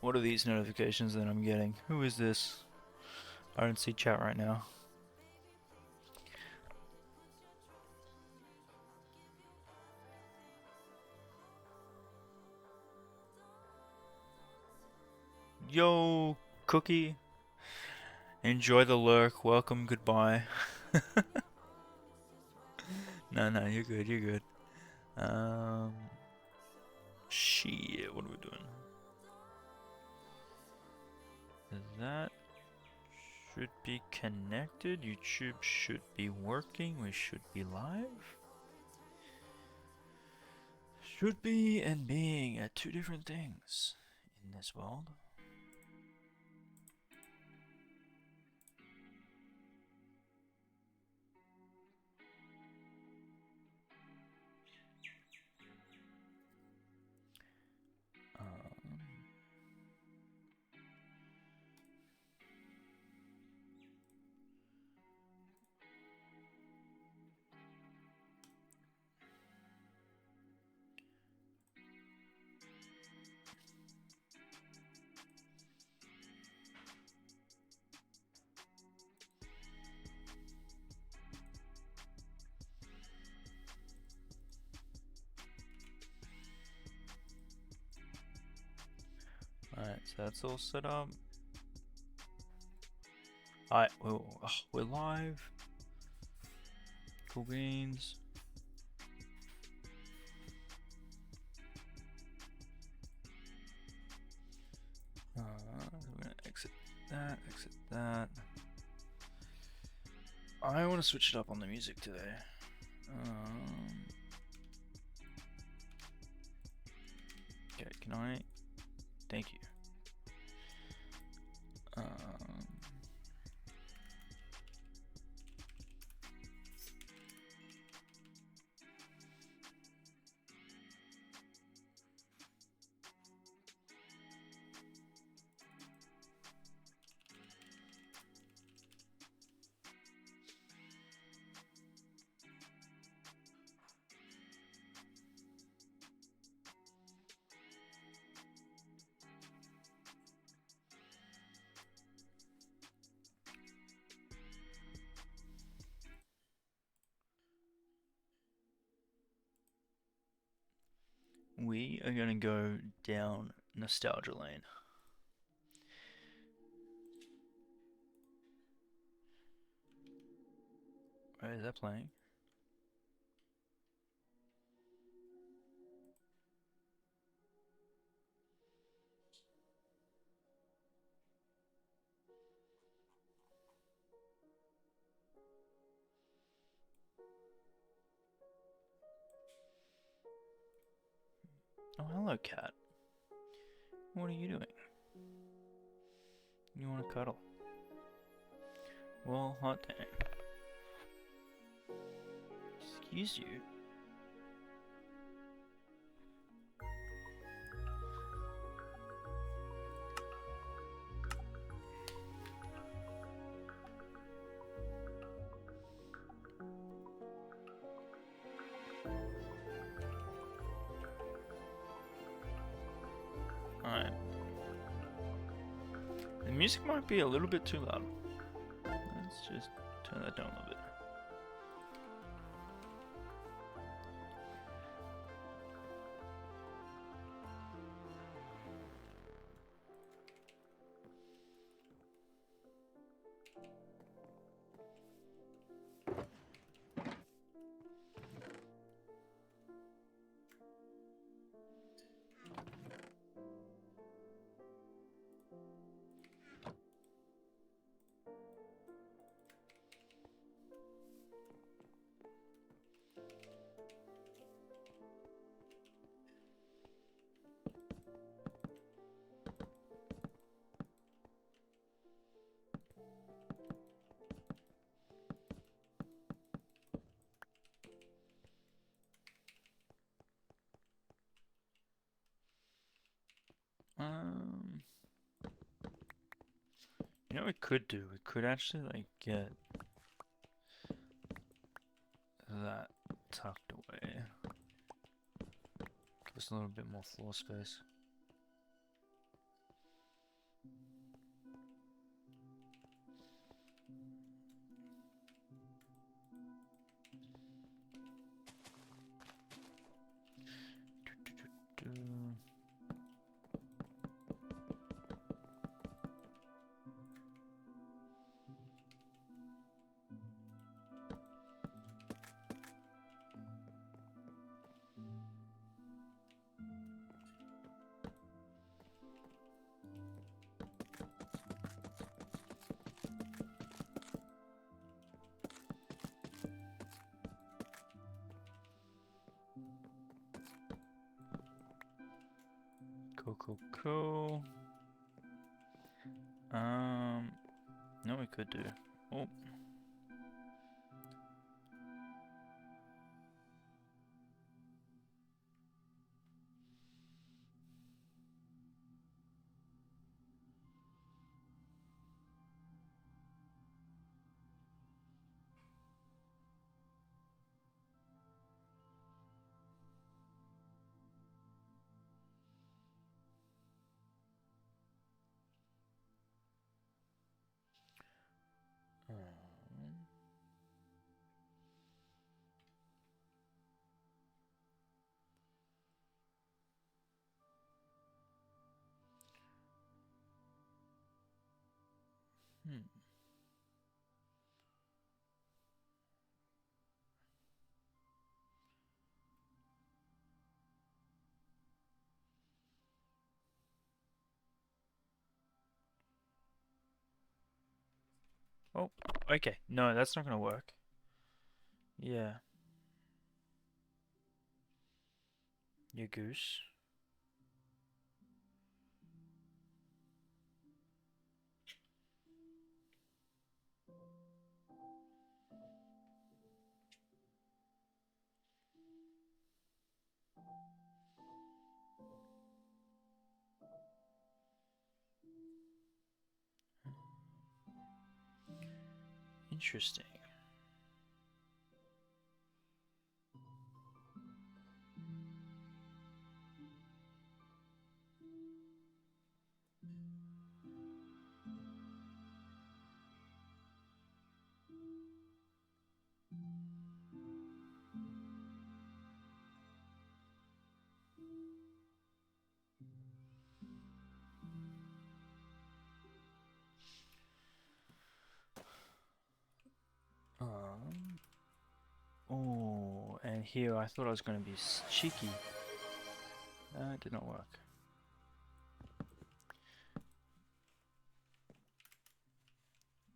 What are these notifications that I'm getting? Who is this? I don't see chat right now. Yo, Cookie. Enjoy the lurk. Welcome, goodbye. No, you're good, you're good. Shit, what are we doing? That should be connected. YouTube should be working. We should be live. Should be and being are two different things in this world. Alright, so that's all set up. Alright, we're live. Cool beans. We're gonna exit that, exit that. I want to switch it up on the music today. Okay, can I? Thank you. We are gonna go down nostalgia lane. Right, is that playing? Oh, hello, cat. What are you doing? You want to cuddle? Well, hot dang. Excuse you. Alright. The music might be a little bit too loud. Let's just turn that down a little bit. You know what we could do? We could actually like get that tucked away. Give us a little bit more floor space. Cool. No, we could do. Oh. Oh, okay. No, that's not gonna work. Yeah. You goose. Interesting. Oh, and here I thought I was going to be cheeky. It did not work.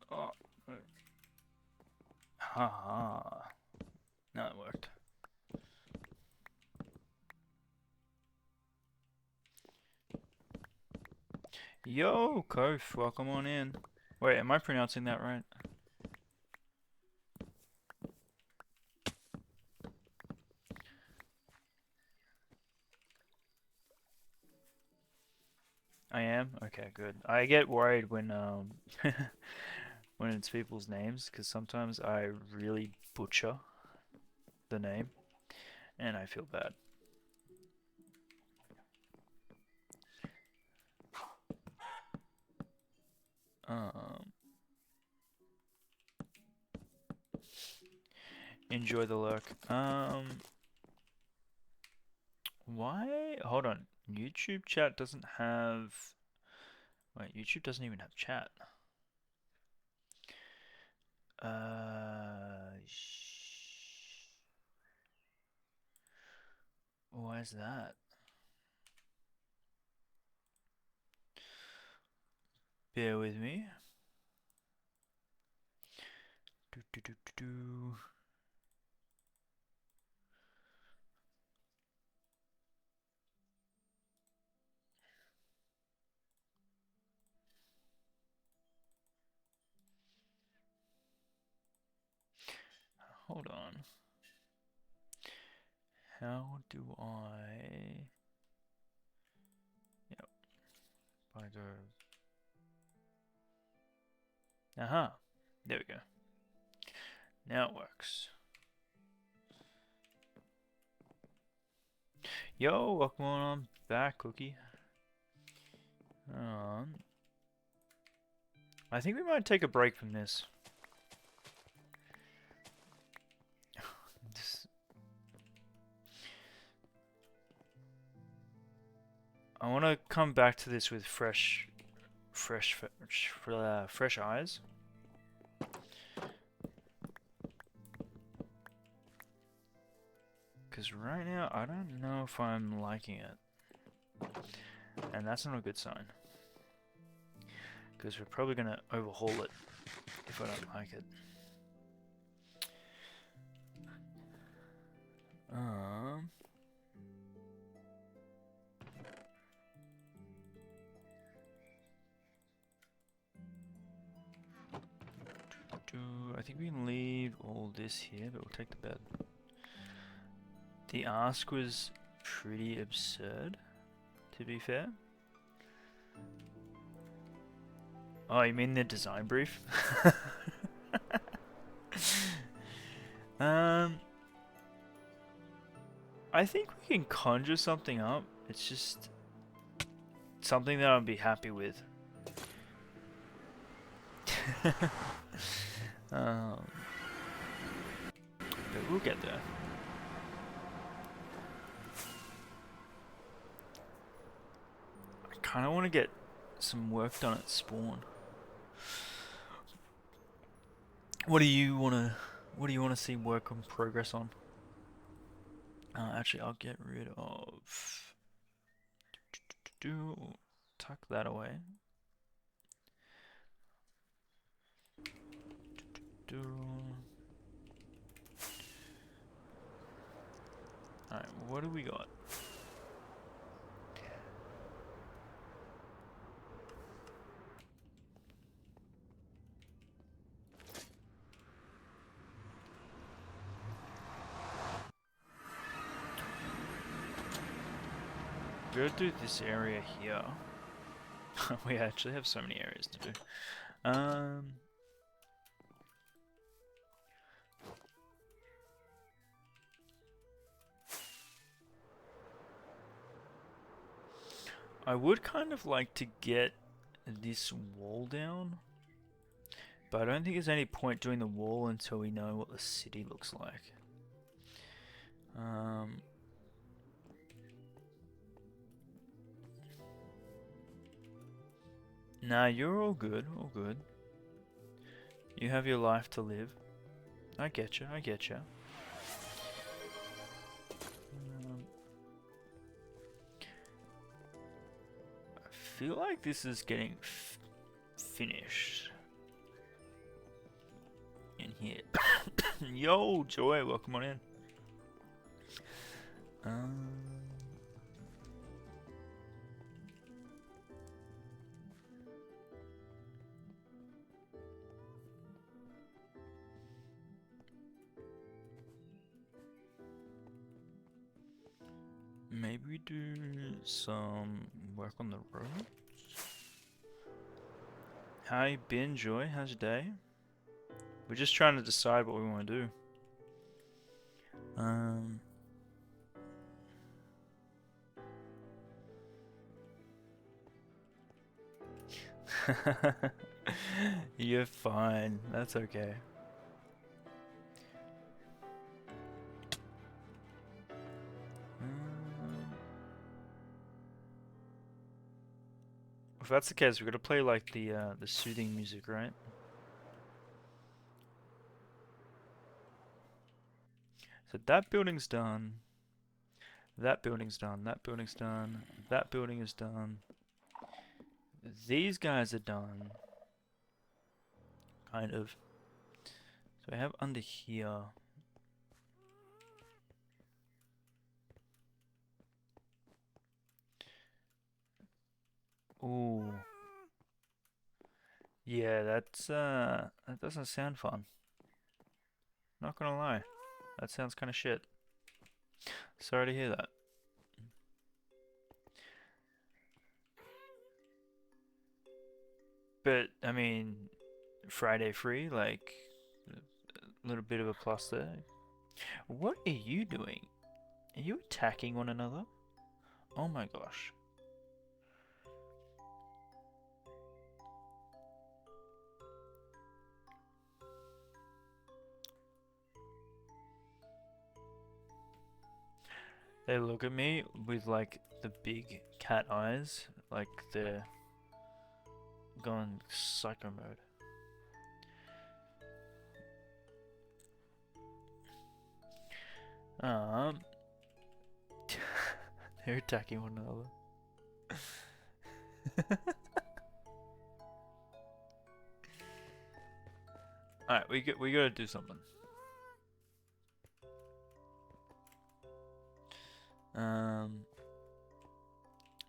Oh, haha. No, it worked. Yo, Kof, welcome on in. Wait, am I pronouncing that right? I am? Okay, good. I get worried when when it's people's names because sometimes I really butcher the name and I feel bad. Um, enjoy the lurk. Why? Hold on. YouTube chat doesn't have. Wait, YouTube doesn't even have chat. Why is that? Bear with me. Do, do, do, do, do. Hold on. How do I? Yep. By the. Aha. There we go. Now it works. Yo, welcome on back, Cookie. I think we might take a break from this. I want to come back to this with fresh eyes. Because right now, I don't know if I'm liking it. And that's not a good sign. Because we're probably going to overhaul it if I don't like it. I think we can leave all this here, but we'll take the bed. The ask was pretty absurd, to be fair. Oh, you mean the design brief? I think we can conjure something up. It's just something that I'll be happy with. But we'll get there. I kind of want to get some work done at spawn. What do you want to see work on progress on? Actually, I'll get rid of. Tuck that away. Alright, what do we got? Go through this area here. We actually have so many areas to do. I would kind of like to get this wall down, but I don't think there's any point doing the wall until we know what the city looks like. Nah, you're all good, all good. You have your life to live. I getcha, I getcha. I feel like this is getting finished in here. Yo, Joy, welcome on in. Maybe we do some work on the roads. How you been, Joy? How's your day? We're just trying to decide what we want to do. You're fine. That's okay. If that's the case, we're gonna play like the soothing music, right? So that building's done. That building's done. That building's done. That building is done. These guys are done. Kind of. So I have under here. Ooh. Yeah, that's that doesn't sound fun. Not gonna lie. That sounds kinda shit. Sorry to hear that. But I mean, Friday free, like a little bit of a plus there. What are you doing? Are you attacking one another? Oh my gosh. They look at me with like the big cat eyes, like they're going psycho mode. They're attacking one another. Alright, we gotta do something.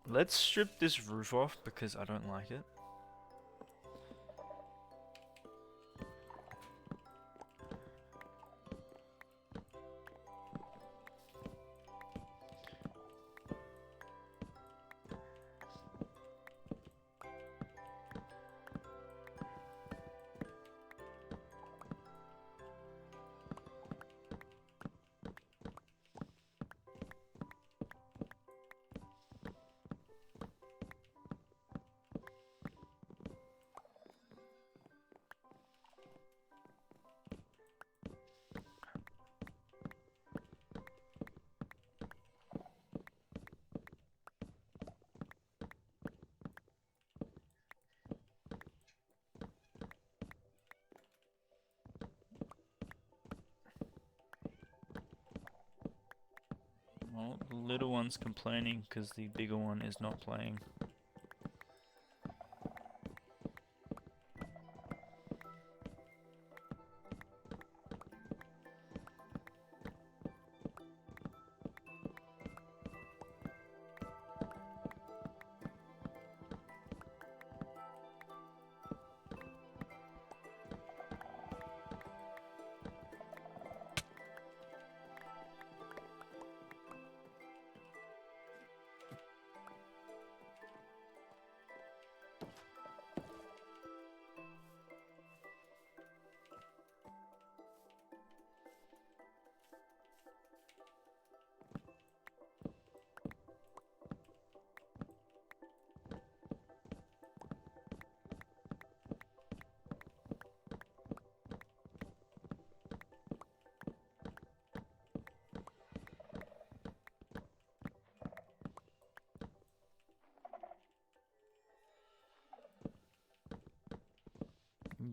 Let's strip this roof off because I don't like it. Oh, the little one's complaining because the bigger one is not playing.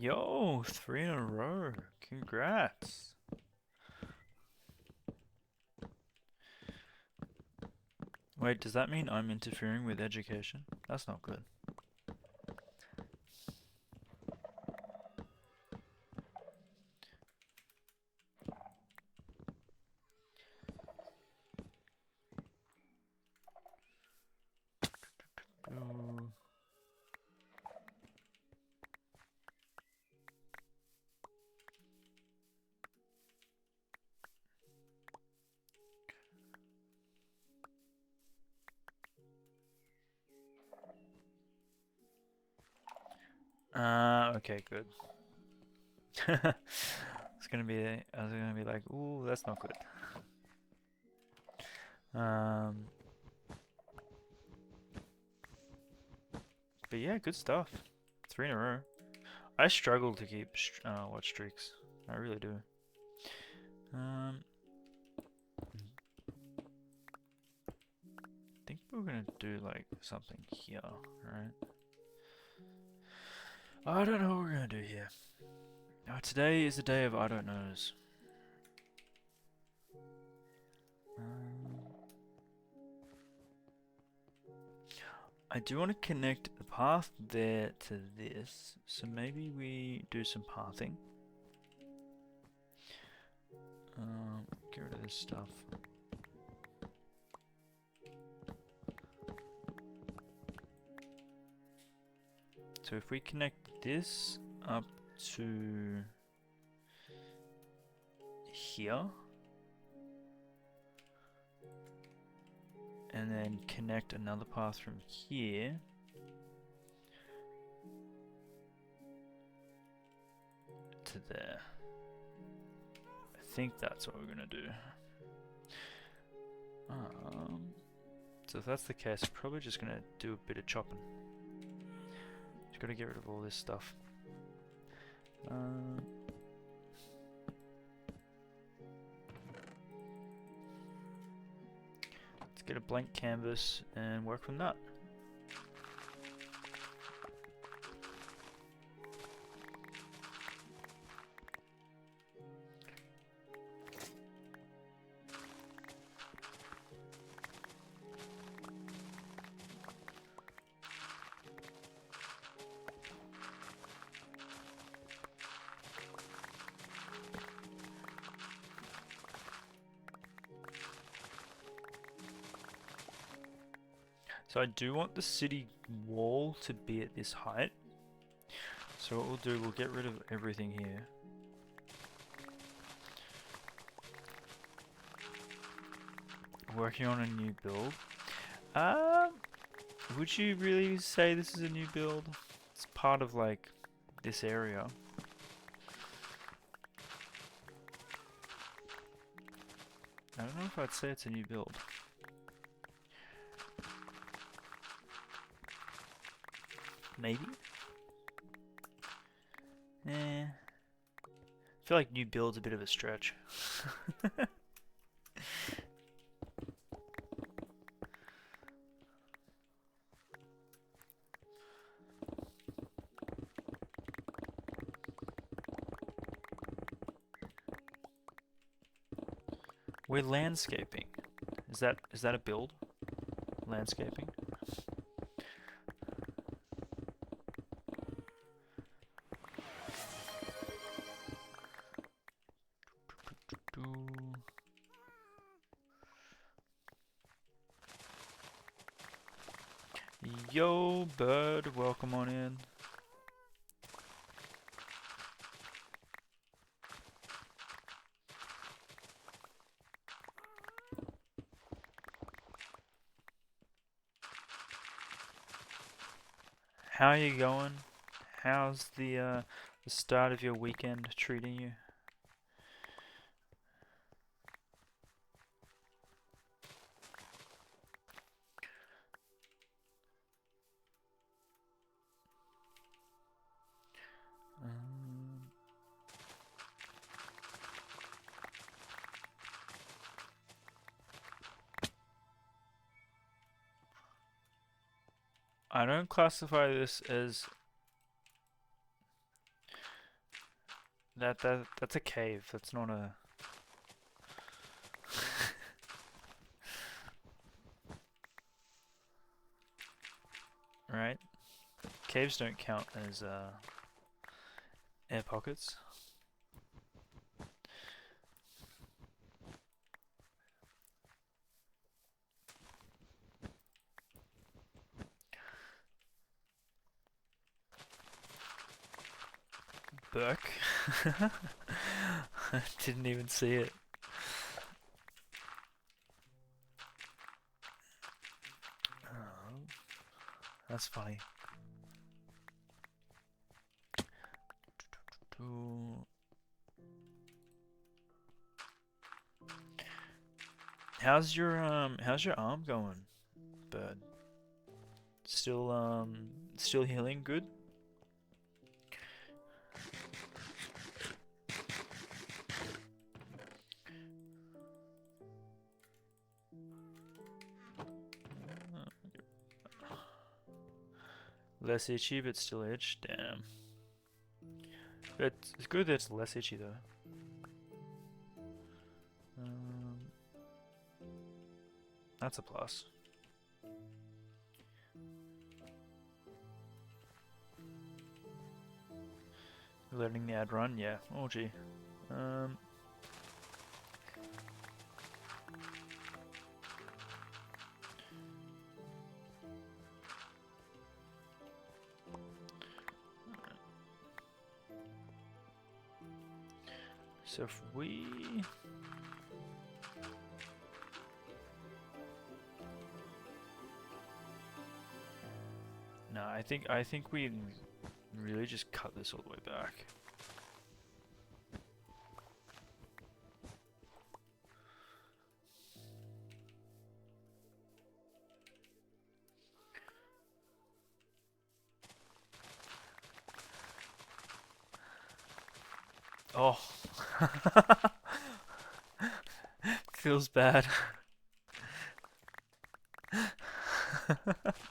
Yo, 3 in a row. Congrats. Wait, does that mean I'm interfering with education? That's not good. Ooh. Okay, good. I was gonna be like, ooh, that's not good. But yeah, good stuff. 3 in a row. I struggle to keep watch streaks. I really do. I think we're gonna do like something here, right? I don't know what we're gonna do here. Today is the day of I don't knows. I do want to connect the path there to this, so maybe we do some pathing. Get rid of this stuff. So if we connect this up to here, and then connect another path from here to there. I think that's what we're gonna do. So if that's the case, I'm probably just gonna do a bit of chopping. Just gotta get rid of all this stuff. Let's get a blank canvas and work from that. So I do want the city wall to be at this height. So what we'll do, we'll get rid of everything here. Working on a new build. Would you really say this is a new build? It's part of like this area. I don't know if I'd say it's a new build. Maybe? I feel like new build's a bit of a stretch. We're landscaping. Is that a build? Landscaping? Yo, bird, welcome on in. How are you going? How's the start of your weekend treating you? Um, I don't classify this as that's a cave. That's not a right. Caves don't count as air pockets. Burke. Didn't even see it. Oh, that's funny. How's your arm going, bird? Still healing good? Less itchy, but still itch. Damn. But it's good that it's less itchy though. That's a plus. Letting the ad run, yeah. Oh gee. So if we no, I think we really just cut this all the way back. Oh. Feels bad.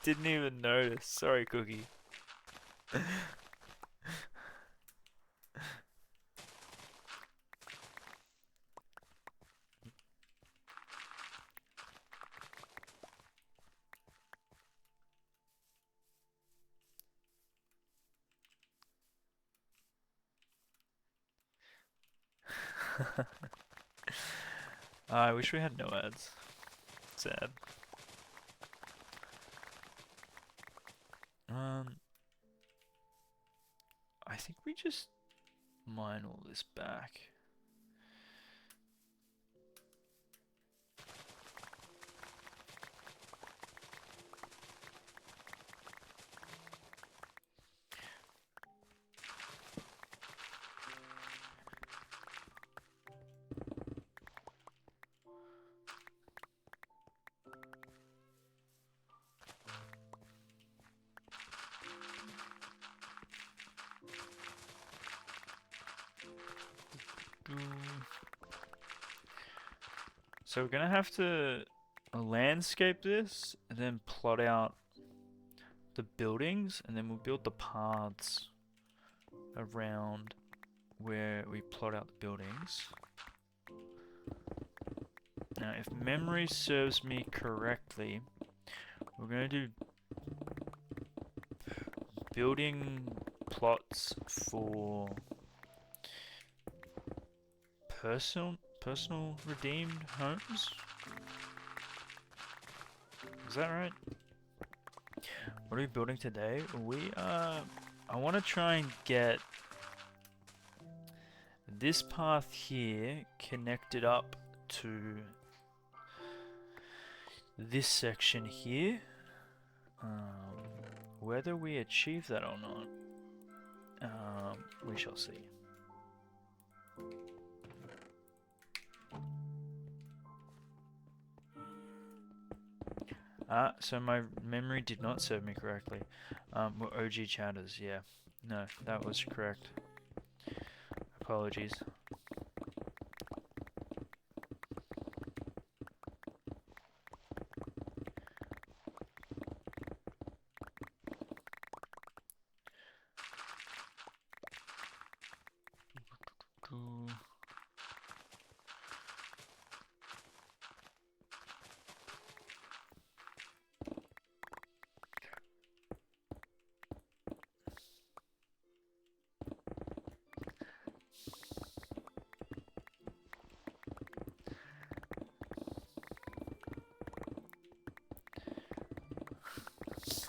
Didn't even notice. Sorry, Cookie. I wish we had no ads. Sad. I think we just mine all this back. So we're gonna have to landscape this and then plot out the buildings, and then we'll build the paths around where we plot out the buildings. Now, if memory serves me correctly, we're going to do building plots for personal redeemed homes. Is that right? What are we building today? I want to try and get this path here connected up to this section here. Whether we achieve that or not, we shall see. So my memory did not serve me correctly. We're OG chatters, yeah. No, that was correct. Apologies.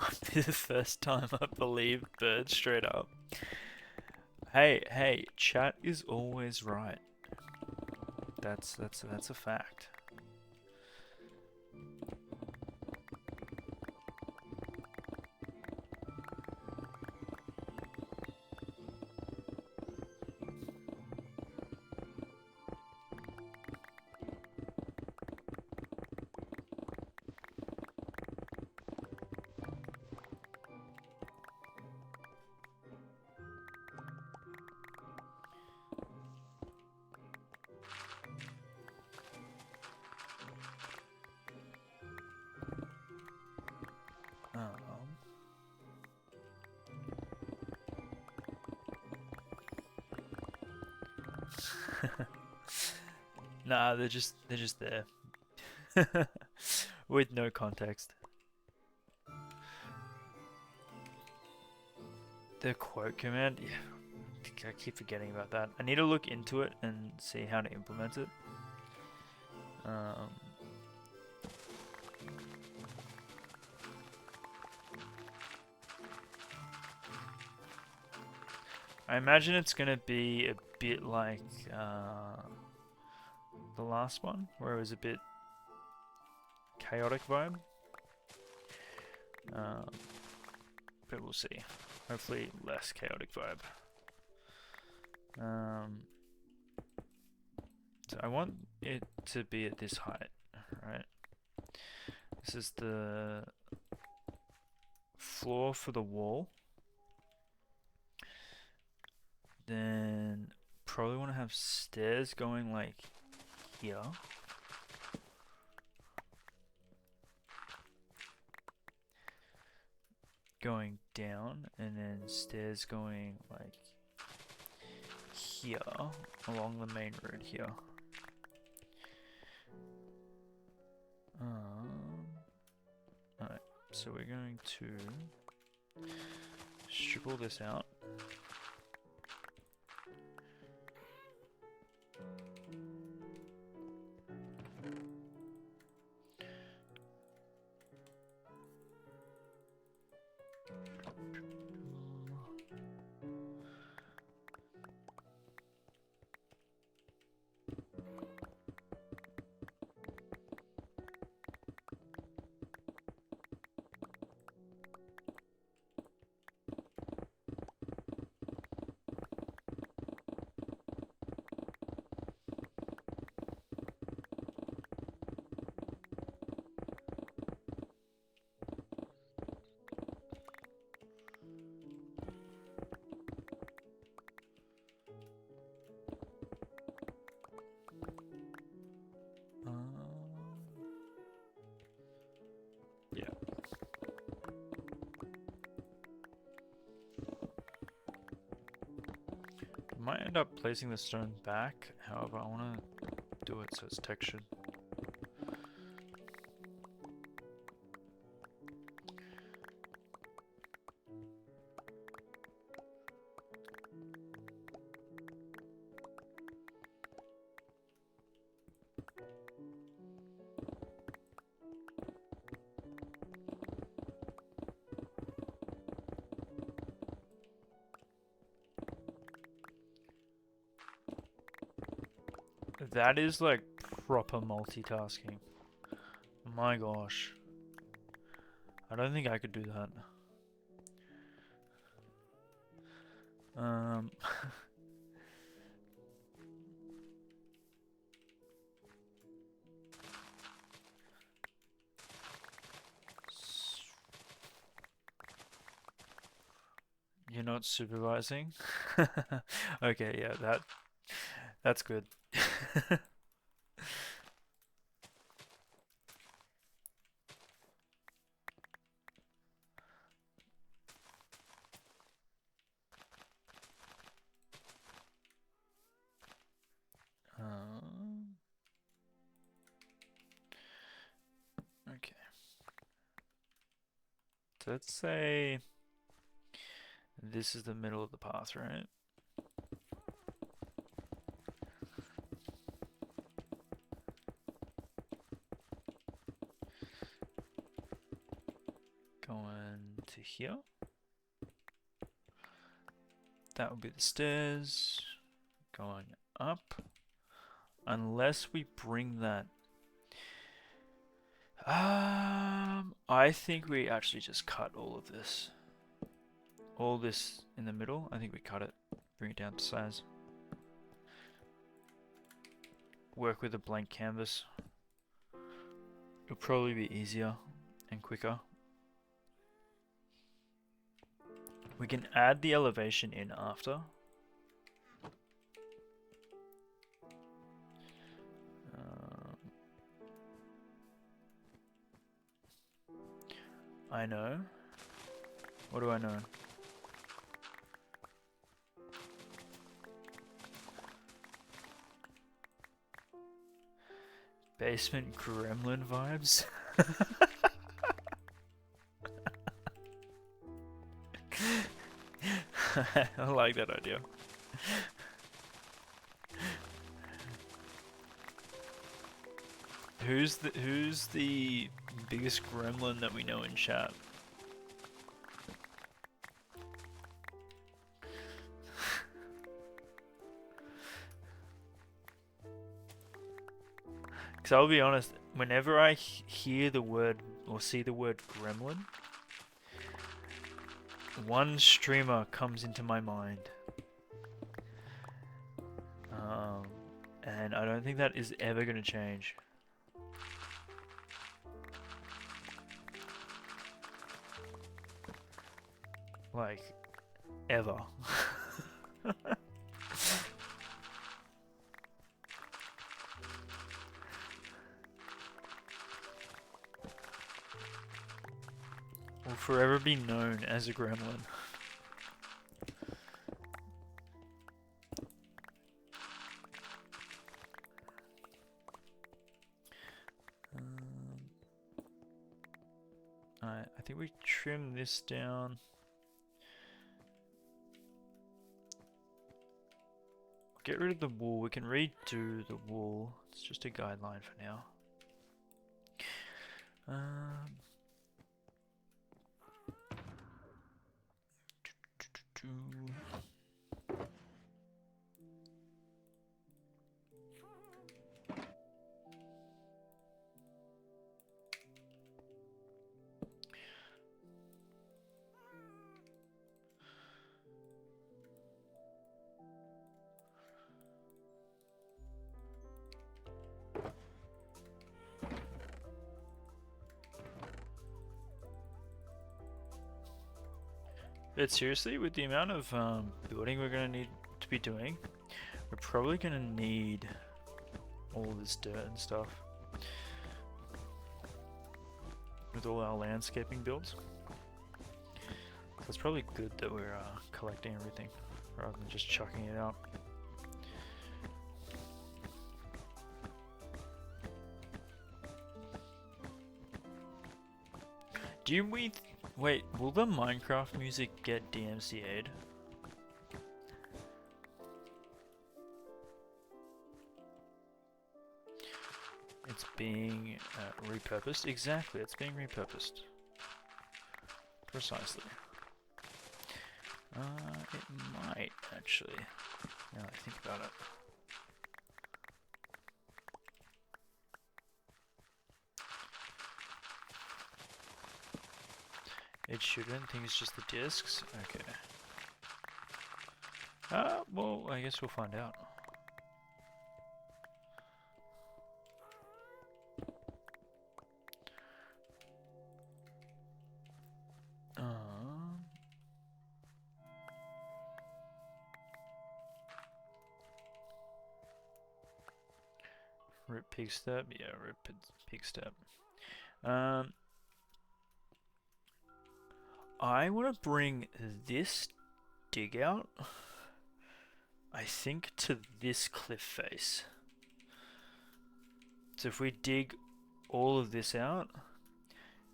Might be the first time I believe birds straight up. Hey, chat is always right. That's a fact. Nah, they're just there. With no context. The quote command? Yeah, I keep forgetting about that. I need to look into it and see how to implement it. I imagine it's gonna be a bit like the last one, where it was a bit chaotic vibe. But we'll see. Hopefully less chaotic vibe. So I want it to be at this height, right? This is the floor for the wall. Then probably want to have stairs going like here. Going down, and then stairs going like here along the main road here. Alright, so we're going to strip all this out. Yeah. I might end up placing the stone back, however I want to do it so it's textured. That is like proper multitasking. My gosh. I don't think I could do that. Um, you're not supervising? Okay, yeah, that's good. Um, okay. So let's say this is the middle of the path, right? Going to here. That would be the stairs. Going up. Unless we bring that. I think we actually just cut all of this. All this in the middle, I think we cut it. Bring it down to size. Work with a blank canvas. It'll probably be easier and quicker. We can add the elevation in after. I know. What do I know? Basement gremlin vibes? I like that idea. Who's the biggest gremlin that we know in chat? Because I'll be honest, whenever I hear the word or see the word gremlin, one streamer comes into my mind. And I don't think that is ever going to change. Like, ever. Will forever be known as a gremlin. Alright, I think we trim this down. Get rid of the wool. We can redo the wool. It's just a guideline for now. But seriously, with the amount of building we're going to need to be doing, we're probably going to need all this dirt and stuff. With all our landscaping builds. So it's probably good that we're collecting everything, rather than just chucking it out. Wait, will the Minecraft music get DMCA'd? It's being repurposed? Exactly, it's being repurposed. Precisely. It might, actually, now that I think about it. It shouldn't. I think it's just the discs. Okay. Well, I guess we'll find out. Rip pig step. Yeah, rip pig step. I want to bring this dig out, I think, to this cliff face. So if we dig all of this out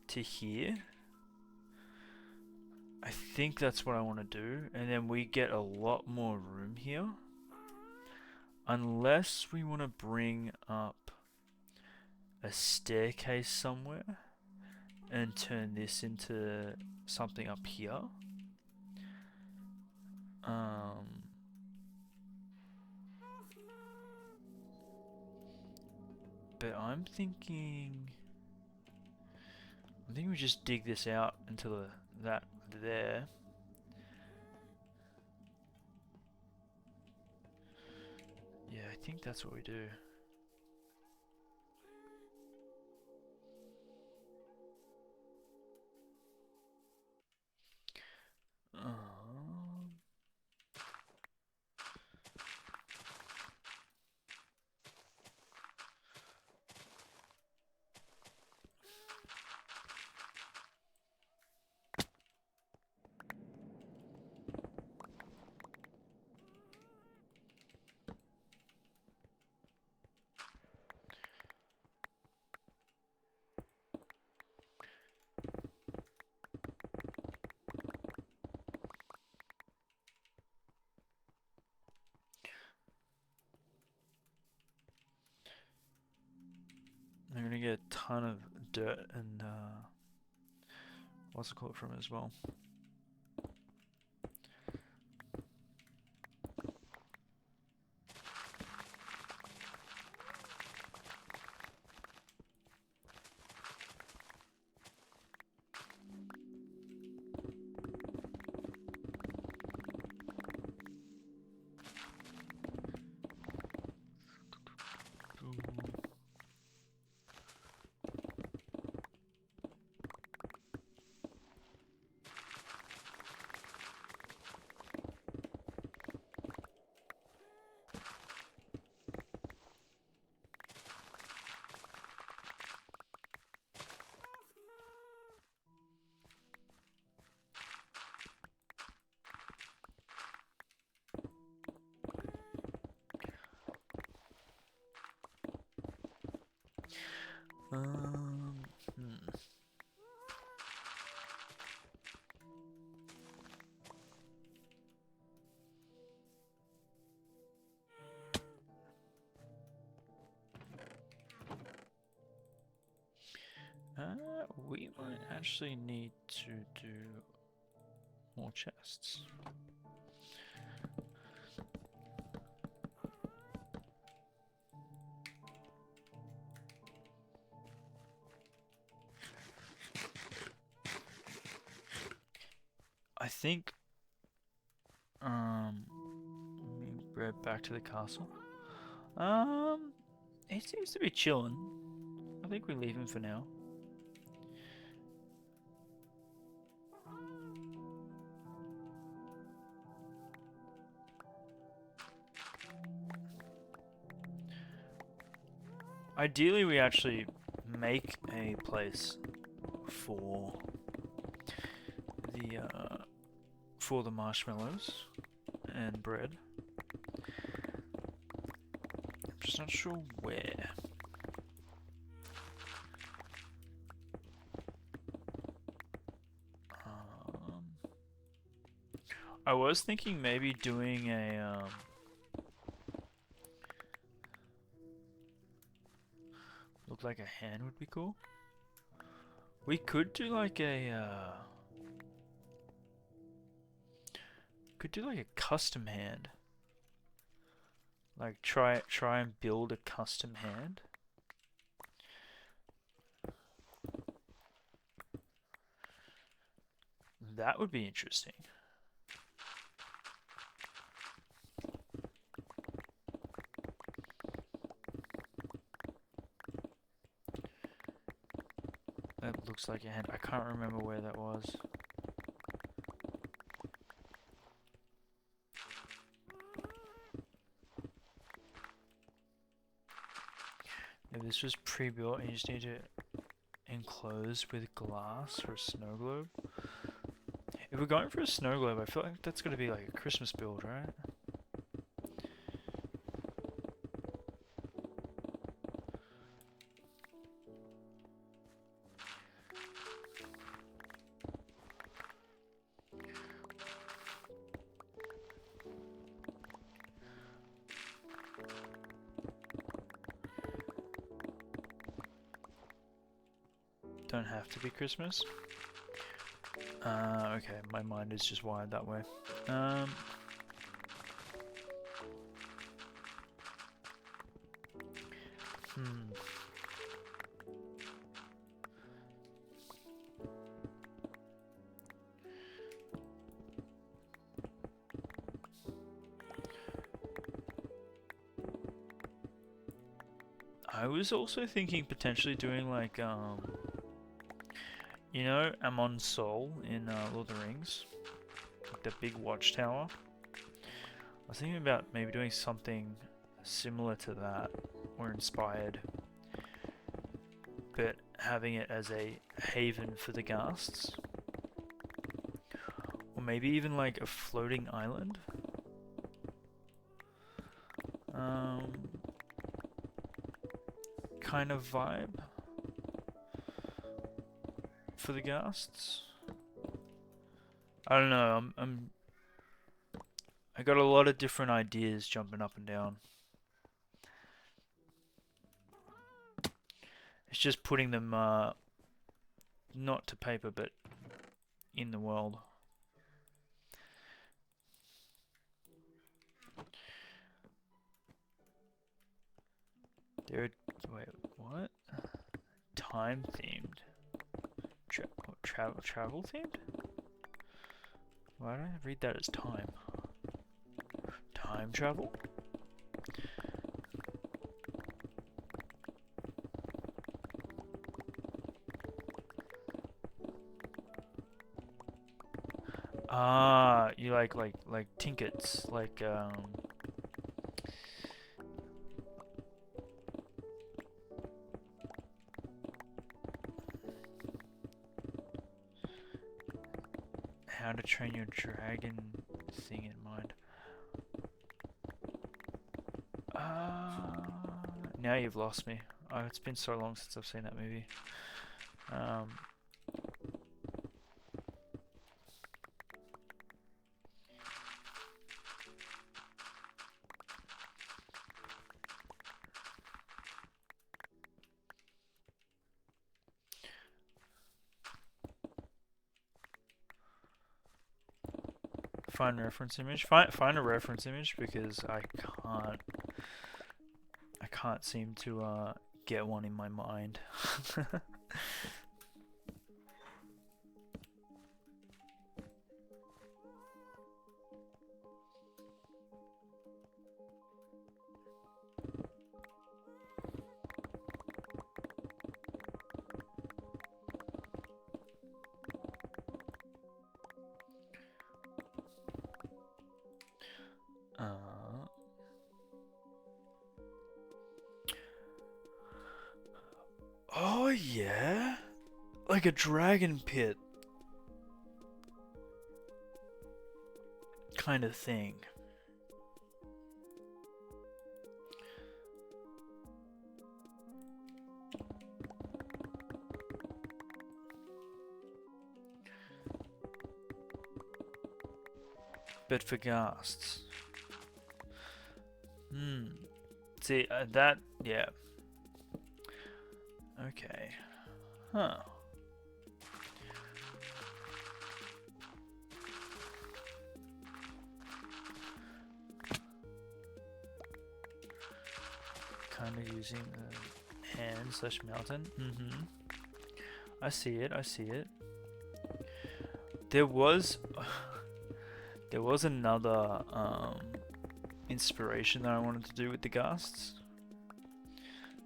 to here, I think that's what I want to do, and then we get a lot more room here. Unless we want to bring up a staircase somewhere and turn this into something up here. But I think we just dig this out until that there. Yeah, I think that's what we do. I'm gonna get a ton of dirt and what's it called from it as well. Hmm. We might actually need to do more chests. I think bread back to the castle. He seems to be chilling. I think we leave him for now. Ideally, we actually make a place for the marshmallows and bread. I'm just not sure where. I was thinking maybe doing a look like a hand would be cool. We could do like a custom hand. Like try and build a custom hand. That would be interesting. That looks like a hand. I can't remember where that was. If this was pre-built and you just need to enclose with glass for a snow globe. If we're going for a snow globe, I feel like that's going to be like a Christmas build, right? Don't have to be Christmas. Okay, my mind is just wired that way. I was also thinking potentially doing like, you know, Amon Sol in Lord of the Rings? Like the big watchtower. I was thinking about maybe doing something similar to that, or inspired, but having it as a haven for the ghasts. Or maybe even like a floating island. Kind of vibe for the ghasts. I don't know, I got a lot of different ideas jumping up and down. It's just putting them not to paper but in the world. Wait, what? Time themed? Travel themed? Why did I read that as time? Time travel? Ah, you like tinkets, like How to Train Your Dragon thing in mind. Now you've lost me. Oh, it's been so long since I've seen that movie. Find reference image. Find a reference image because I can't seem to get one in my mind. Oh yeah, like a dragon pit kind of thing. But for ghasts. See, that, yeah. Okay. Huh. Kind of using the hand slash mountain. I see it, I see it. There was there was another inspiration that I wanted to do with the ghasts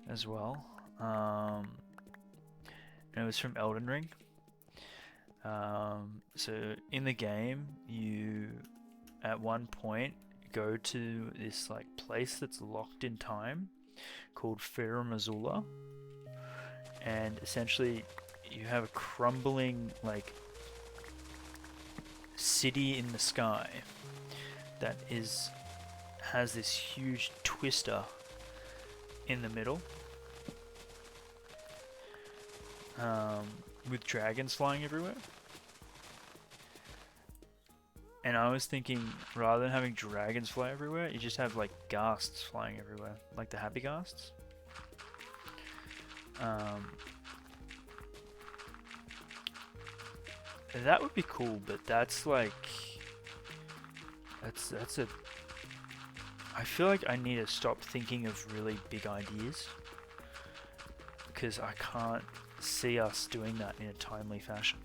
as well. And it was from Elden Ring. So in the game, you at one point go to this like place that's locked in time called Farum Azula, and essentially you have a crumbling like city in the sky that has this huge twister in the middle, with dragons flying everywhere. And I was thinking, rather than having dragons fly everywhere, you just have like ghasts flying everywhere, like the happy ghasts. That would be cool, but that's like that's a. I feel like I need to stop thinking of really big ideas because I can't see us doing that in a timely fashion.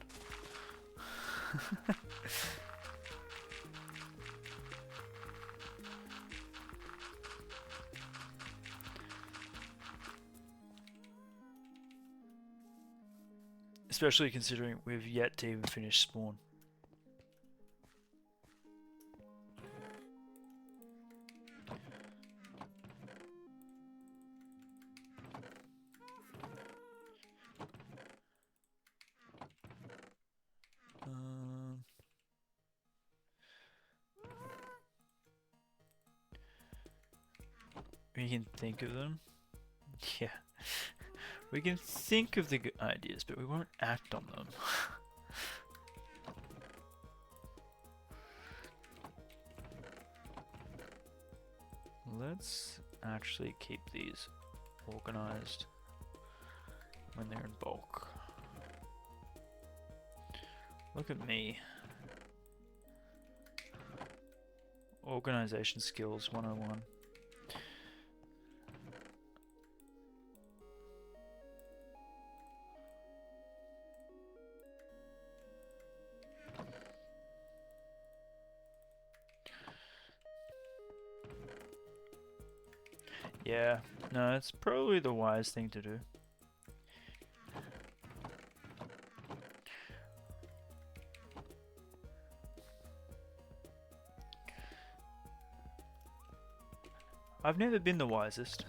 Especially considering we've yet to even finish Spawn. We can think of them. Yeah. We can think of the good ideas, but we won't act on them. Let's actually keep these organized when they're in bulk. Look at me. Organization skills 101. Yeah, no, it's probably the wise thing to do. I've never been the wisest.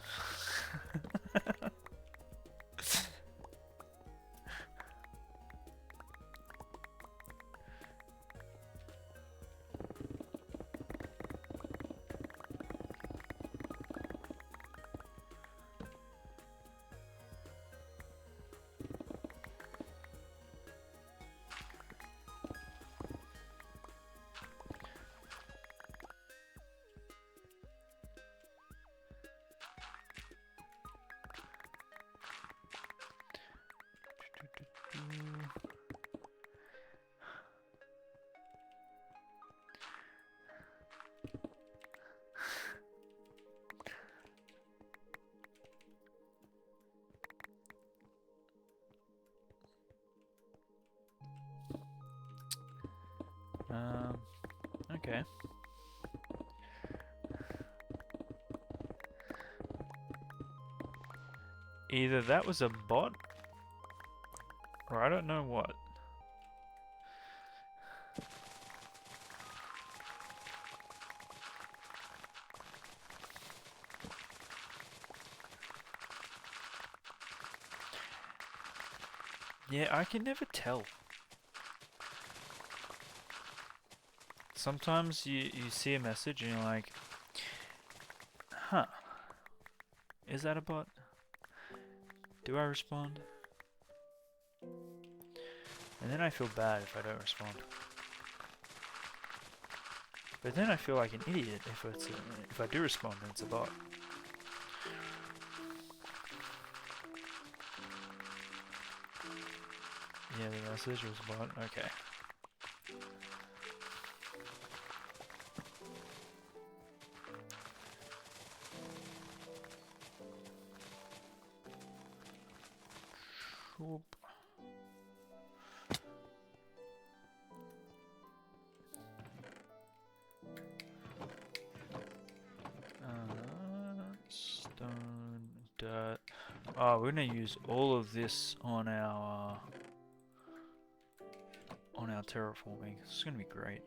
Okay. Either that was a bot, or I don't know what. Yeah, I can never tell. Sometimes you see a message and you're like, huh, is that a bot? Do I respond? And then I feel bad if I don't respond. But then I feel like an idiot if I do respond and it's a bot. Yeah, the message was a bot. Okay. Whoop. dirt. Oh, we're gonna use all of this on our terraforming. This is gonna be great.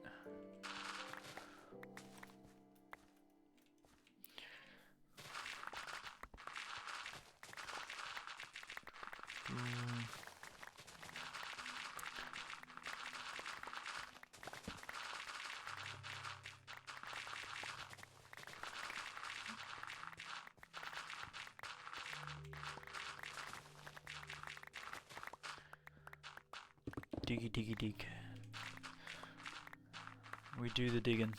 Diggy diggy dig. We do the digging.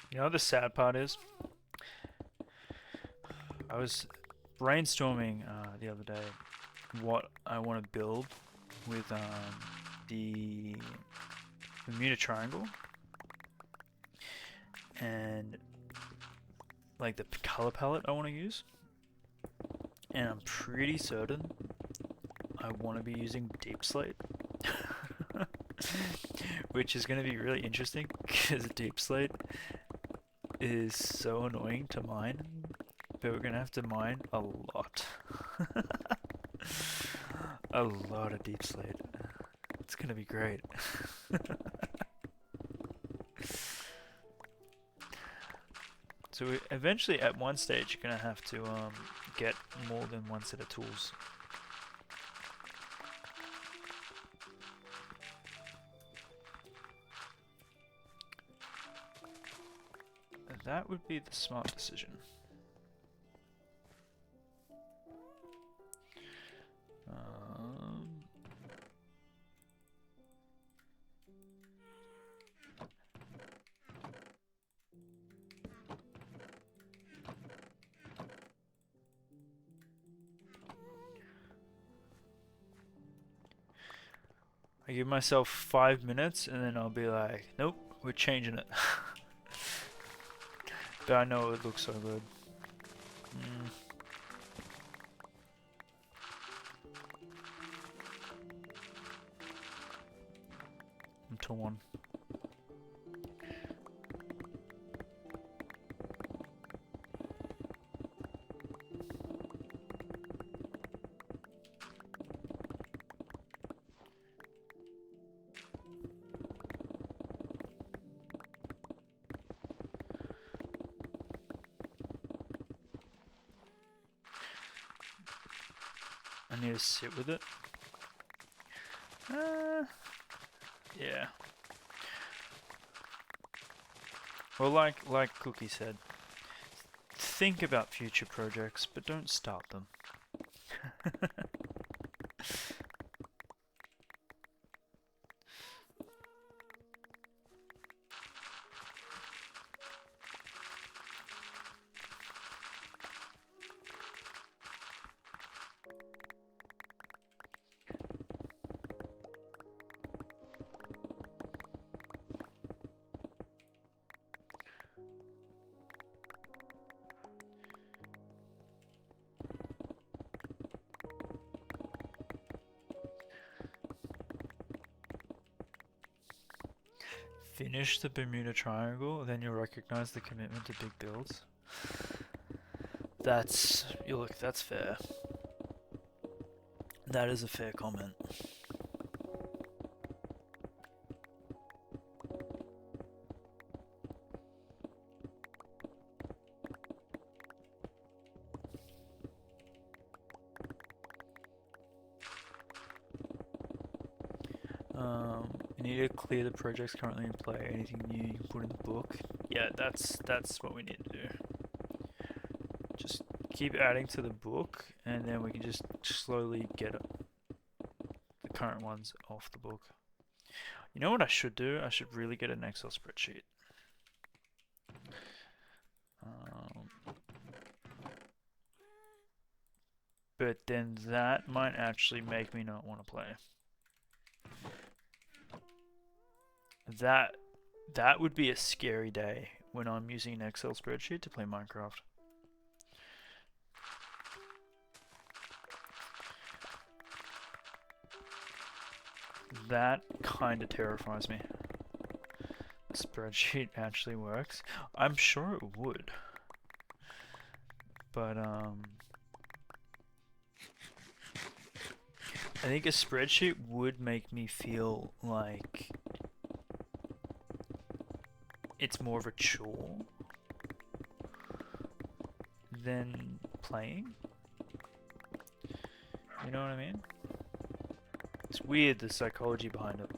You know what the sad part is? I was brainstorming the other day what I want to build with the Bermuda Triangle and like the color palette I want to use, and I'm pretty certain I want to be using Deep Slate, which is going to be really interesting because Deep Slate is so annoying to mine, but we're going to have to mine a lot. A lot of Deep Slate. It's going to be great. So eventually, at one stage, you're gonna have to get more than one set of tools. That would be the smart decision. I give myself 5 minutes and then I'll be like, nope, we're changing it. But I know it looks so good. I'm torn. I need to sit with it. Yeah. Well, like Cookie said, think about future projects, but don't start them. Finish the Bermuda Triangle, then you'll recognize the commitment to big builds. That's fair. That is a fair comment. You need to clear the projects currently in play. Anything new you can put in the book. Yeah, that's what we need to do. Just keep adding to the book, and then we can just slowly get the current ones off the book. You know what I should do? I should really get an Excel spreadsheet. But then that might actually make me not want to play. That That would be a scary day when I'm using an Excel spreadsheet to play Minecraft. That kind of terrifies me. The spreadsheet actually works. I'm sure it would. But, I think a spreadsheet would make me feel like it's more of a chore than playing. You know what I mean? It's weird, the psychology behind it.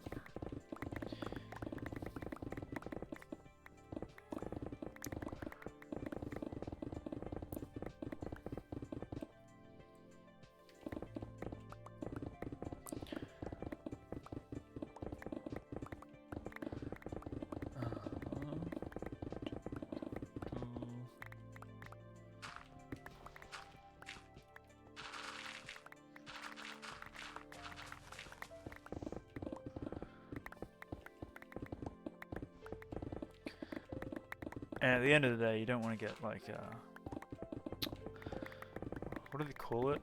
And at the end of the day, you don't want to get like, what do they call it?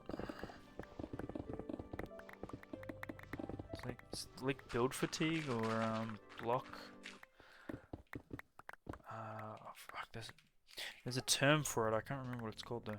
It's like build fatigue or block. Fuck, there's a term for it. I can't remember what it's called though.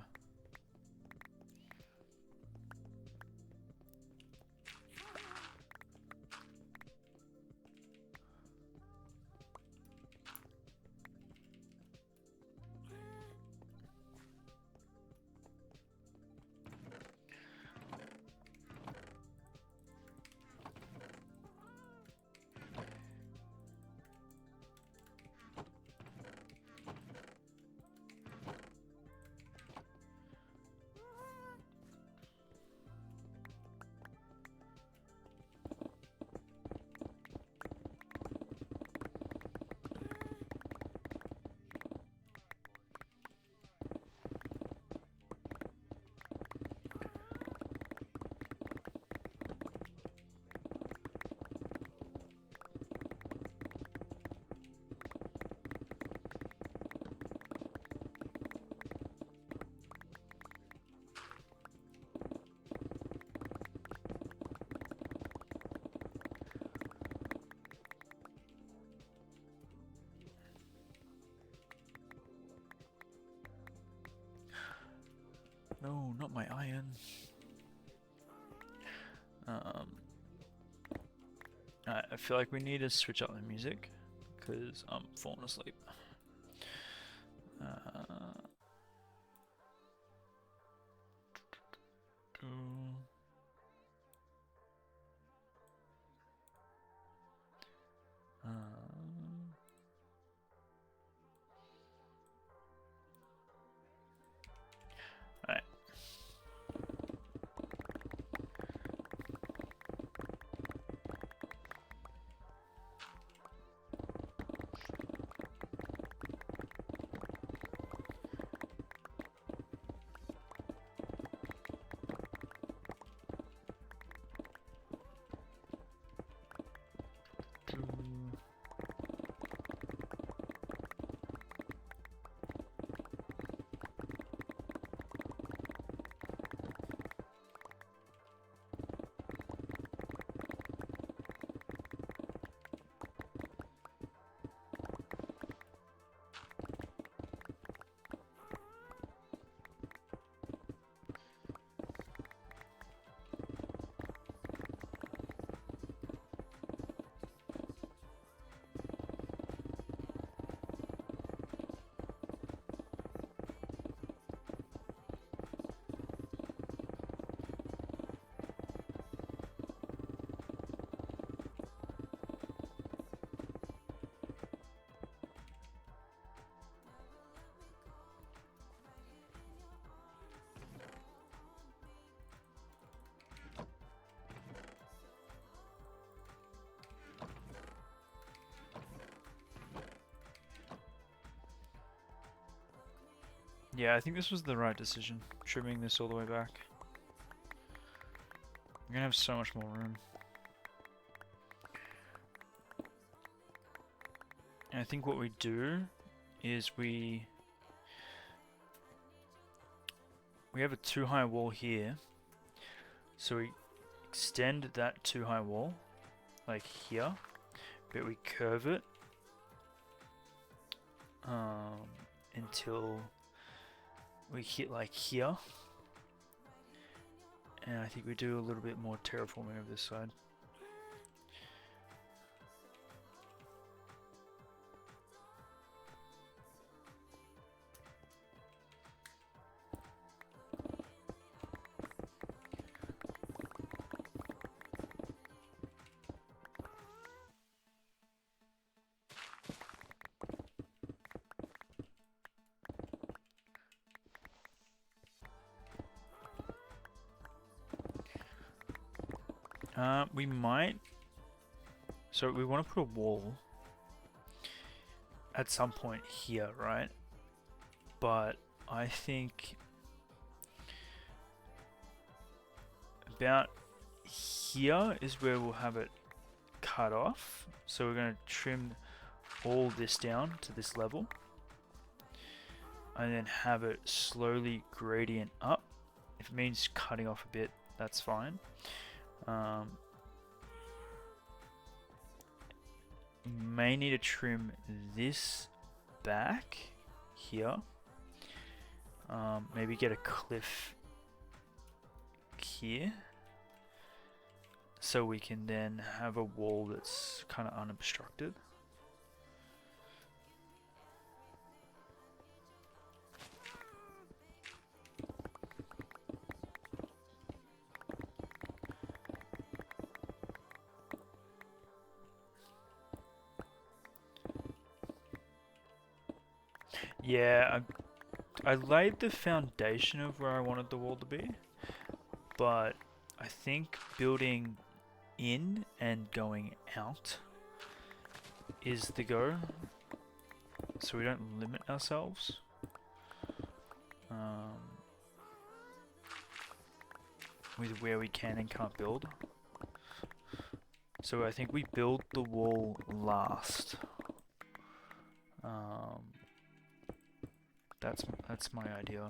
No, not my iron. I feel like we need to switch up the music because I'm falling asleep. Alright. Yeah, I think this was the right decision, trimming this all the way back. I'm gonna have so much more room. And I think what we do is we have a too high wall here, so we extend that too high wall like here, but we curve it until we hit like here, and I think we do a little bit more terraforming of this side. We might. So we want to put a wall at some point here, right? But I think about here is where we'll have it cut off. So we're going to trim all this down to this level, and then have it slowly gradient up. If it means cutting off a bit, that's fine. May need to trim this back here. Maybe get a cliff here, so we can then have a wall that's kind of unobstructed. Yeah, I laid the foundation of where I wanted the wall to be, but I think building in and going out is the go, so we don't limit ourselves. With where we can and can't build. So I think we build the wall last. That's my idea.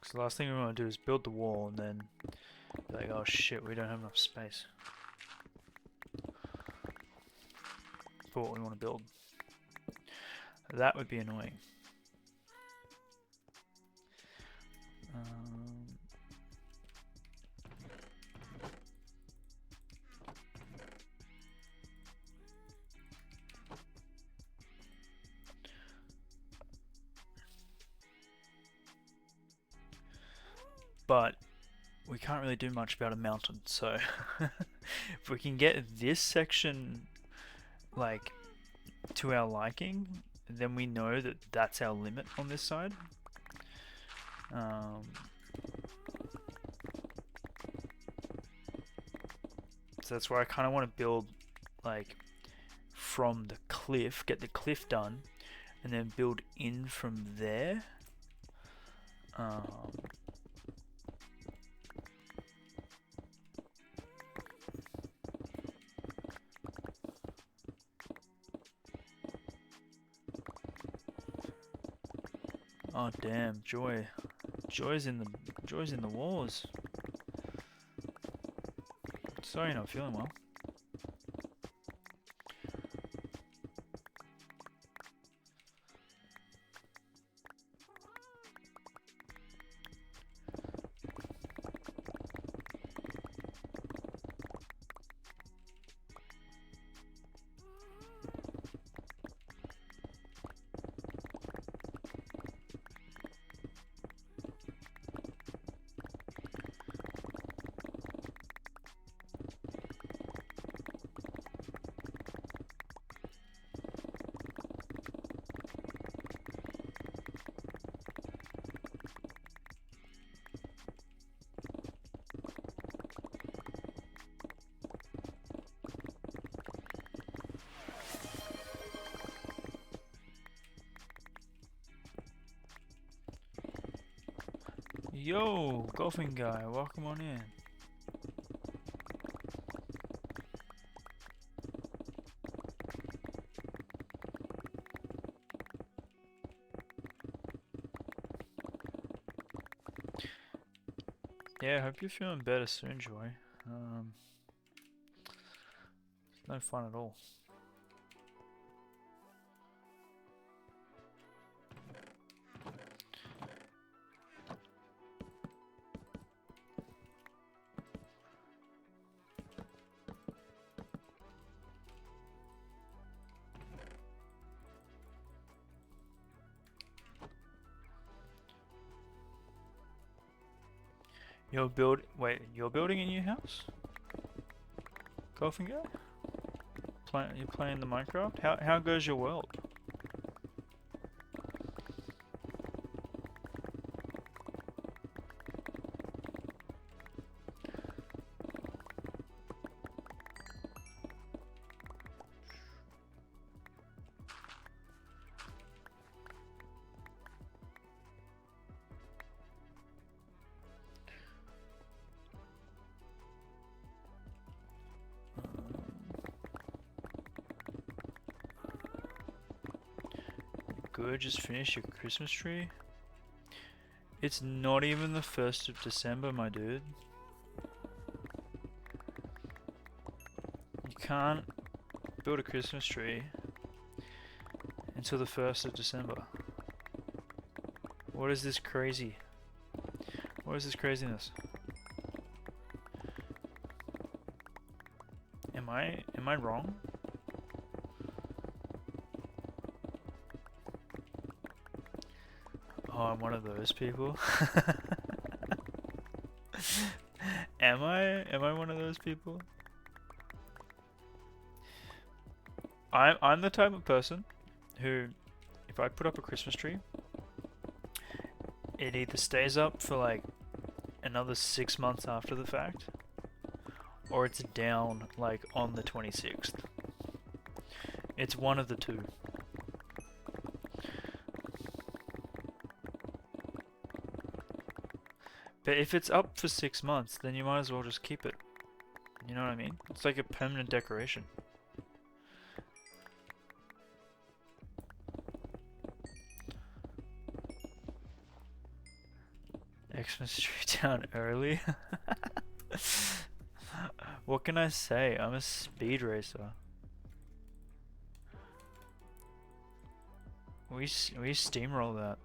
So the last thing we want to do is build the wall and then be like, oh shit, we don't have enough space for what we want to build. That would be annoying. But we can't really do much about a mountain, so if we can get this section like to our liking, then we know that that's our limit on this side. So that's where I kind of want to build like from the cliff, get the cliff done, and then build in from there. Oh damn, Joy. Joy's in the walls. Sorry you're not feeling well. Yo, golfing guy, welcome on in. Yeah, I hope you're feeling better soon, Joy. It's no fun at all. You're building a new house? Golfing guy? You're playing the Minecraft? How goes your world? Good, just finished your Christmas tree? It's not even the 1st of December, my dude. You can't build a Christmas tree until the 1st of December. What is this crazy? What is this craziness? Am I wrong? Oh, I'm one of those people. Am I one of those people? I'm the type of person who, if I put up a Christmas tree, it either stays up for like another 6 months after the fact, or it's down like on the 26th. It's one of the two. But if it's up for 6 months, then you might as well just keep it. You know what I mean? It's like a permanent decoration. Xmas tree down early? What can I say? I'm a speed racer. We steamroll that.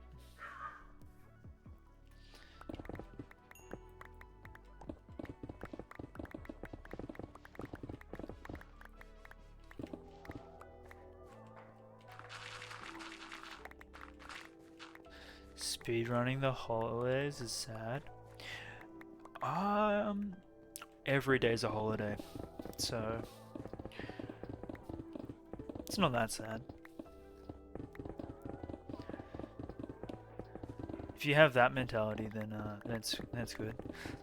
Speedrunning the holidays is sad. Every day's a holiday, so it's not that sad. If you have that mentality, then that's good.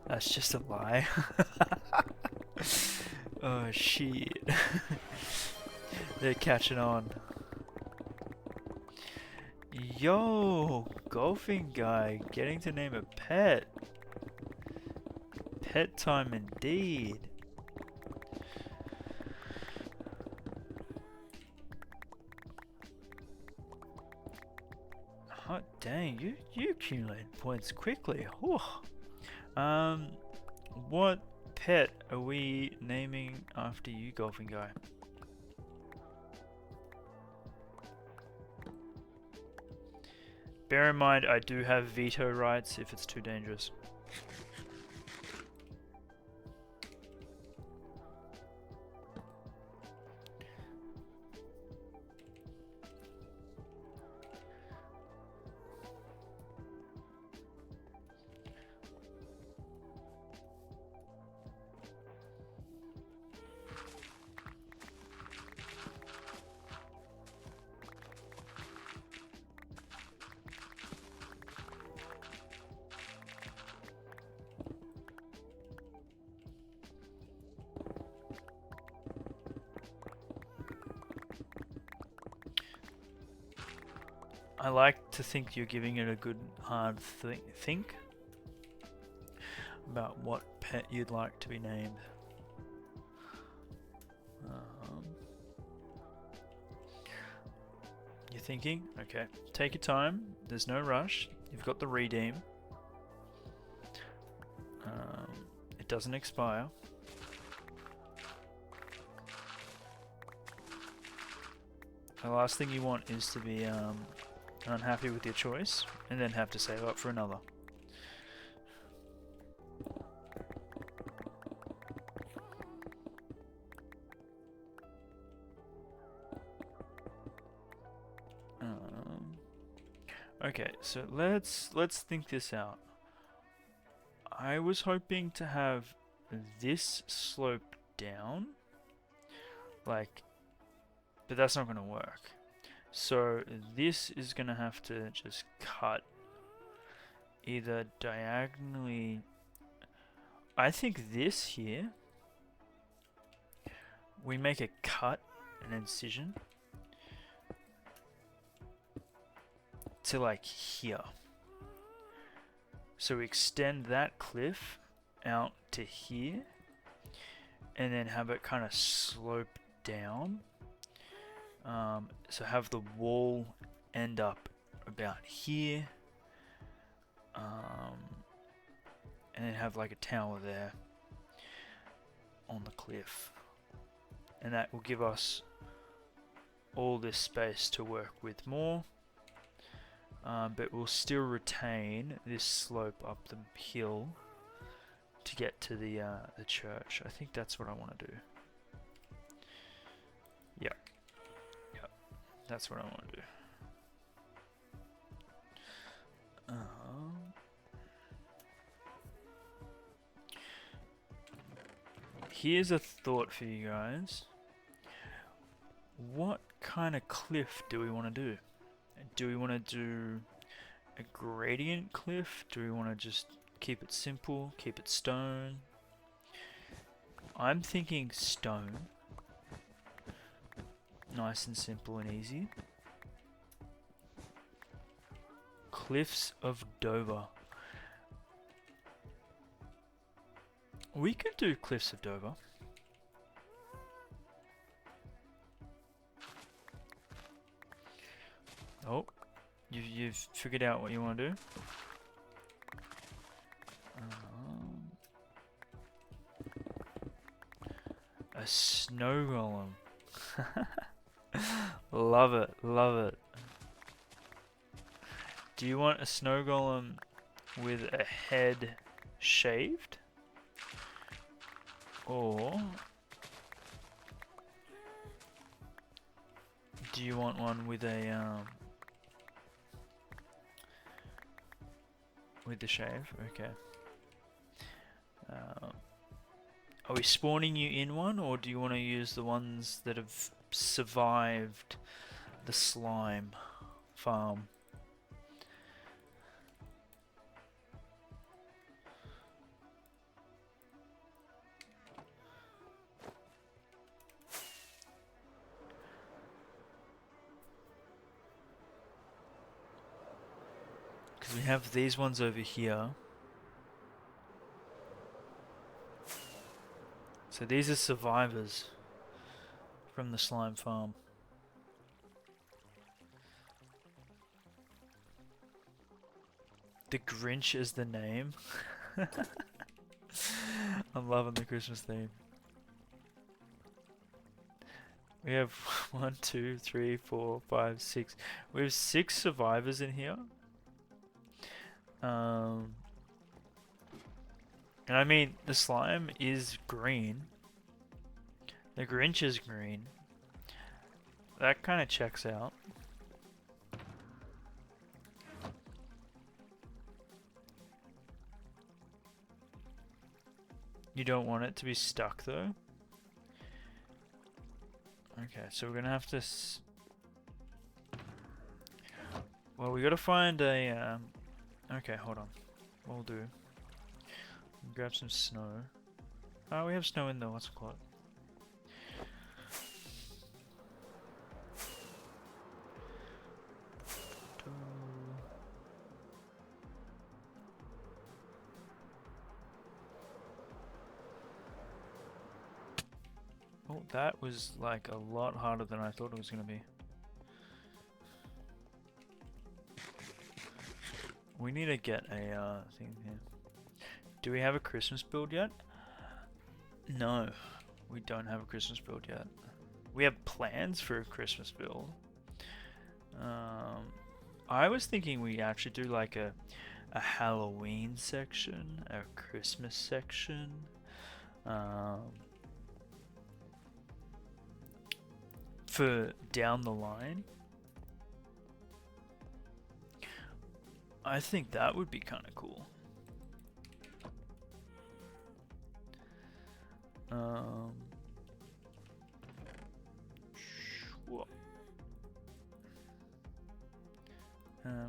That's just a lie. Oh shit. They're catching on. Yo, golfing guy, getting to name a pet. Pet time indeed. Hot dang, you accumulate points quickly. Whew. What pet are we naming after you, golfing guy? Bear in mind, I do have veto rights if it's too dangerous. I like to think you're giving it a good hard think. about what pet you'd like to be named. You're thinking? Okay, take your time. There's no rush. You've got the redeem. It doesn't expire. The last thing you want is to be unhappy with your choice and then have to save up for another. Okay, so let's think this out. I was hoping to have this slope down, like, but that's not going to work. So this is going to have to just cut either diagonally. I think this here, we make a cut, an incision, to like here. So we extend that cliff out to here and then have it kind of slope down. So have the wall end up about here, and then have like a tower there on the cliff, and that will give us all this space to work with more, but we'll still retain this slope up the hill to get to the church. I think that's what I want to do. Yeah. That's what I want to do. Here's a thought for you guys. What kind of cliff do we want to do? Do we want to do a gradient cliff? Do we want to just keep it simple, keep it stone? I'm thinking stone. Nice and simple and easy. Cliffs of Dover. We could do Cliffs of Dover. Oh, you've figured out what you want to do. A snow golem. Love it, love it. Do you want a snow golem with a head shaved? Or do you want one with a with the shave? Okay. Are we spawning you in one, or do you want to use the ones that have survived the slime farm? Because we have these ones over here. So these are survivors from the slime farm. The Grinch is the name. I'm loving the Christmas theme. We have 1, 2, 3, 4, 5, 6. We have 6 survivors in here. And I mean, the slime is green. The Grinch is green. That kind of checks out. You don't want it to be stuck though. Okay, so we're gonna have to. Well, we gotta find a. Okay, hold on. What we'll do. Grab some snow. Oh, we have snow in the what's it called? That was like a lot harder than I thought it was gonna be. We need to get a thing here. Do we have a Christmas build yet? No, we don't have a Christmas build yet. We have plans for a Christmas build. I was thinking we actually do like a Halloween section, a Christmas section. For down the line. I think that would be kind of cool.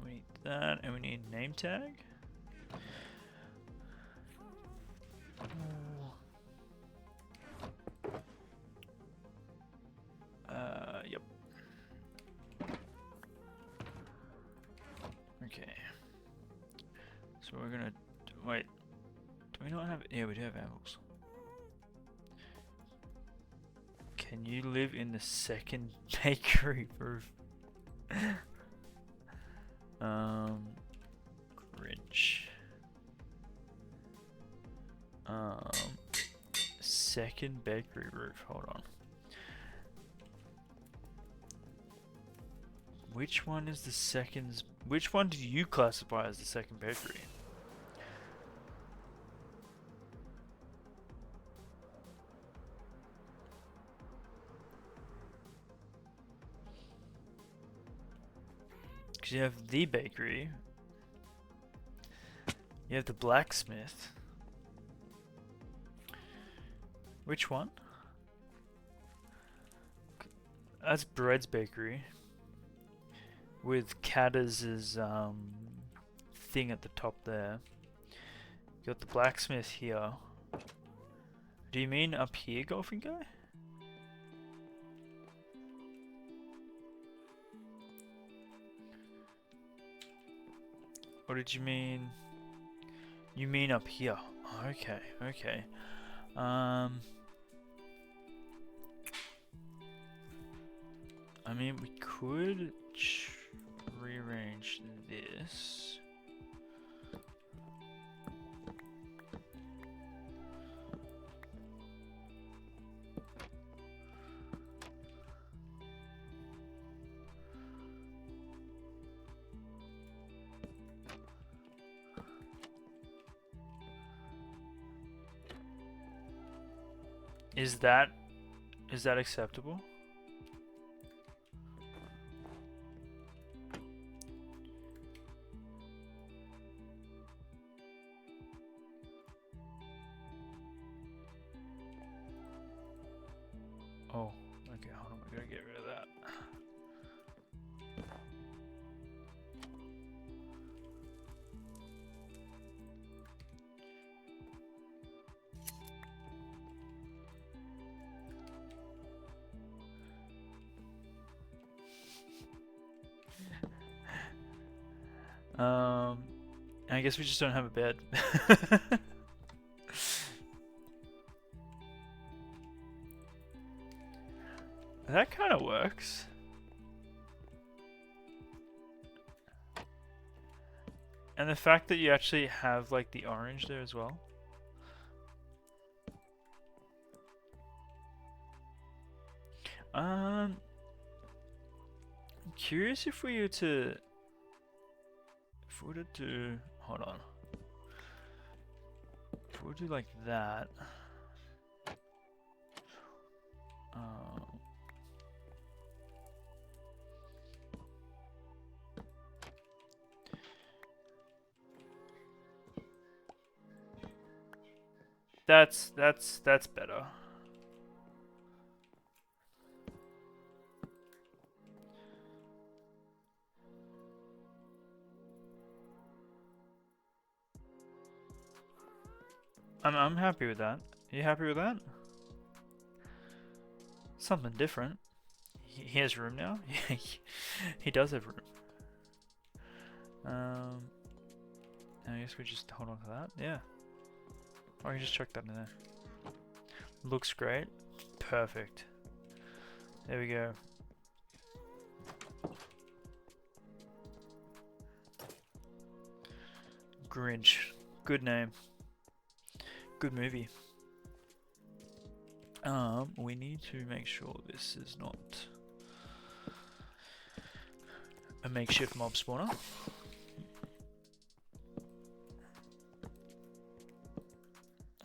We need that, and we need name tag. Yep. Okay. So we're gonna wait. Do we not have? Yeah, we do have apples. Can you live in the second bakery roof? Grinch. Second bakery roof. Hold on. Which one is the second? Which one do you classify as the second bakery? Because you have the bakery. You have the blacksmith. Which one? That's Bread's bakery. With Caddis's thing at the top there. You got the blacksmith here. Do you mean up here, golfing guy? Or did you mean? You mean up here? Okay, okay. I mean, we could rearrange this. Is that acceptable? Oh, okay, hold on, we gotta get rid of that. I guess we just don't have a bed. That kind of works. And the fact that you actually have like the orange there as well. I'm curious if we were to do, hold on. If we were to do like that. That's better. I'm happy with that. You happy with that? Something different. He has room now? He does have room. I guess we just hold on to that. Yeah. Or you just chuck that in there. Looks great. Perfect. There we go. Grinch. Good name. Good movie. We need to make sure this is not a makeshift mob spawner.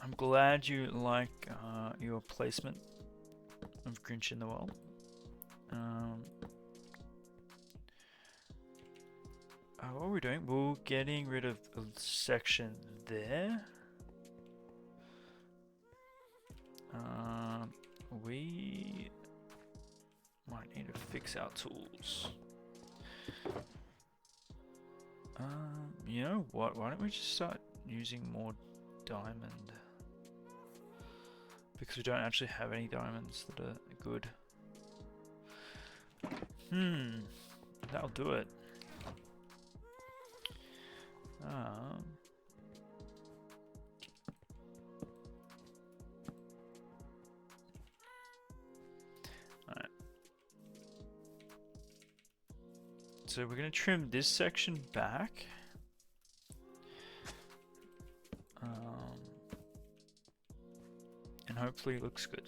I'm glad you like your placement of Grinch in the world. What are we doing? We're getting rid of a section there. We might need to fix our tools. You know what? Why don't we just start using more diamond? Because we don't actually have any diamonds that are good. That'll do it. Alright. So we're gonna trim this section back. And hopefully it looks good.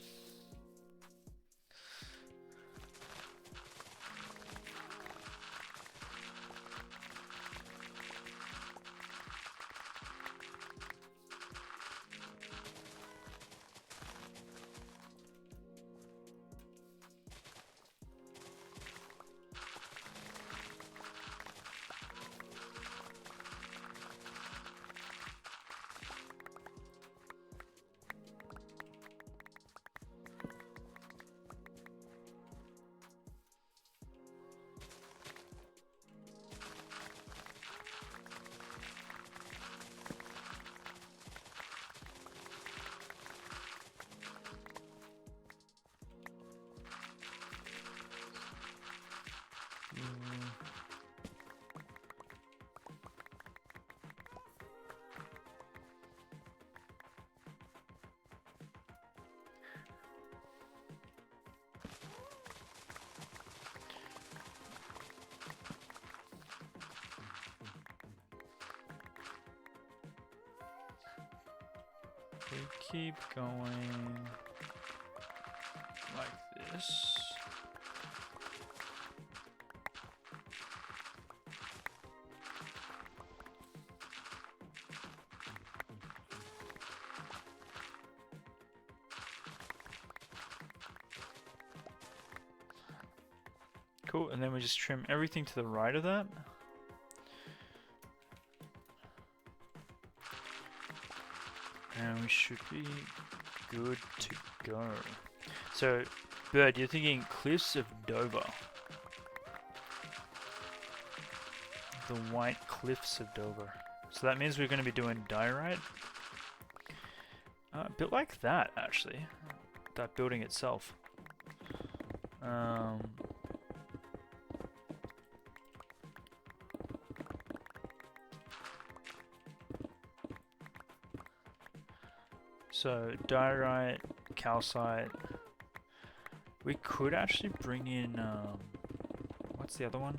We keep going like this. Cool, and then we just trim everything to the right of that. And we should be good to go. So, Bird, you're thinking Cliffs of Dover. The White Cliffs of Dover. So that means we're going to be doing diorite. A bit like that, actually. That building itself. So, diorite, calcite. We could actually bring in, what's the other one?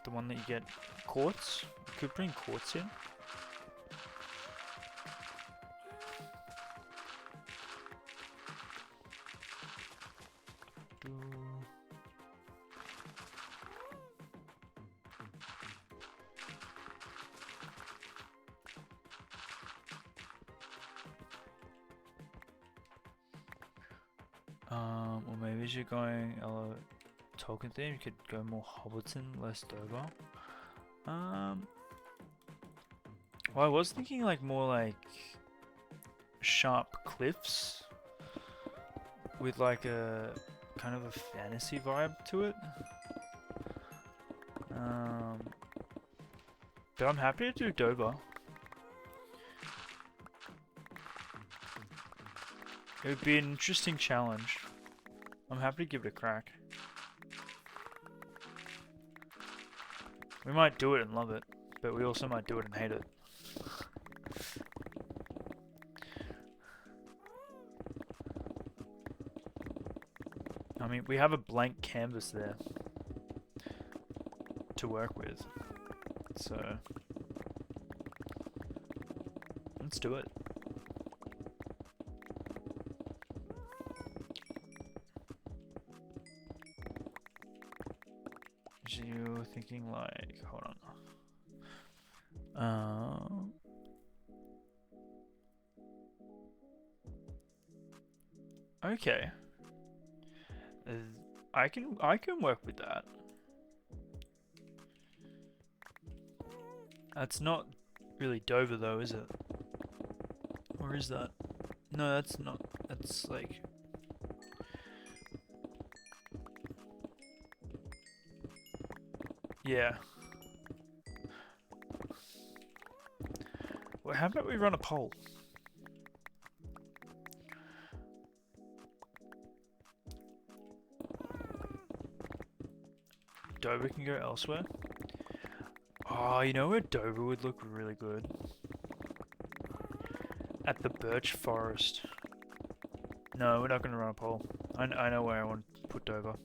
The one that you get quartz? We could bring quartz in. Or maybe as you're going token theme, you could go more Hobbiton, less Dover. Well, I was thinking like more like sharp cliffs with like a kind of a fantasy vibe to it. But I'm happy to do Dover. It would be an interesting challenge. I'm happy to give it a crack. We might do it and love it, but we also might do it and hate it. mean, we have a blank canvas there to work with. So let's do it. You're thinking like, hold on. Okay. I can work with that. That's not really Dover though, is it? Or is that? No, that's not. That's like. Yeah. Well, how about we run a poll? Dover can go elsewhere. Oh, you know where Dover would look really good? At the birch forest. No, we're not going to run a poll. I know where I want to put Dover.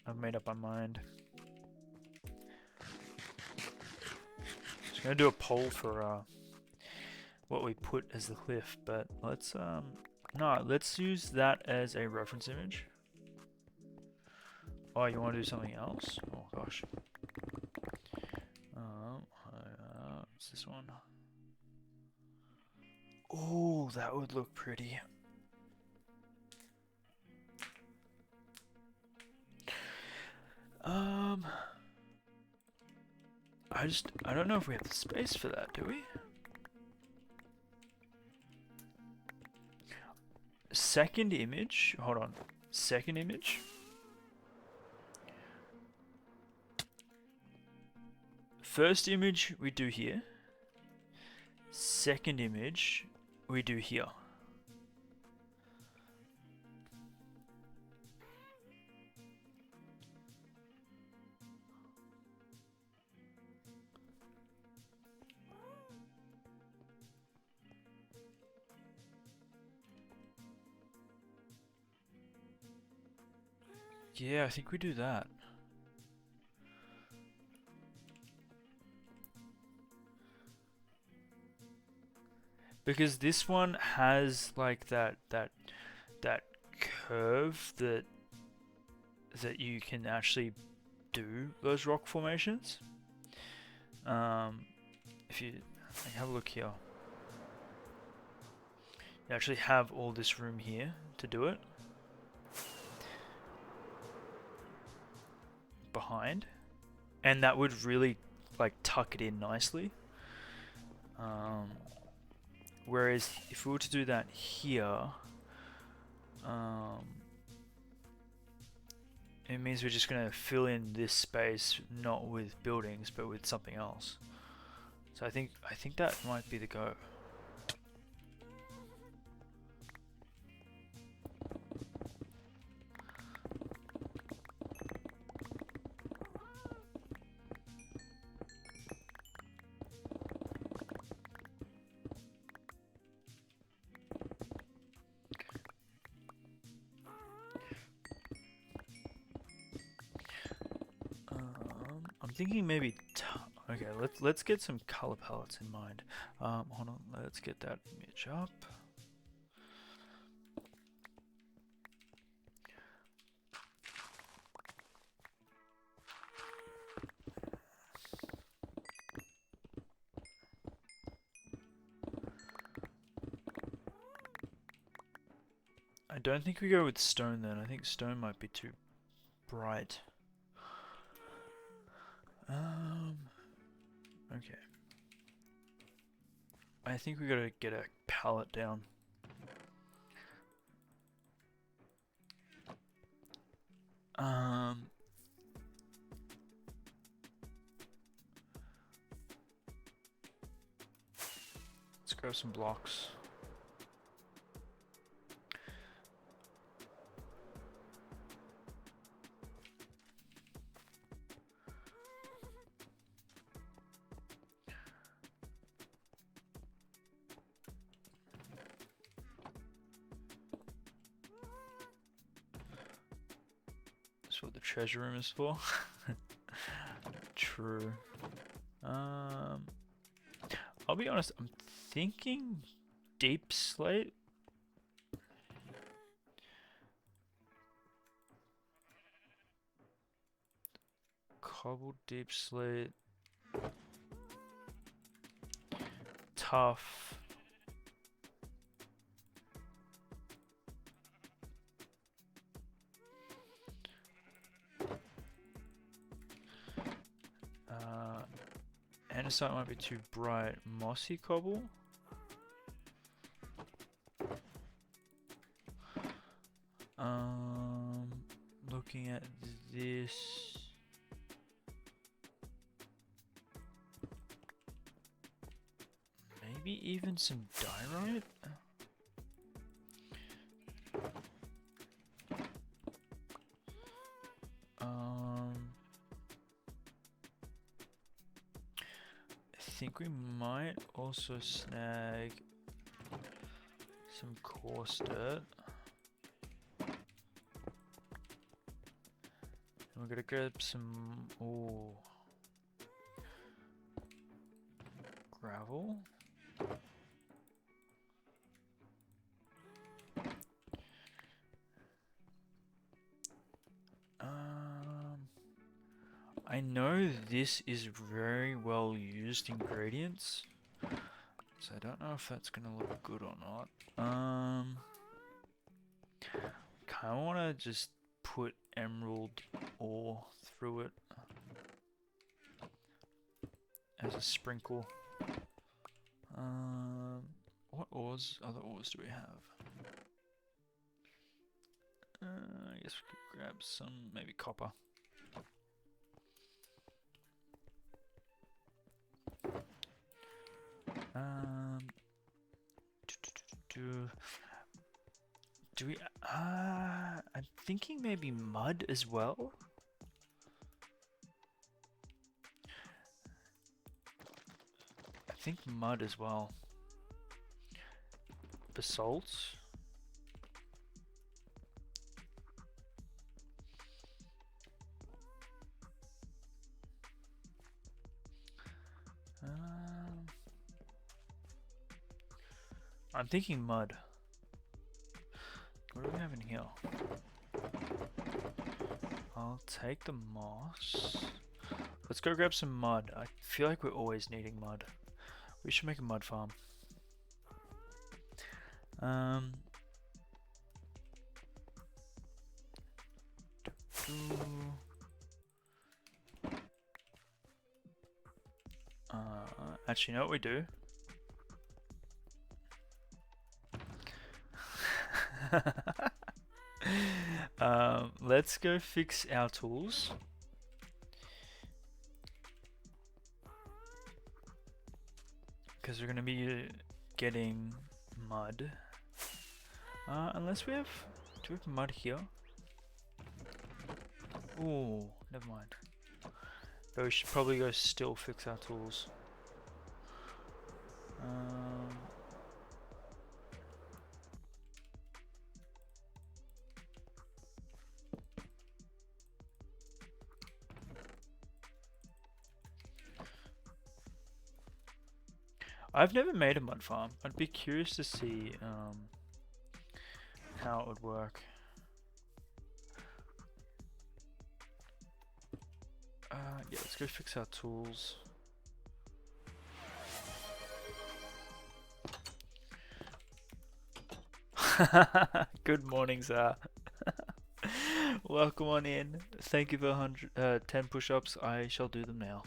I've made up my mind. Just gonna do a poll for what we put as the cliff, but let's no, let's use that as a reference image. Oh, you want to do something else? Oh gosh. What's this one? Oh, that would look pretty. I don't know if we have the space for that, do we? Second image, hold on. Second image. First image we do here. Second image we do here. Yeah, I think we do that. Because this one has like that curve that you can actually do those rock formations. If you have a look here, you actually have all this room here to do it. Behind, and that would really like tuck it in nicely. Whereas if we were to do that here, it means we're just going to fill in this space not with buildings but with something else. So I think that might be the go. I'm thinking maybe. Okay, let's get some color palettes in mind. Hold on, let's get that image up. I don't think we go with stone then. I think stone might be too bright. Okay. I think we gotta get a palette down. Let's grab some blocks. That's what the treasure room is for. True. I'll be honest, I'm thinking deep slate. Cobbled deep slate. Tough. Andesite might be too bright. Mossy cobble. Looking at this. Maybe even some diorite? I think we might also snag some coarse dirt. And we're gonna grab some gravel. I know this is very well used ingredients, so I don't know if that's gonna look good or not. Kinda wanna just put emerald ore through it as a sprinkle. What other ores do we have? I guess we could grab some, maybe copper. Do we? I'm thinking maybe mud as well. I think mud as well. Basalt. I'm thinking mud. What do we have in here? I'll take the moss. Let's go grab some mud. I feel like we're always needing mud. We should make a mud farm. Actually, you know what we do? Let's go fix our tools. Because we're going to be getting mud. Unless we have... Do we have mud here? Ooh, never mind. But we should probably go still fix our tools. I've never made a mud farm. I'd be curious to see how it would work. Yeah, let's go fix our tools. Good morning, sir. Welcome on in. Thank you for 10 push-ups. I shall do them now.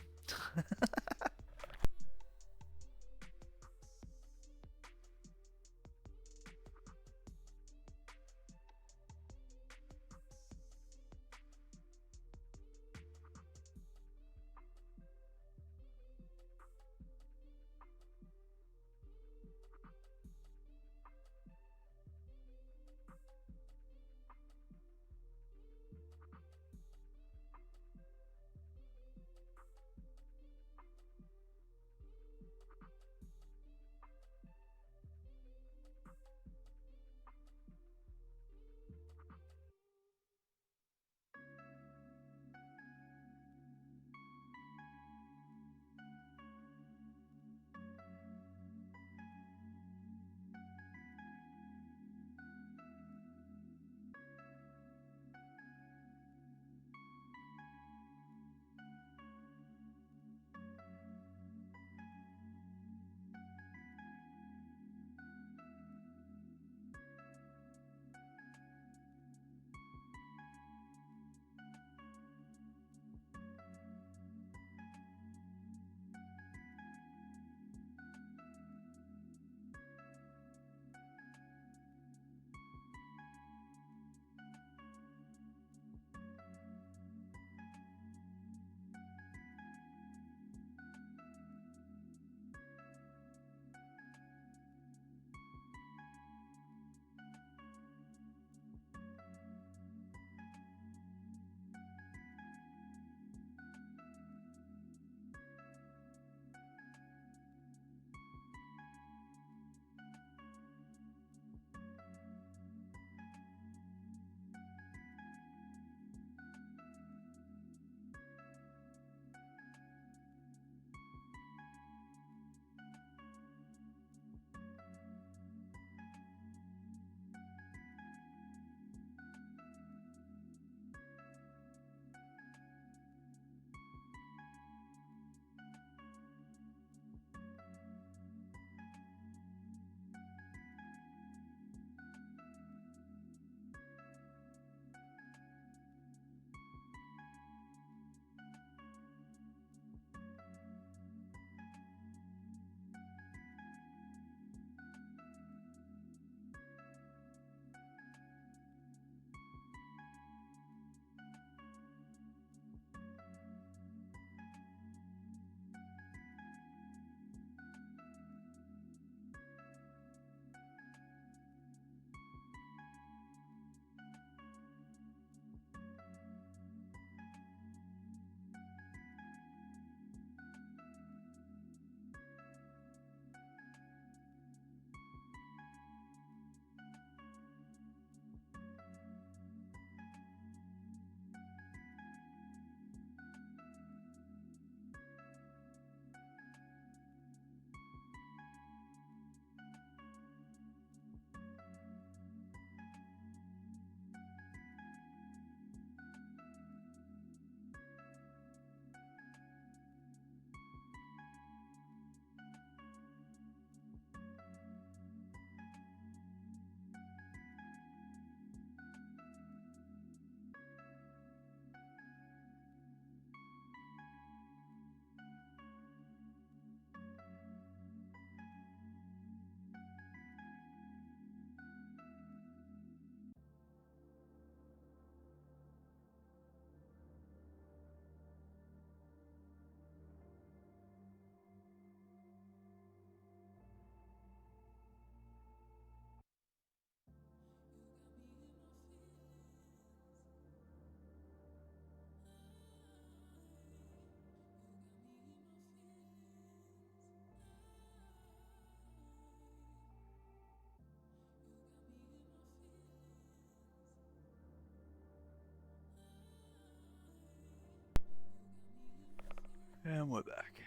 And we're back.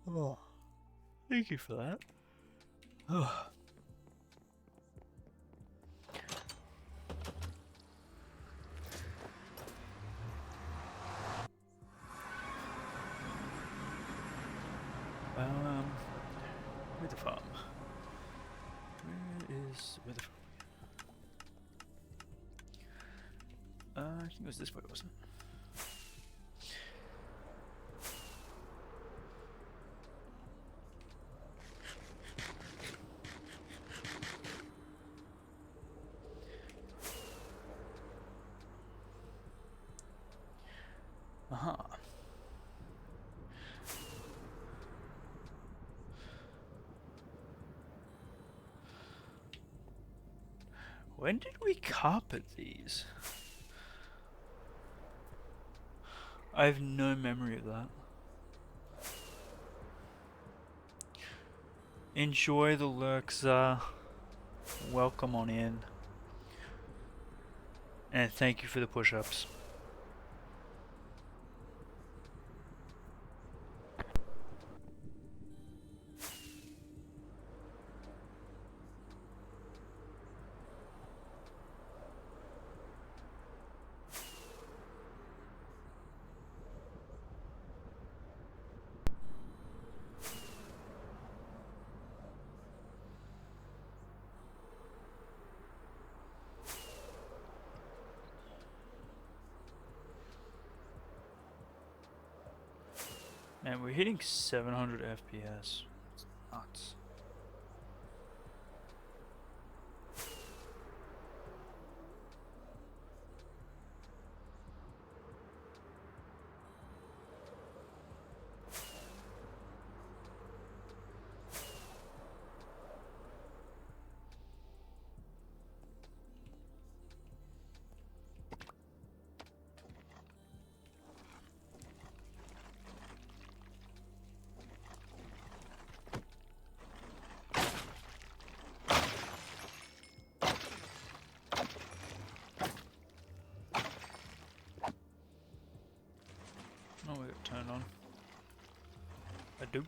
Oh, thank you for that. Oh. Where's the farm? Where the farm? I think it was this way, wasn't it? Aha. When did we carpet these? I have no memory of that. Enjoy the lurks, welcome on in. And thank you for the push-ups. Man, we're hitting 700 FPS. It's nuts. Oh, we got turned on. A dupe.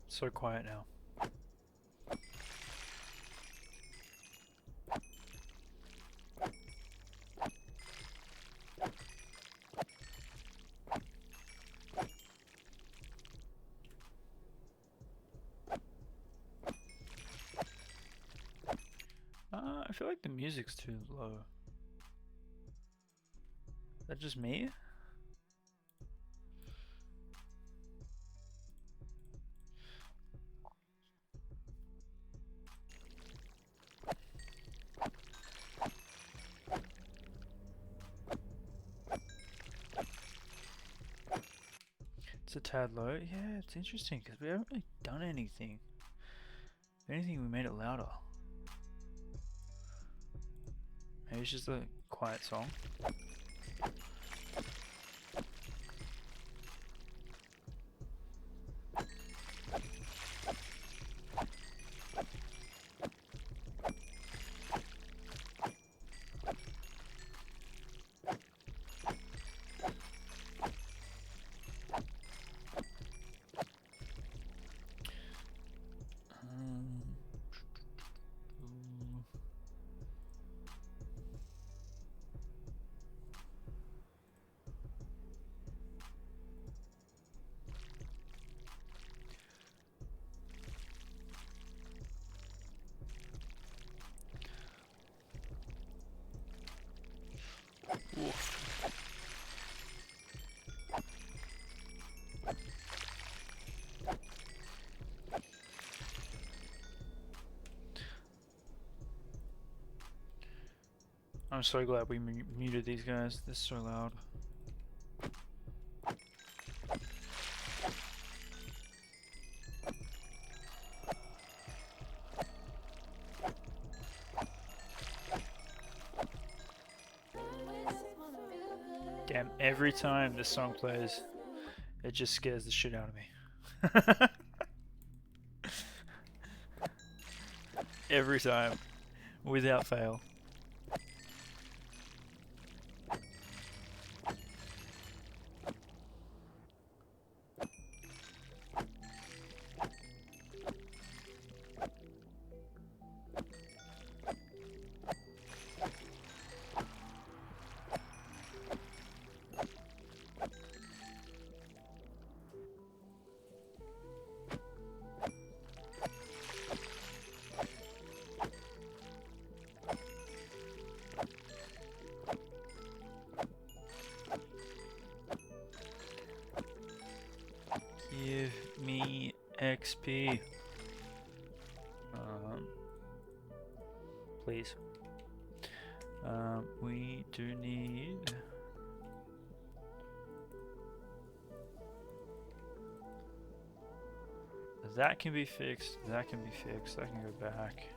So quiet now. I feel like the music's too low. Is that just me? It's a tad low. Yeah, it's interesting because we haven't really done anything. If anything, we made it louder. Maybe it's just a quiet song. Oof. I'm so glad we muted these guys. This is so loud. Damn, every time this song plays, it just scares the shit out of me. Every time, without fail. Give me XP. Please. We do need... That can be fixed, that can be fixed, that can go back.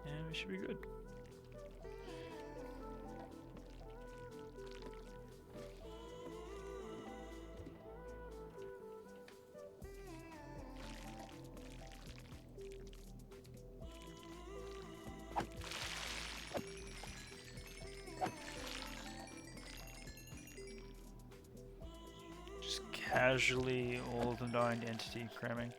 And we should be good. Casually, all of them dying to entity cramming.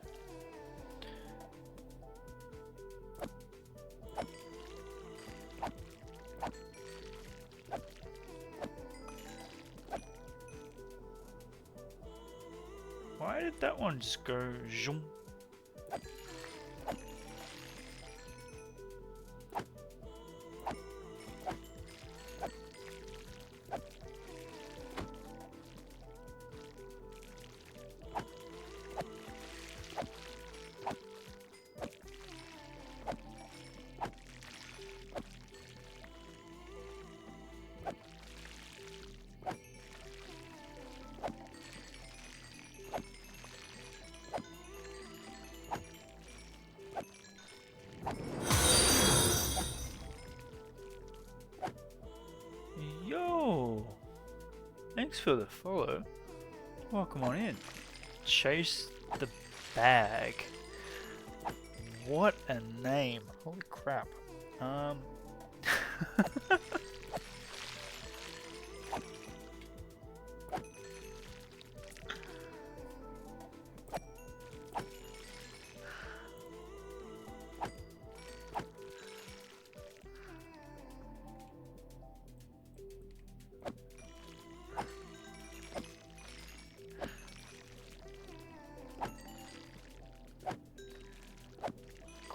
Why did that one just go zoom? Yo! Thanks for the follow. Welcome on in. Chase the bag. What a name. Holy crap.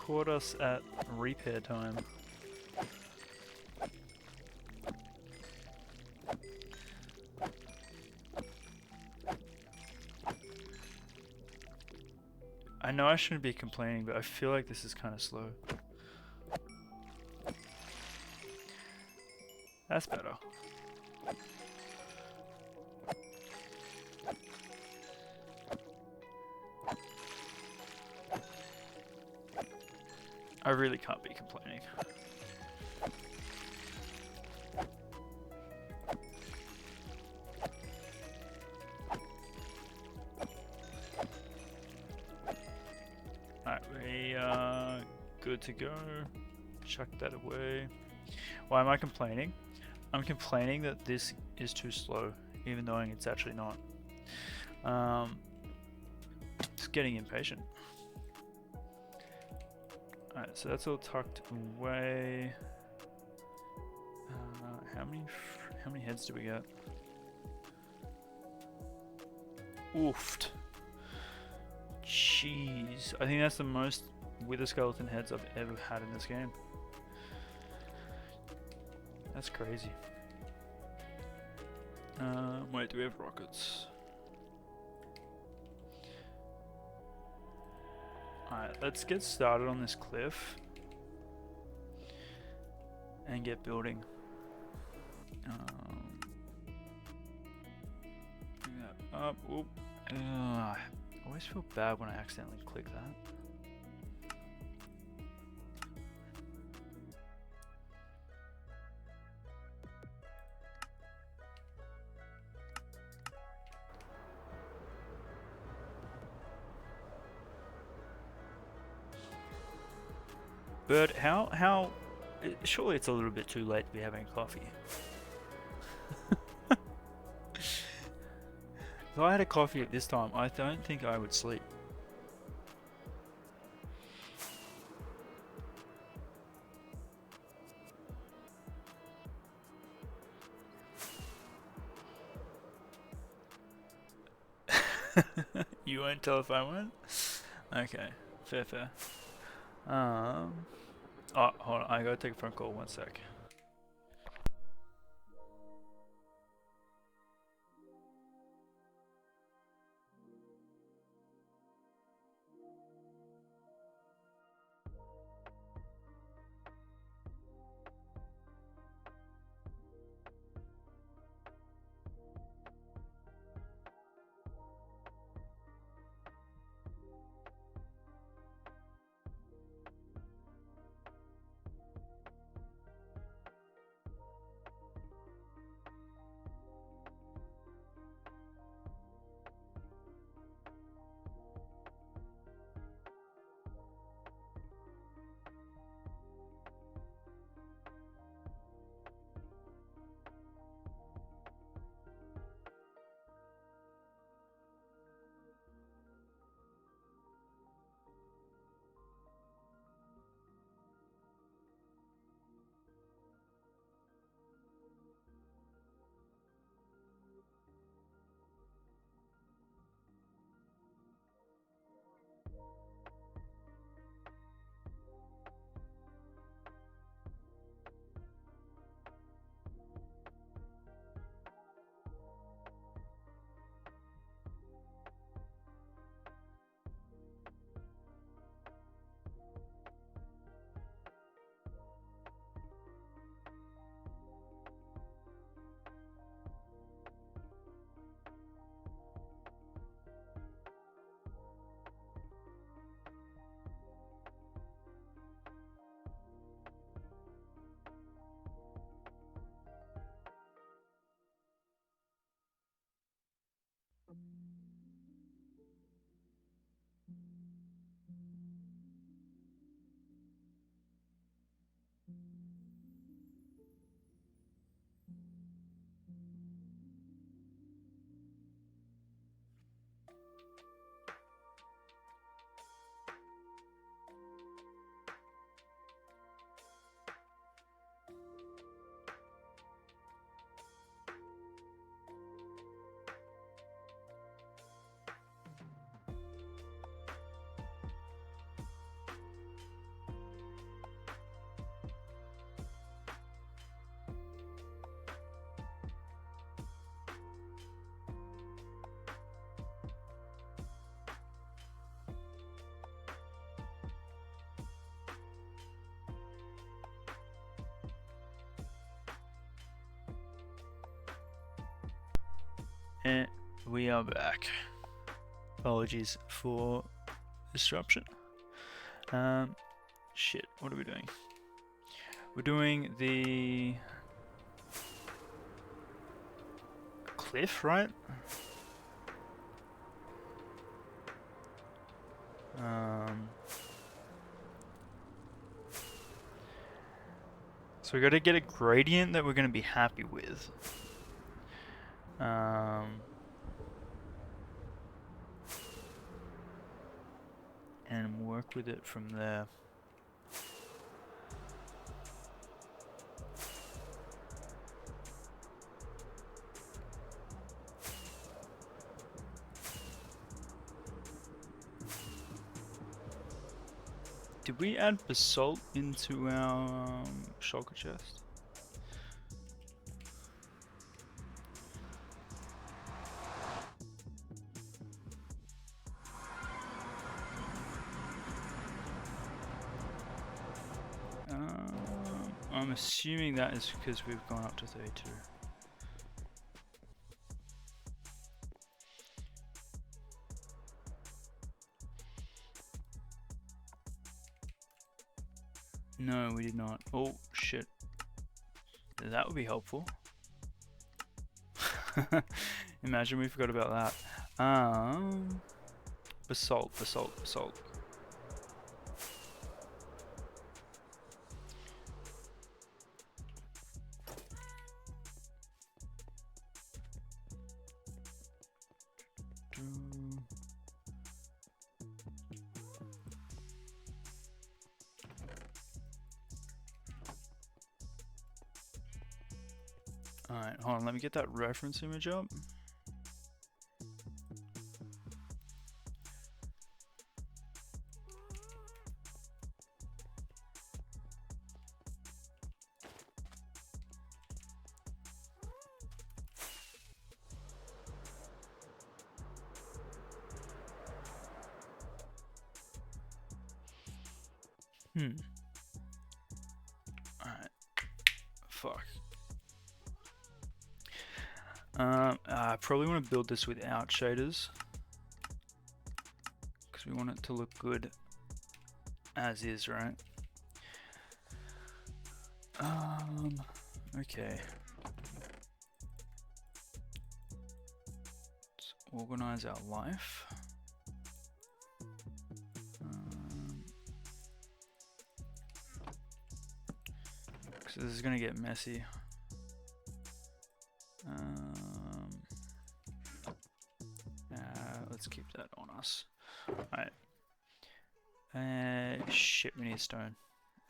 Caught us at repair time. I know I shouldn't be complaining, but I feel like this is kind of slow. That's better. I really can't be complaining. Alright, we are good to go. Chuck that away. Why am I complaining? I'm complaining that this is too slow, even knowing it's actually not. Just getting impatient. Alright, so that's all tucked away. How many heads do we get? Oofed. Jeez, I think that's the most wither skeleton heads I've ever had in this game. That's crazy. Wait, do we have rockets? Alright, let's get started on this cliff and get building. Bring that up. Oop. I always feel bad when I accidentally click that. Bird, how? Surely it's a little bit too late to be having coffee. If I had a coffee at this time, I don't think I would sleep. You won't tell if I won't? Okay, fair. Oh, hold on, I gotta take a phone call, 1 sec. And we are back. Apologies for disruption. Shit, what are we doing? We're doing the cliff, right? So we gotta get a gradient that we're gonna be happy with. And work with it from there. Did we add basalt into our shulker chest? I'm assuming that is because we've gone up to 32. No, we did not. Oh, shit. That would be helpful. Imagine we forgot about that. Basalt. Alright, hold on, let me get that reference image up. Alright. Fuck. I probably want to build this without shaders, because we want it to look good as is, right? Okay. Let's organize our life. So this is gonna get messy. Let's keep that on us. Alright. Shit, we need stone.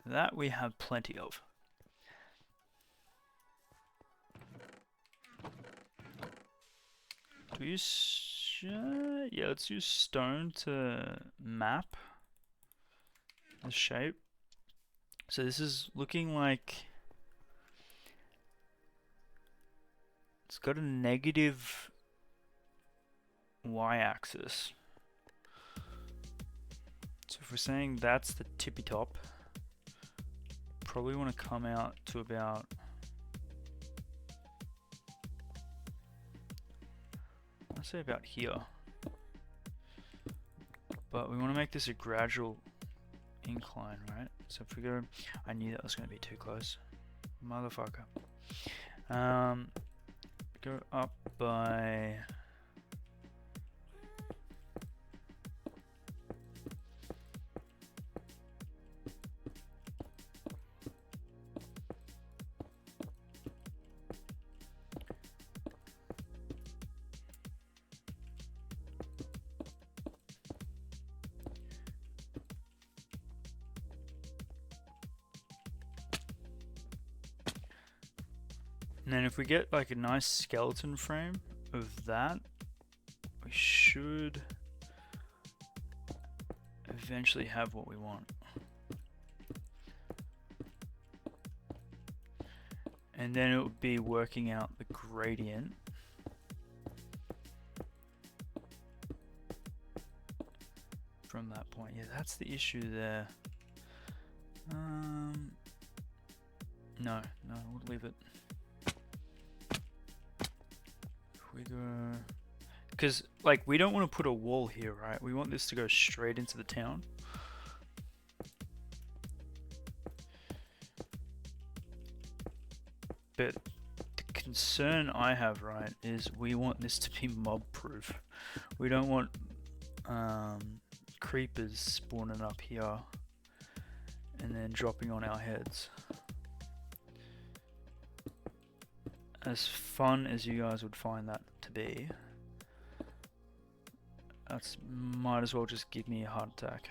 That we have plenty of. Do we use... yeah, let's use stone to map the shape. So this is looking like... it's got a negative y-axis. So if we're saying that's the tippy top, probably want to come out to about... I'd say about here. But we want to make this a gradual incline, right? So if we go... I knew that was going to be too close. Motherfucker. Go up by... and then if we get like a nice skeleton frame of that, we should eventually have what we want. And then it would be working out the gradient from that point. Yeah, that's the issue there. No, we'll leave it. We go, because like we don't want to put a wall here, right? We want this to go straight into the town. But the concern I have, right, is we want this to be mob proof. We don't want creepers spawning up here and then dropping on our heads. As fun as you guys would find that to be, that's might as well just give me a heart attack.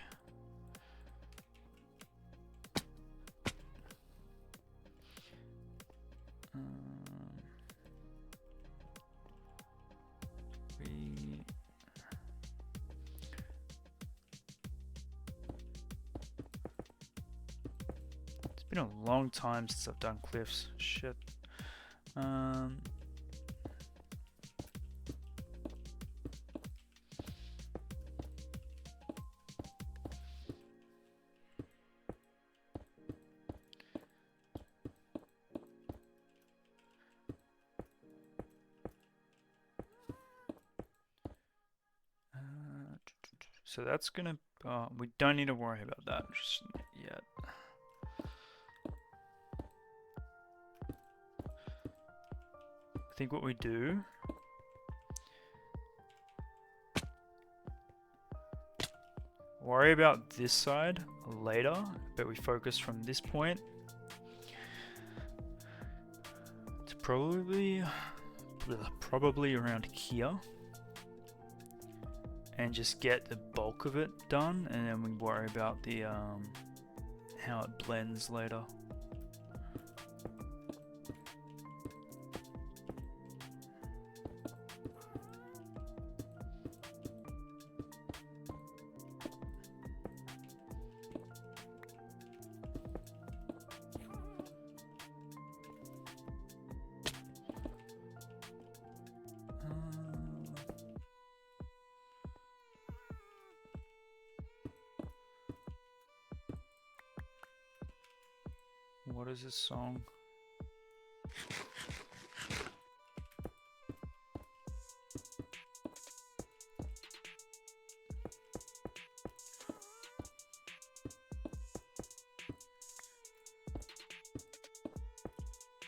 It's been a long time since I've done cliffs. Shit. So that's gonna, we don't need to worry about that just yet. I think what we do, worry about this side later, but we focus from this point to probably around here, and just get the bulk of it done, and then we worry about the how it blends later. What is this song?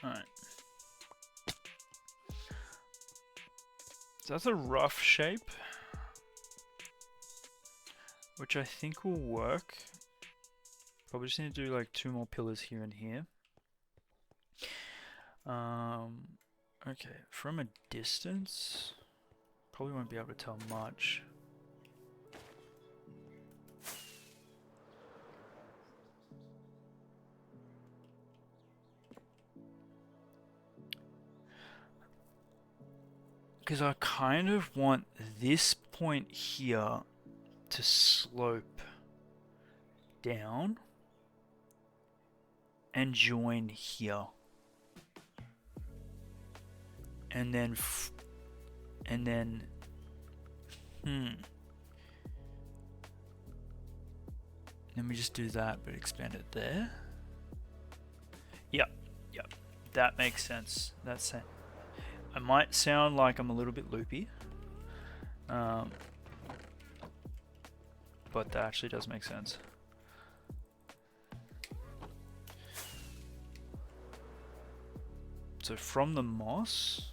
Alright. So that's a rough shape, which I think will work. Probably just need to do like 2 more pillars here and here. Okay, from a distance, probably won't be able to tell much. Because I kind of want this point here to slope down and join here. And then let me just do that, but expand it there. Yep, that makes sense. That's it. I might sound like I'm a little bit loopy, but that actually does make sense. So from the moss,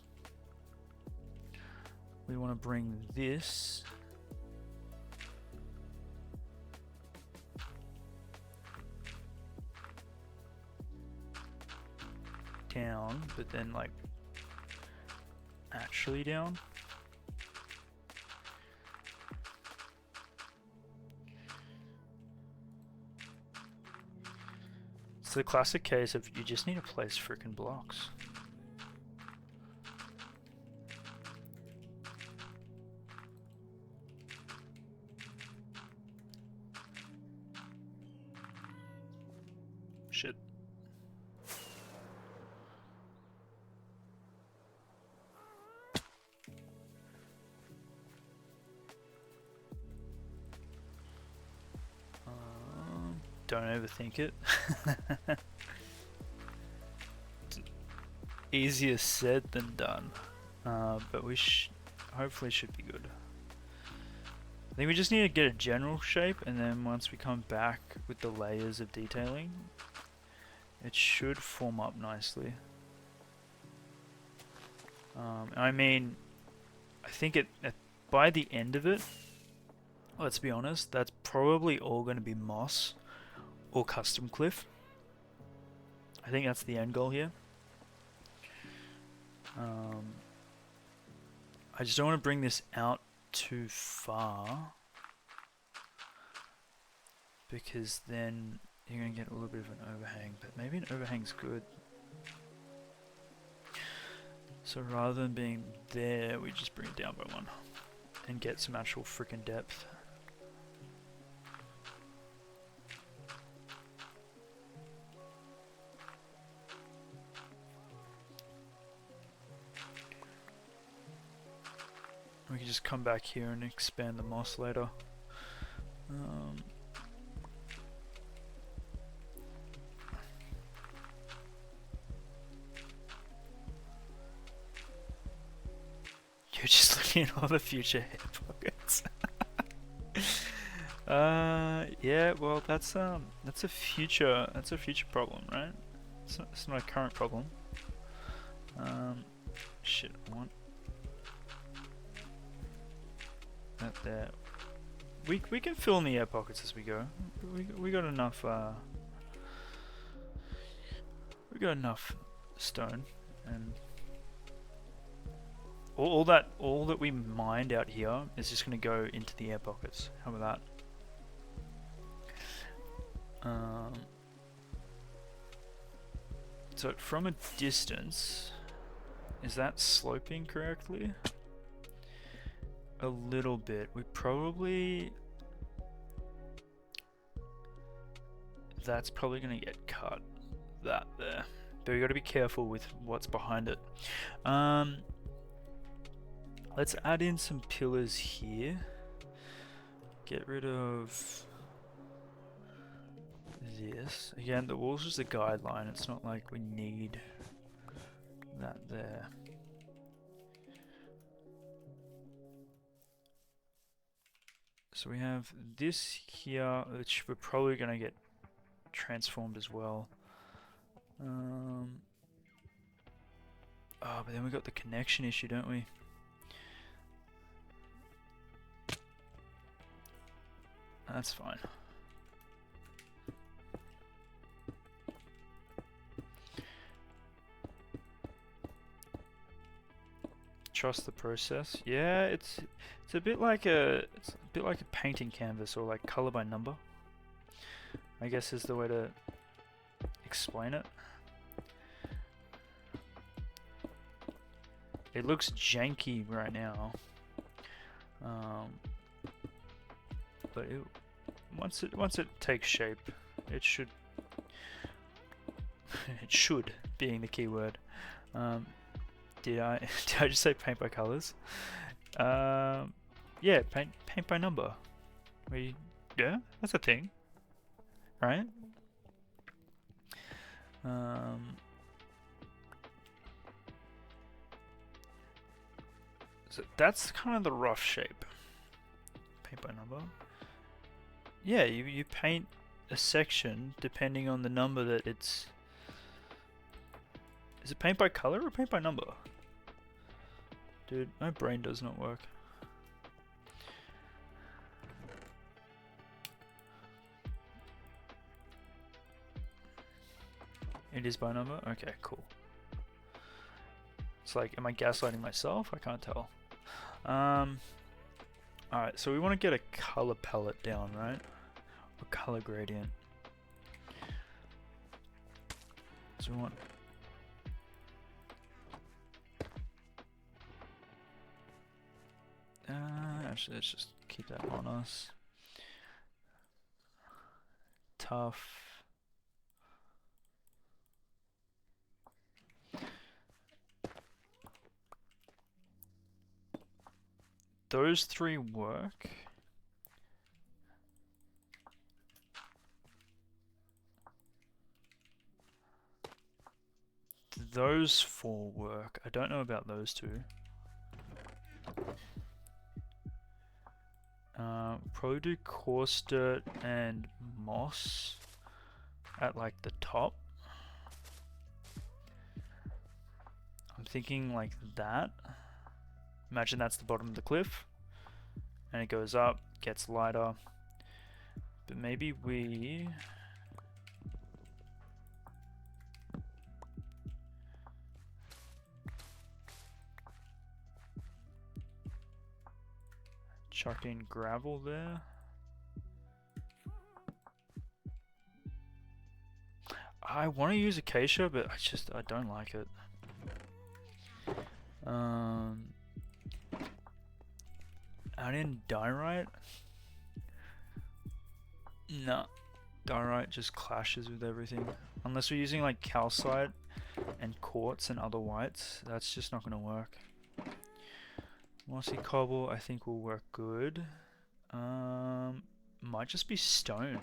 we want to bring this down, but then like actually down. It's the classic case of you just need to place freaking blocks. Shit. Don't overthink it. Easier said than done, but we hopefully should be good. I think we just need to get a general shape, and then once we come back with the layers of detailing, it should form up nicely. I mean, I think by the end of it, let's be honest, that's probably all going to be moss or custom cliff. I think that's the end goal here. I just don't want to bring this out too far, because then you're going to get a little bit of an overhang, but maybe an overhang's good. So rather than being there, we just bring it down by 1 and get some actual freaking depth. We can just come back here and expand the moss later. You're just looking at all the future hair pockets. Yeah, well, that's a future problem, right? It's not a current problem. Shit, I want that there. We can fill in the air pockets as we go. We got enough. We got enough stone, and all that we mined out here is just going to go into the air pockets. How about that? So from a distance, is that sloping correctly? A little bit. We probably... That's probably going to get cut. That there. But we got to be careful with what's behind it. Let's add in some pillars here. Get rid of this. this. Again, the wall's just a guideline. It's not like we need that there. So we have this here, which we're probably going to get transformed as well. Oh, but then we got the connection issue, don't we? That's fine. Trust the process. Yeah, it's a bit like a painting canvas, or like color by number, I guess is the way to explain it. It looks janky right now, but once it takes shape, it should it should being the key word. Did I just say paint by colors? Yeah, paint by number. Yeah, that's a thing, right? So that's kind of the rough shape. Paint by number. Yeah, you paint a section depending on the number that it's. Is it paint by color or paint by number? Dude, my brain does not work. It is by number? Okay, cool. It's like, am I gaslighting myself? I can't tell. Alright, so we want to get a color palette down, right? Or color gradient. So we want... actually, let's just keep that on us. Tough. Those three work. Those four work. I don't know about those two. Probably do coarse dirt and moss at like the top. I'm thinking like that. Imagine that's the bottom of the cliff, and it goes up, gets lighter. But maybe we... chuck in gravel there. I want to use acacia, but I don't like it. Add in diorite? No. Diorite just clashes with everything. Unless we're using like calcite and quartz and other whites, that's just not going to work. Mossy cobble I think will work good. Might just be stone.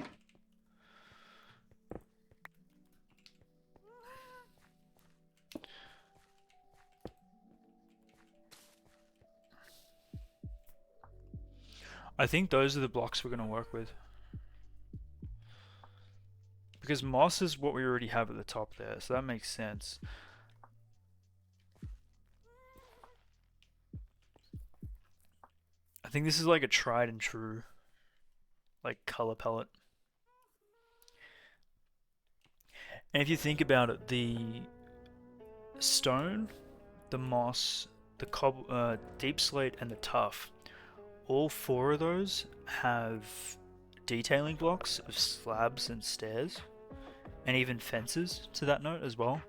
I think those are the blocks we're going to work with. Because moss is what we already have at the top there, so that makes sense. I think this is like a tried and true like color palette. And if you think about it, the stone, the moss, the deep slate, and the tuff, all four of those have detailing blocks of slabs and stairs, and even fences to that note as well.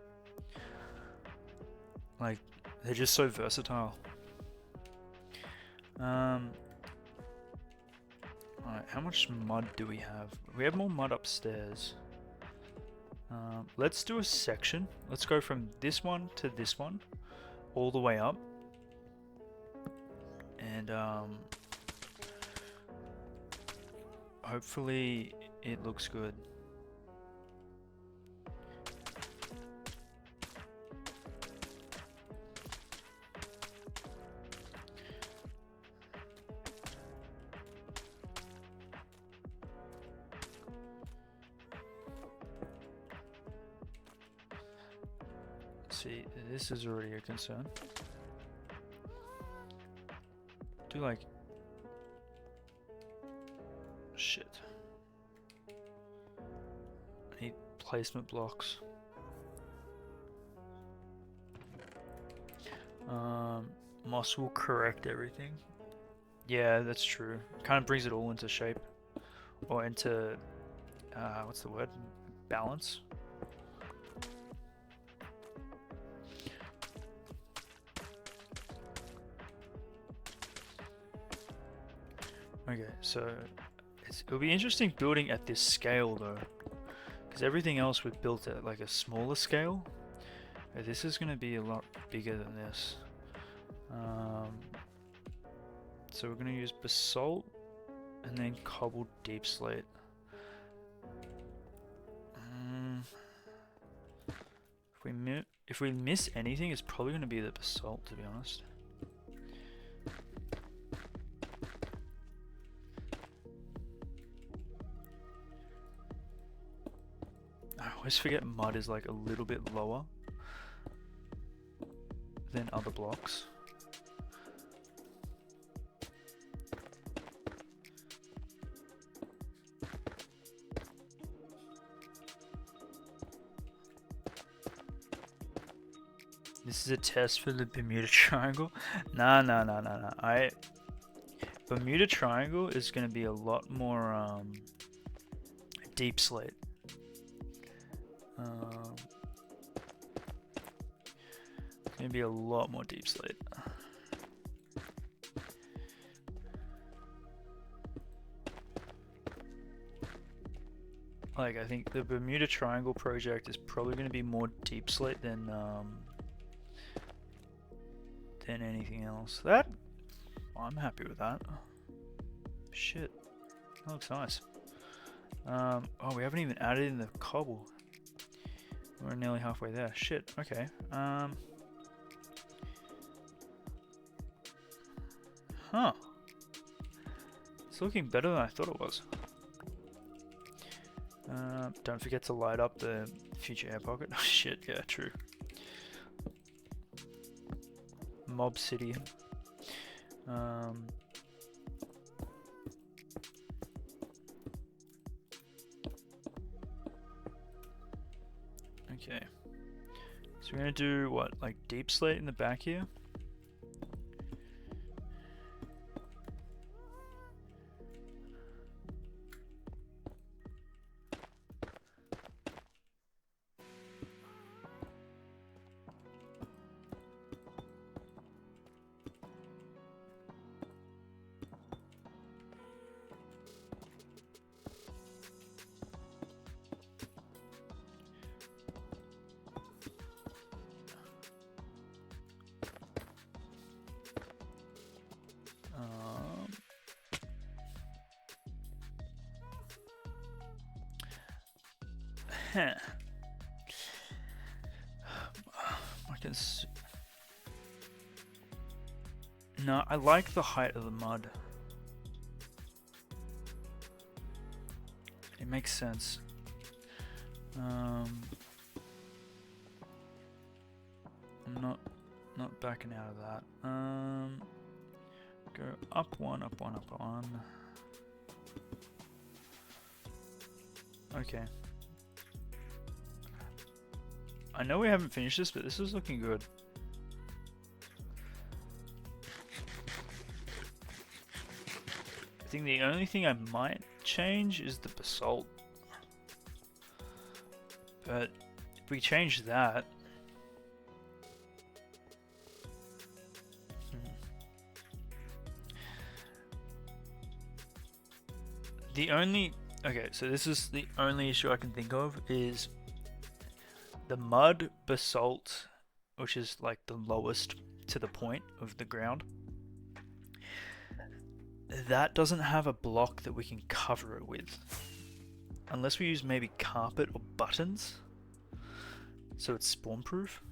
Like, they're just so versatile. Alright, how much mud do we have? We have more mud upstairs. Let's do a section. Let's go from this one to this one, all the way up. And hopefully it looks good. See, this is already a concern. Do like... Shit. I need placement blocks. Moss will correct everything. Yeah, that's true. Kind of brings it all into shape. Or into... what's the word? Balance? Okay, so it'll be interesting building at this scale though, because everything else we've built at like a smaller scale. This is going to be a lot bigger than this. So we're going to use basalt and then cobbled deep slate. If we miss anything, it's probably going to be the basalt, to be honest. I always forget mud is like a little bit lower than other blocks. This is a test for the Bermuda Triangle. Nah. Bermuda Triangle is going to be a lot more deep slate. It's going to be a lot more deep slate. Like, I think the Bermuda Triangle project is probably going to be more deep slate than anything else. That, I'm happy with that. Shit, that looks nice. Oh, we haven't even added in the cobble. We're nearly halfway there. Shit, okay. Huh. It's looking better than I thought it was. Don't forget to light up the future air pocket. Oh shit, yeah, true. Mob City. Okay. So we're gonna do what, like deep slate in the back here? Huh. No, I like the height of the mud. It makes sense. I'm not backing out of that. Go up one, up one, up one. Okay. I know we haven't finished this, but this is looking good. I think the only thing I might change is the basalt. But if we change that... The only... Okay, so this is the only issue I can think of is the mud basalt, which is like the lowest to the point of the ground. That doesn't have a block that we can cover it with. Unless we use maybe carpet or buttons. So it's spawn proof.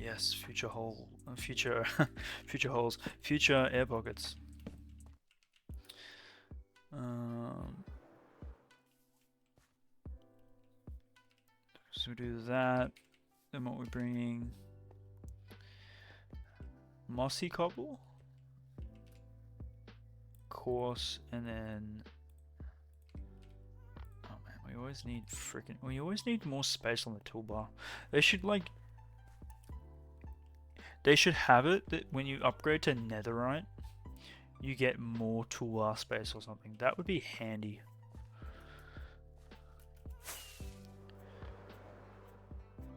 yes, future hole, future, future holes, future air pockets. So we do that. Then what we're bringing, mossy cobble, coarse, and then. Oh man, we always need we always need more space on the toolbar. They should they should have it that when you upgrade to netherite, you get more toolbar space or something. That would be handy.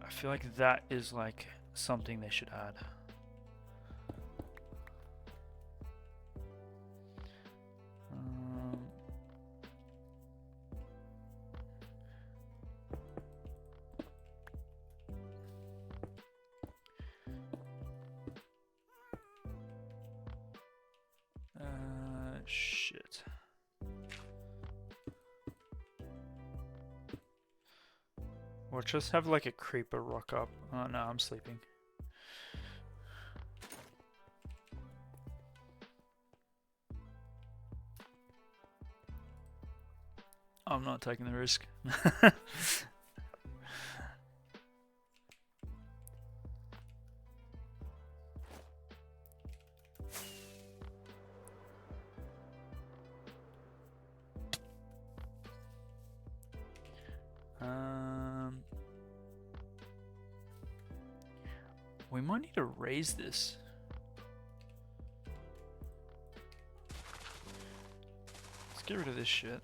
I feel like that is like something they should add. Shit. Or just have like a creeper rock up. Oh no, I'm sleeping. I'm not taking the risk. We might need to raise this. Let's get rid of this shit.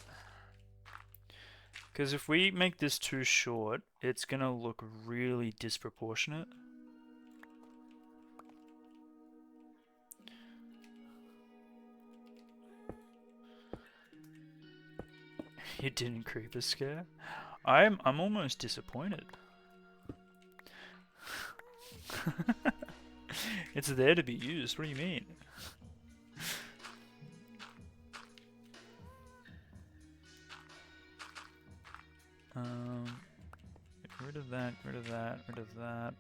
Because if we make this too short, it's gonna look really disproportionate. You didn't creeper scare? I'm almost disappointed. It's there to be used. What do you mean? Get rid of that, rid of that, rid of that.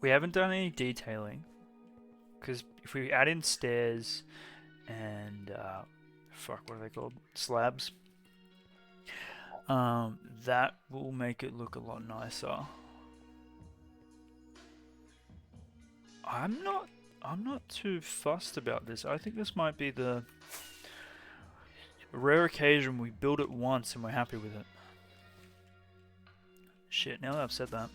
We haven't done any detailing, because if we add in stairs and fuck, what are they called? Slabs. That will make it look a lot nicer. I'm not too fussed about this. I think this might be the rare occasion we build it once and we're happy with it. Shit, now that I've said that,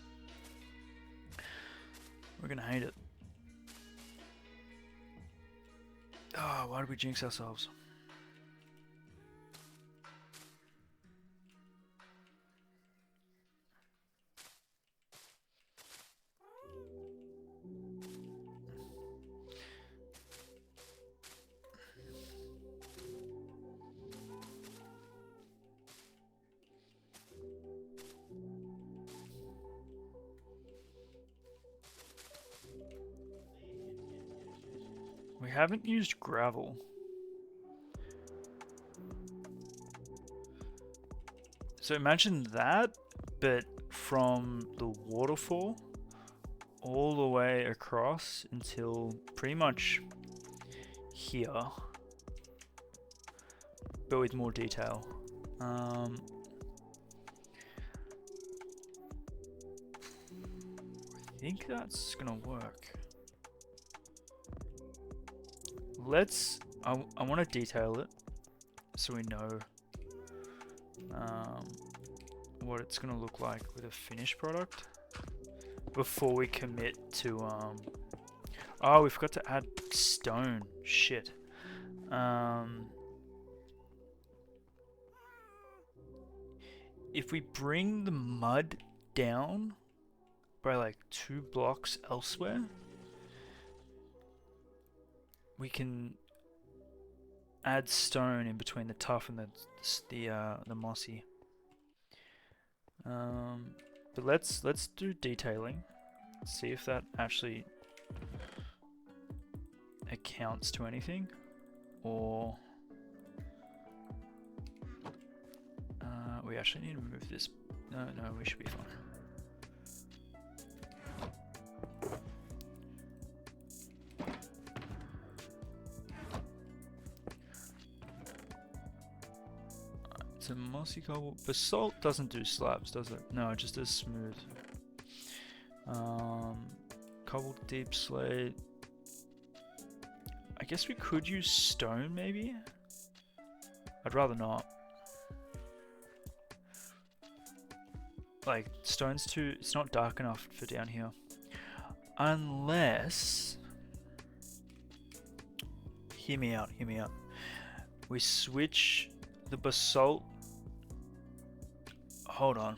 we're gonna hate it. Oh, why did we jinx ourselves? We haven't used gravel. So imagine that, but from the waterfall all the way across until pretty much here, but with more detail. I think that's gonna work. I want to detail it so we know what it's gonna look like with a finished product before we commit to oh, we forgot to add stone. Shit. If we bring the mud down by like 2 blocks elsewhere, we can add stone in between the tough and the mossy. But let's do detailing. See if that actually accounts to anything, or we actually need to move this. No, we should be fine. It's a mossy cobble. Basalt doesn't do slabs, does it? No, it just does smooth. Cobble deep slate. I guess we could use stone, maybe? I'd rather not. Like, stone's too... It's not dark enough for down here. Unless... Hear me out, hear me out. We switch the basalt... Hold on.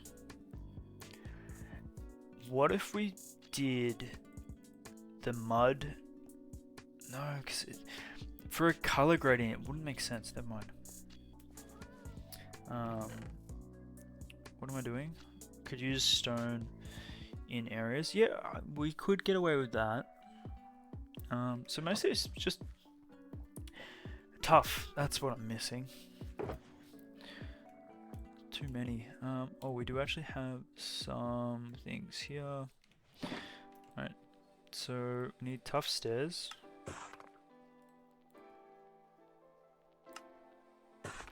What if we did the mud? No, because for a color gradient it wouldn't make sense. Never mind. What am I doing? Could use stone in areas. Yeah, we could get away with that. So mostly it's just tough. That's what I'm missing. Too many. Oh, we do actually have some things here. Alright, so we need tough stairs.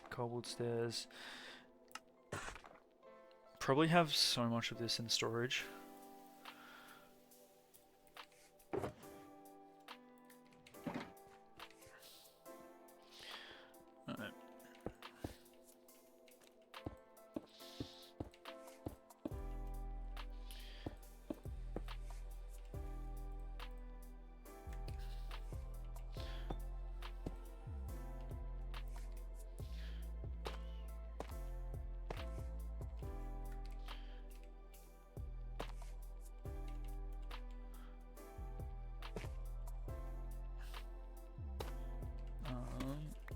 Cobbled stairs. Probably have so much of this in storage. Alright.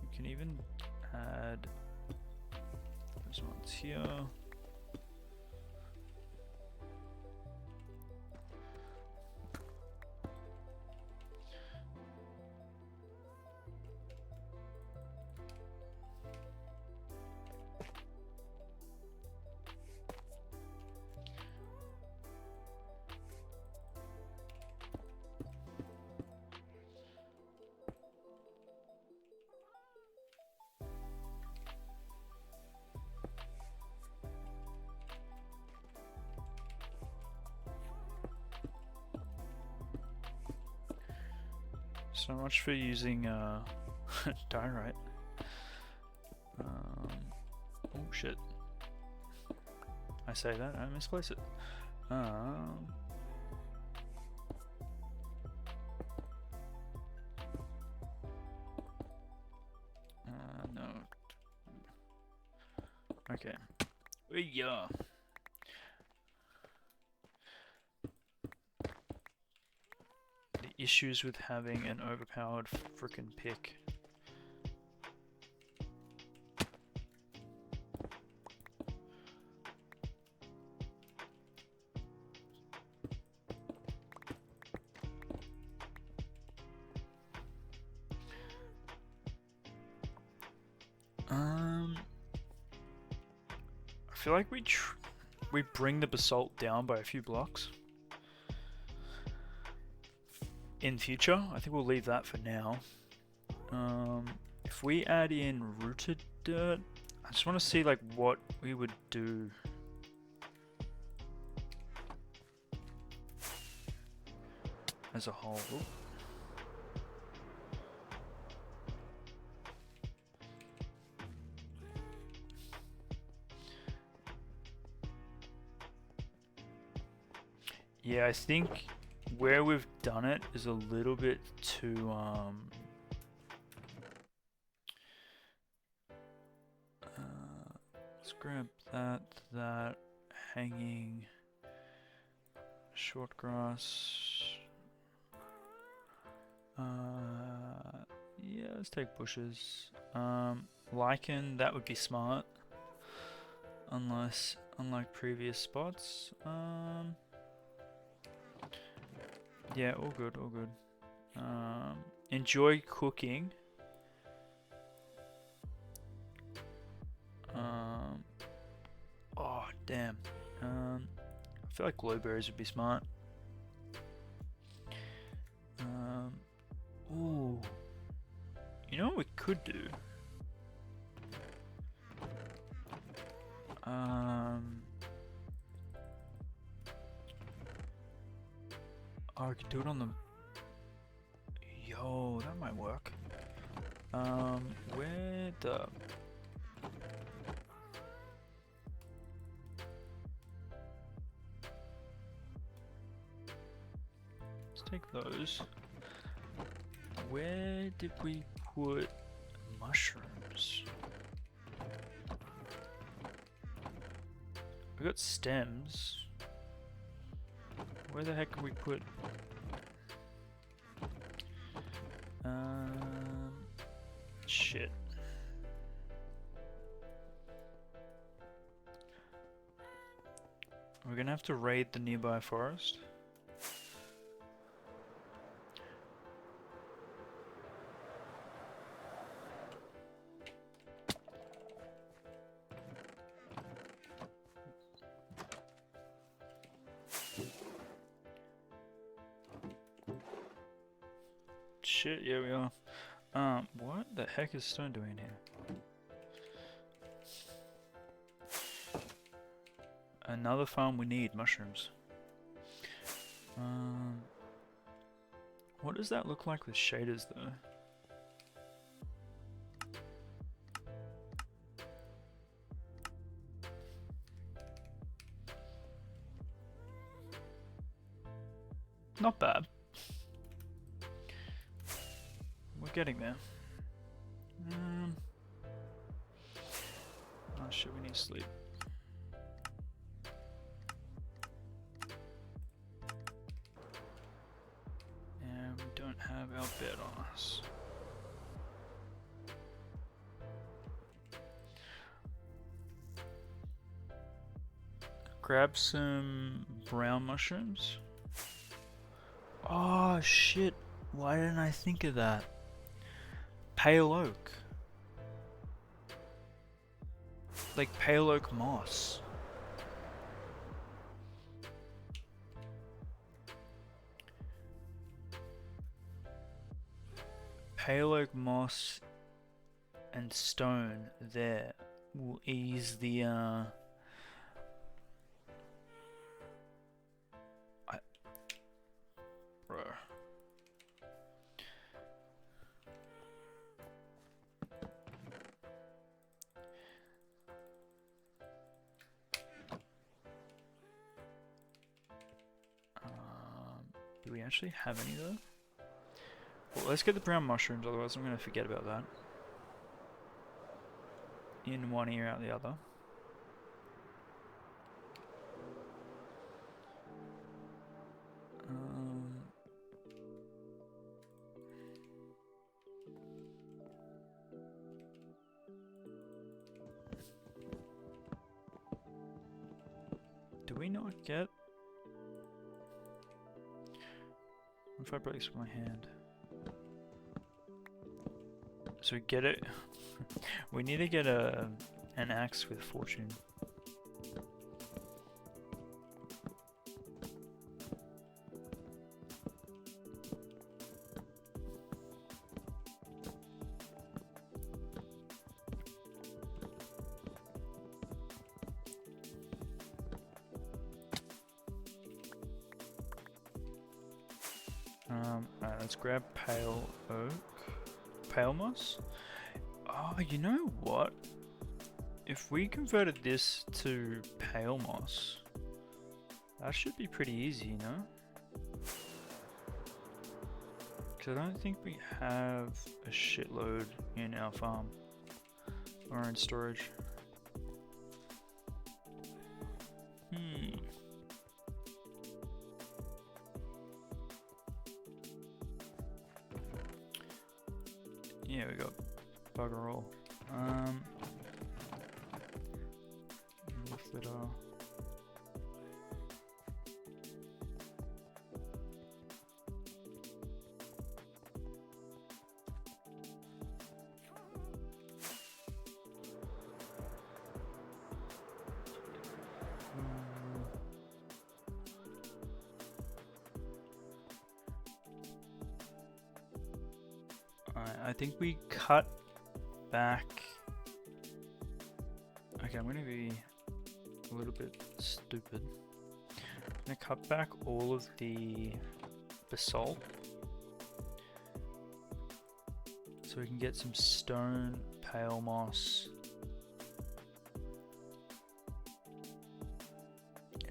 You can even add those ones here. So much for using diorite. Oh shit. I say that, I misplace it. No. Okay. Yeah. The issues with having an overpowered frickin' pick. I feel like we bring the basalt down by a few blocks. In future, I think we'll leave that for now. If we add in rooted dirt, I just want to see like what we would do. As a whole. Ooh. Yeah, I think where we've done it is a little bit too let's grab that hanging short grass. Yeah, let's take bushes. Lichen, that would be smart. Unlike previous spots. Yeah, all good, all good. Enjoy cooking. Oh damn. I feel like blueberries would be smart. Ooh. You know what we could do? Oh, we could do it on the... Yo, that might work. Where the... Let's take those. Where did we put mushrooms? We got stems. Where the heck can we put... Shit. We're gonna have to raid the nearby forest. Shit, yeah we are. What the heck is Stone doing here? Another farm we need, mushrooms. What does that look like with shaders though? Not bad. We're getting there. Oh shit, we need to sleep. And we don't have our bed on us. Grab some brown mushrooms. Oh shit, why didn't I think of that? Pale oak. Like pale oak moss. Pale oak moss and stone there will ease the bro. Do we actually have any though? Well, let's get the brown mushrooms, otherwise I'm gonna forget about that. In one ear, out the other. Do we not get... What if I break this with my hand? So we get it. We need to get an axe with fortune. Alright, let's grab pale oak. Pale moss? Oh, you know what? If we converted this to pale moss, that should be pretty easy, you know? Because I don't think we have a shitload in our farm or in storage. Yeah, we got bugger all. that are... I think we cut back. Okay, I'm gonna be a little bit stupid. I'm gonna cut back all of the basalt so we can get some stone, pale moss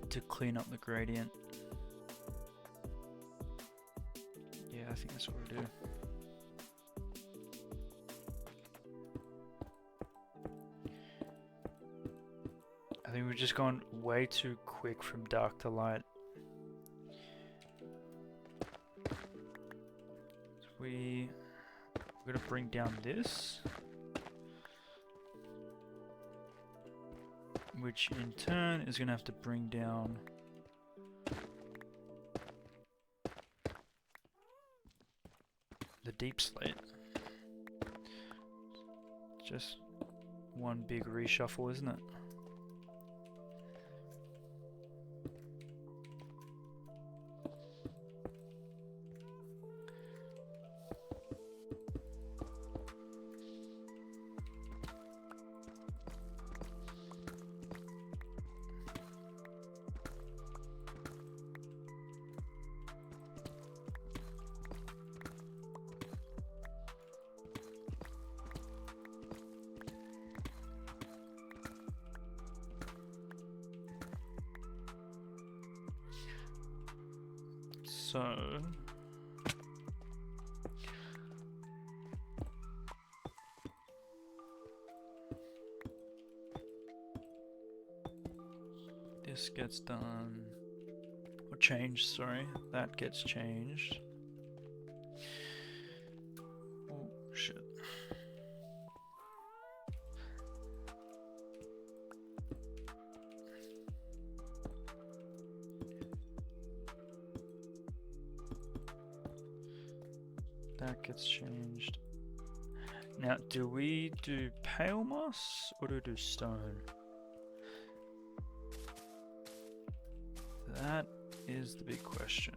to clean up the gradient. Yeah, I think that's what we do. I think we've just gone way too quick from dark to light. So we're gonna bring down this, which in turn is gonna have to bring down the deep slate. Just one big reshuffle, isn't it? So this gets done, or changed, sorry, that gets changed. Oh shit. That gets changed. Now, do we do pale moss or do we do stone? That is the big question.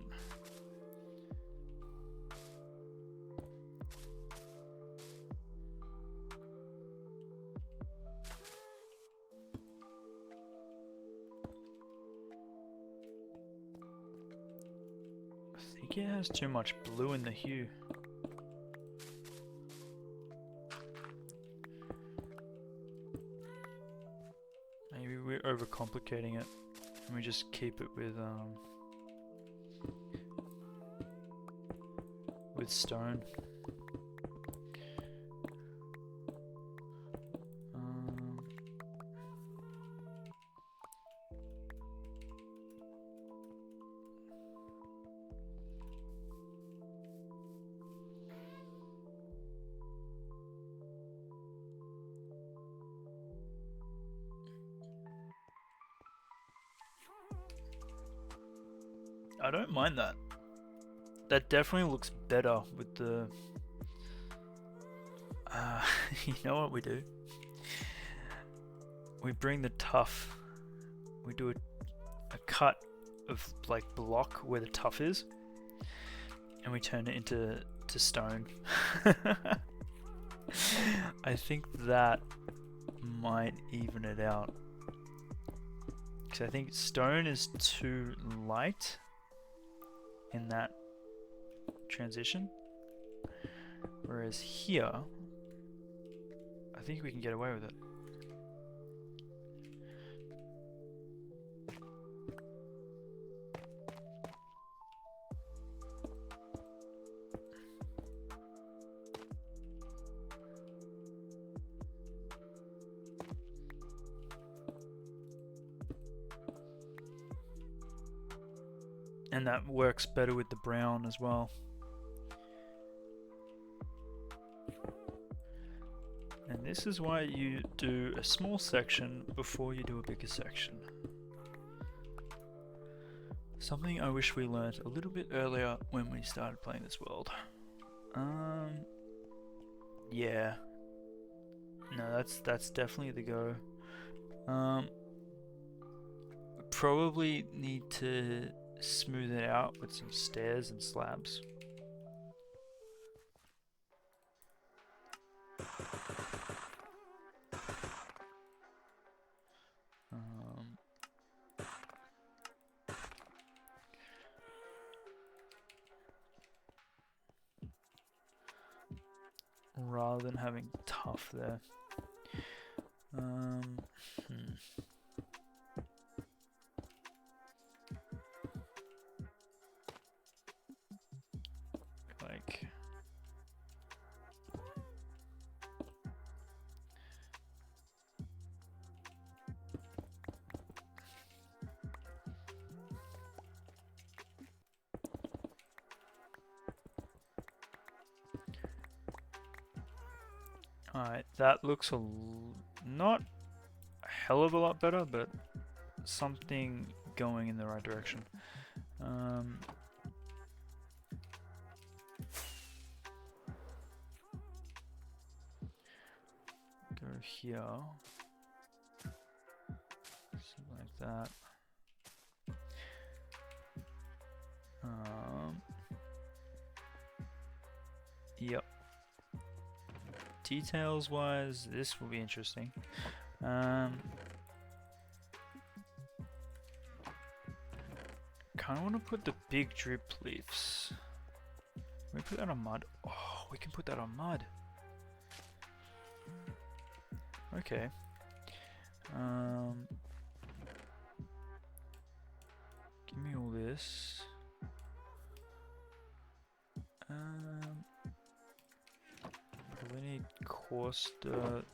I think it has too much blue in the hue. Maybe we're overcomplicating it and we just keep it with stone. I don't mind that. That definitely looks better with the... you know what we do? We bring the tuff. We do a cut of like block where the tuff is, and we turn it into stone. I think that might even it out. Because I think stone is too light in that transition, whereas here I think we can get away with it. And that works better with the brown as well. And this is why you do a small section before you do a bigger section. Something I wish we learnt a little bit earlier when we started playing this world. Yeah. No, that's definitely the go. Probably need to smooth it out with some stairs and slabs. Rather than having tough there. Like... Alright, that looks not a hell of a lot better, but something going in the right direction. Go here. Something like that. Yep. Details wise, this will be interesting. Kinda wanna put the big drip leaves. Can we put that on mud? Oh, we can put that on mud. Okay. Give me all this. Probably need coarse dirt.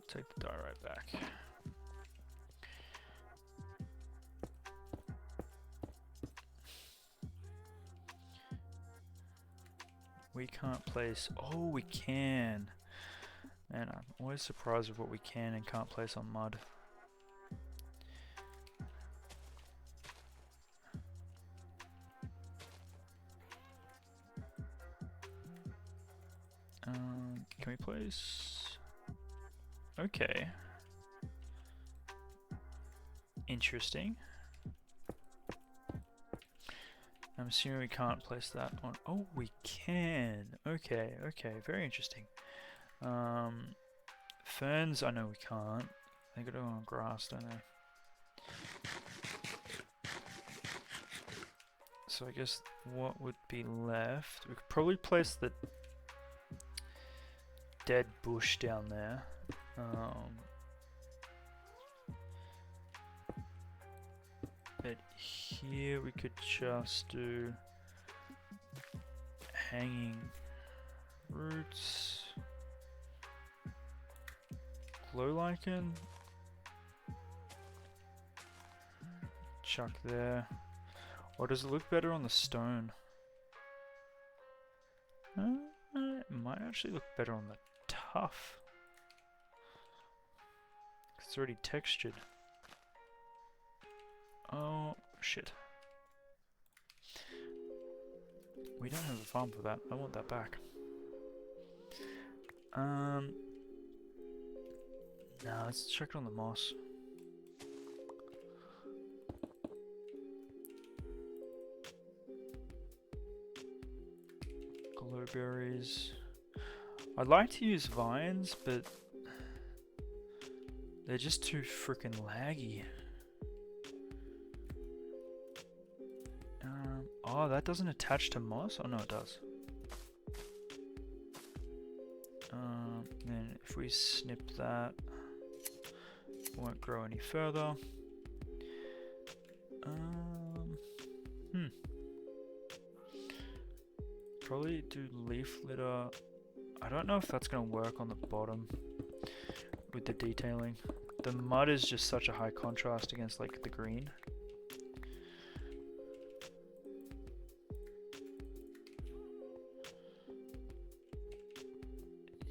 Take the dye right back. We can't place. Oh, we can. Man, I'm always surprised with what we can and can't place on mud. Can we place? Okay. Interesting. I'm assuming we can't place that on. Oh, we can. Okay, okay, very interesting. Ferns, I know we can't. They gotta go on grass, don't they? So I guess what would be left? We could probably place the dead bush down there. But here we could just do hanging roots, glow lichen, chuck there. Or does it look better on the stone? It might actually look better on the tough. It's already textured. Oh, shit. We don't have a farm for that. I want that back. No, let's check it on the moss. Glowberries. I'd like to use vines, but they're just too freaking laggy. Oh, that doesn't attach to moss? Oh no, it does. Then if we snip that, it won't grow any further. Probably do leaf litter. I don't know if that's gonna work on the bottom with the detailing. The mud is just such a high contrast against like the green.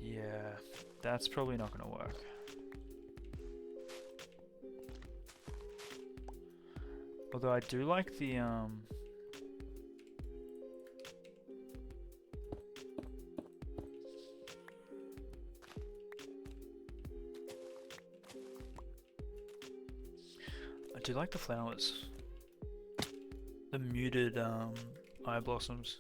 Yeah. That's probably not going to work. Although I do like the I do like the flowers. The muted eye blossoms.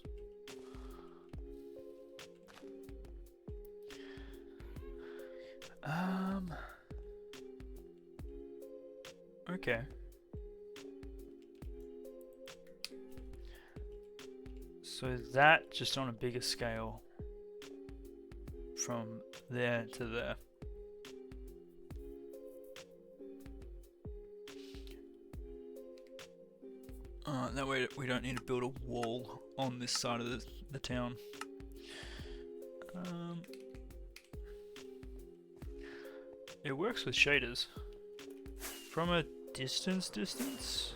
Okay. So that just on a bigger scale from there to there. That way we don't need to build a wall on this side of the town. It works with shaders. From a distance?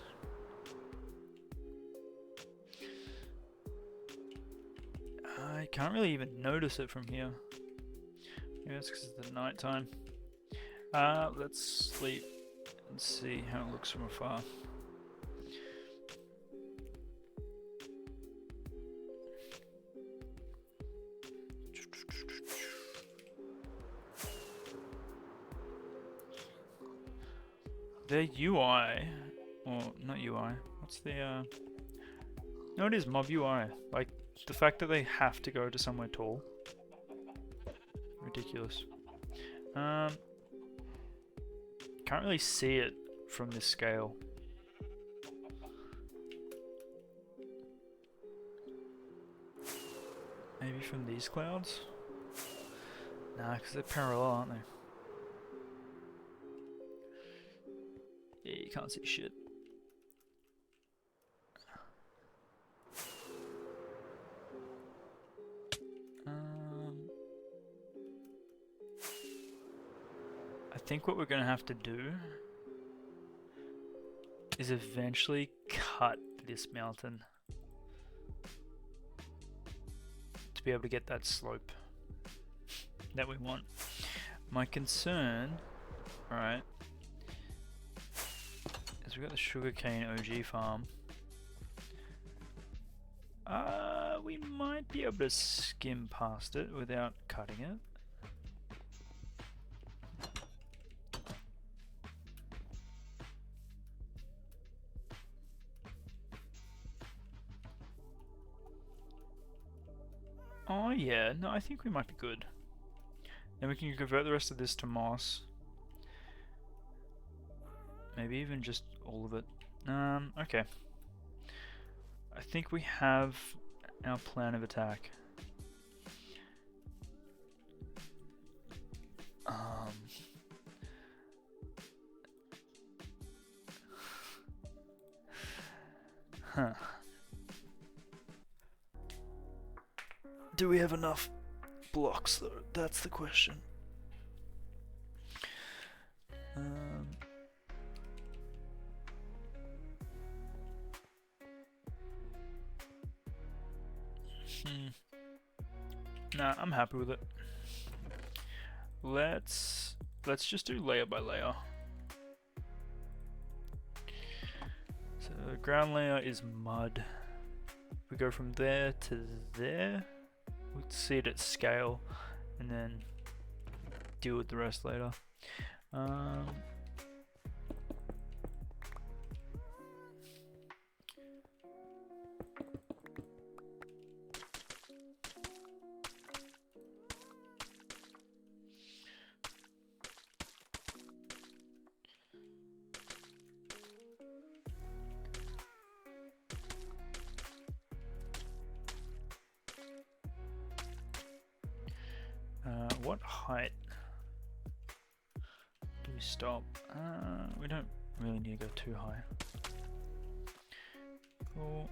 I can't really even notice it from here. Maybe that's because it's the night time. Let's sleep and see how it looks from afar. Their UI, or not UI, what's the, no, it is mob UI. Like, the fact that they have to go to somewhere tall. Ridiculous. Can't really see it from this scale. Maybe from these clouds? Nah, because they're parallel, aren't they? Yeah, you can't see shit. I think what we're going to have to do is eventually cut this mountain to be able to get that slope that we want. My concern, alright, is we've got the sugarcane OG farm. We might be able to skim past it without cutting it. Oh yeah, no, I think we might be good. Then we can convert the rest of this to moss. Maybe even just all of it. Okay. I think we have our plan of attack. Huh. Do we have enough blocks though? That's the question. Nah, I'm happy with it. Let's just do layer by layer. So the ground layer is mud. We go from there to there. We see it at scale, and then deal with the rest later. What height do we stop? We don't really need to go too high. Cool.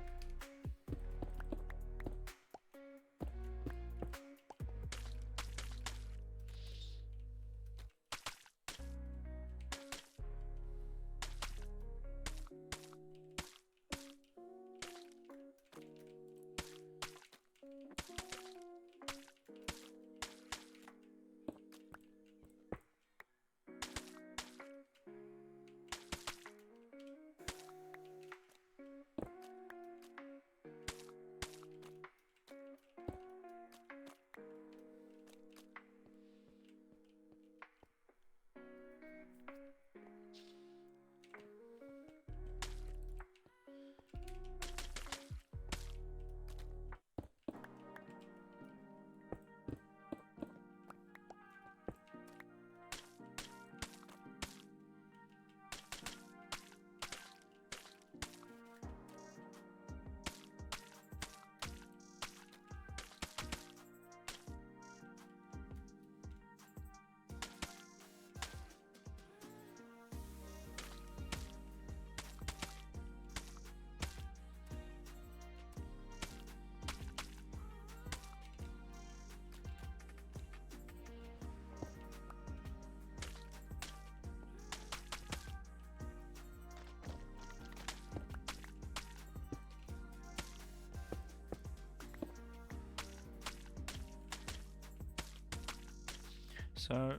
So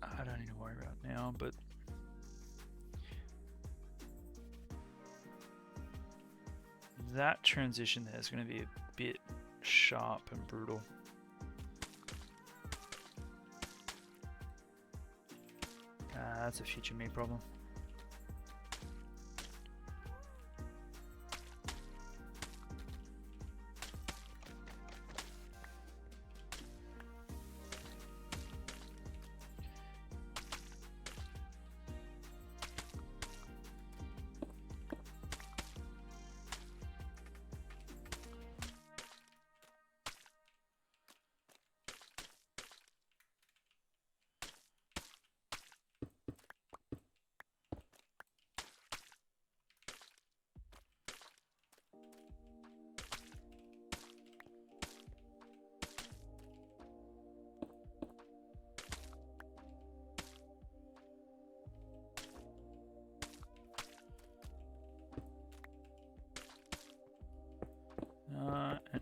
I don't need to worry about now, but that transition there is going to be a bit sharp and brutal. That's a future me problem.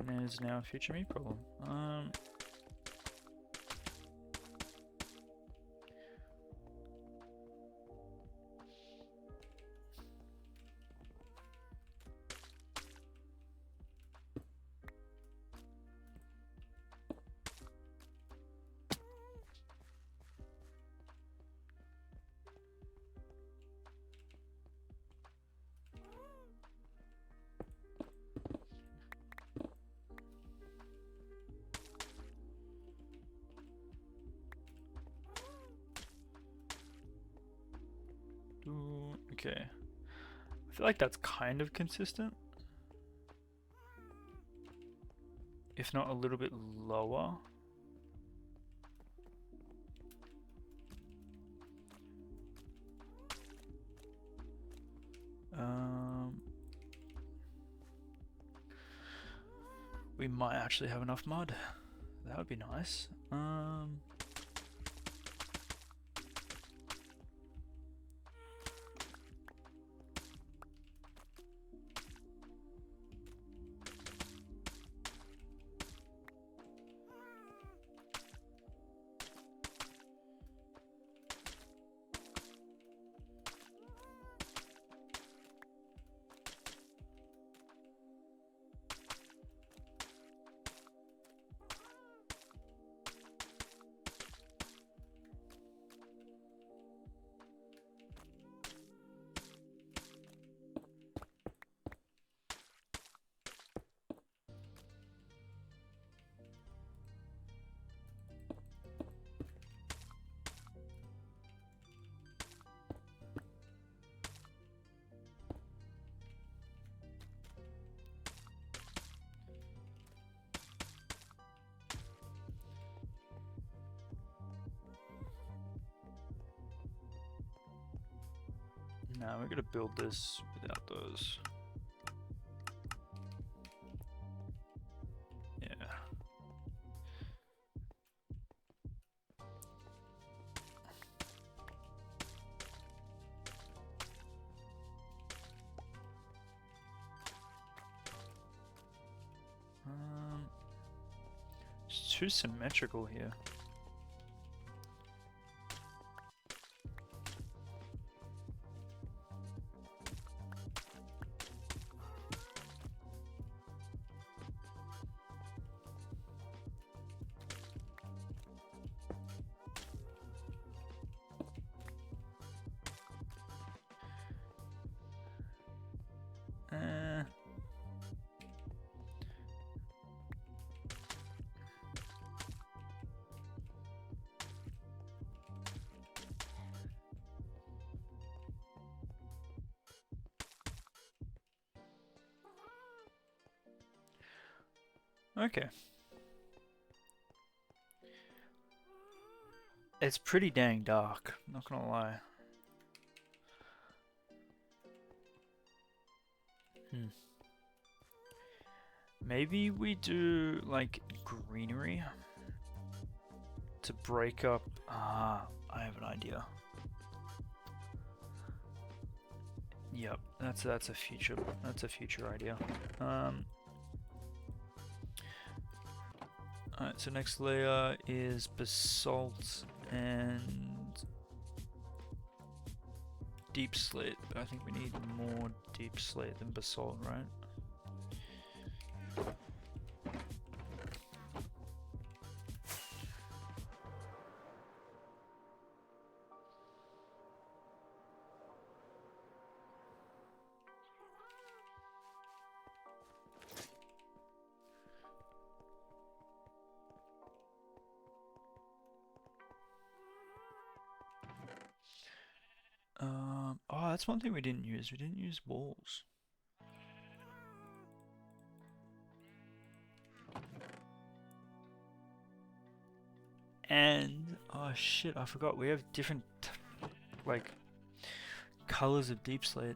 And there's now a future me problem. Okay. I feel like that's kind of consistent. If not a little bit lower. We might actually have enough mud. That would be nice. Now we're gonna build this without those. Yeah. It's too symmetrical here. Okay. It's pretty dang dark, not gonna lie. Maybe we do like greenery to break up. I have an idea. Yep, that's a future idea. Alright, so next layer is basalt and deep slate. But I think we need more deep slate than basalt, right? Oh, that's one thing we didn't use. We didn't use walls. And oh shit, I forgot. We have different like colors of deep slate.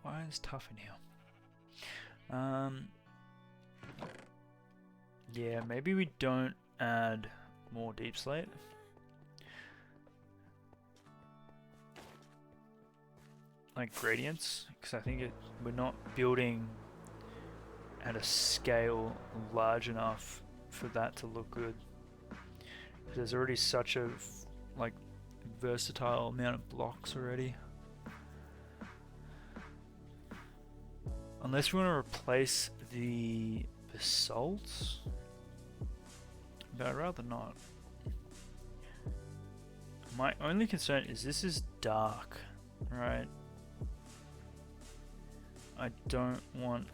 Why is tough in here? Yeah, maybe we don't add more deep slate. Like gradients, because I think we're not building at a scale large enough for that to look good. There's already such a like versatile amount of blocks already. Unless we want to replace the basalt, but I'd rather not. My only concern is this is dark, right? I don't want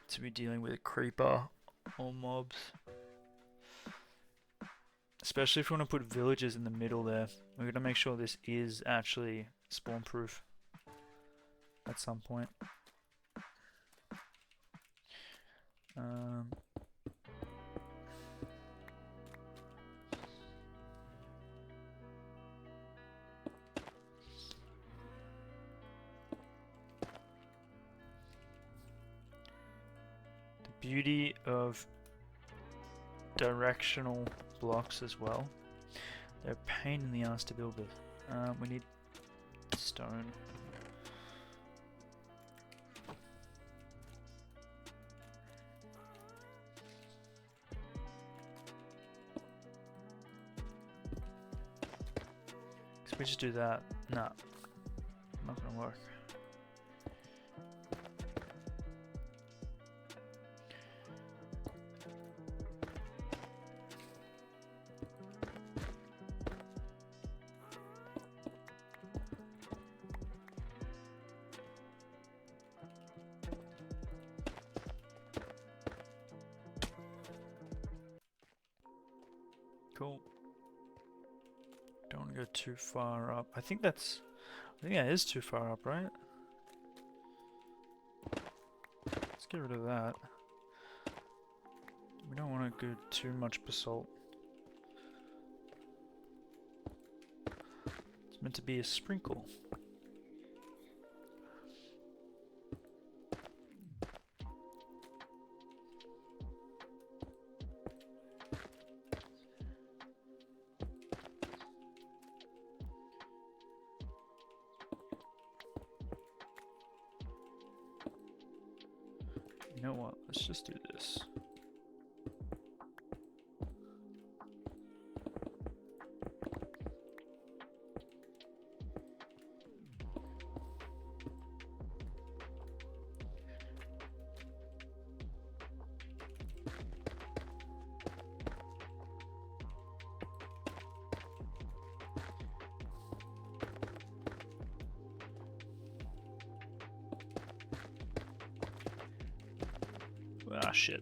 to be dealing with a creeper or mobs. Especially if we want to put villagers in the middle there. We're going to make sure this is actually spawn proof at some point. The beauty of directional blocks as well. They're a pain in the ass to build with. We need stone. So we just do that. Nah, not gonna work. Cool. Don't want to go too far up. I think that is too far up, right? Let's get rid of that. We don't want to go too much basalt. It's meant to be a sprinkle. You know what? Let's just do this. Ah, shit.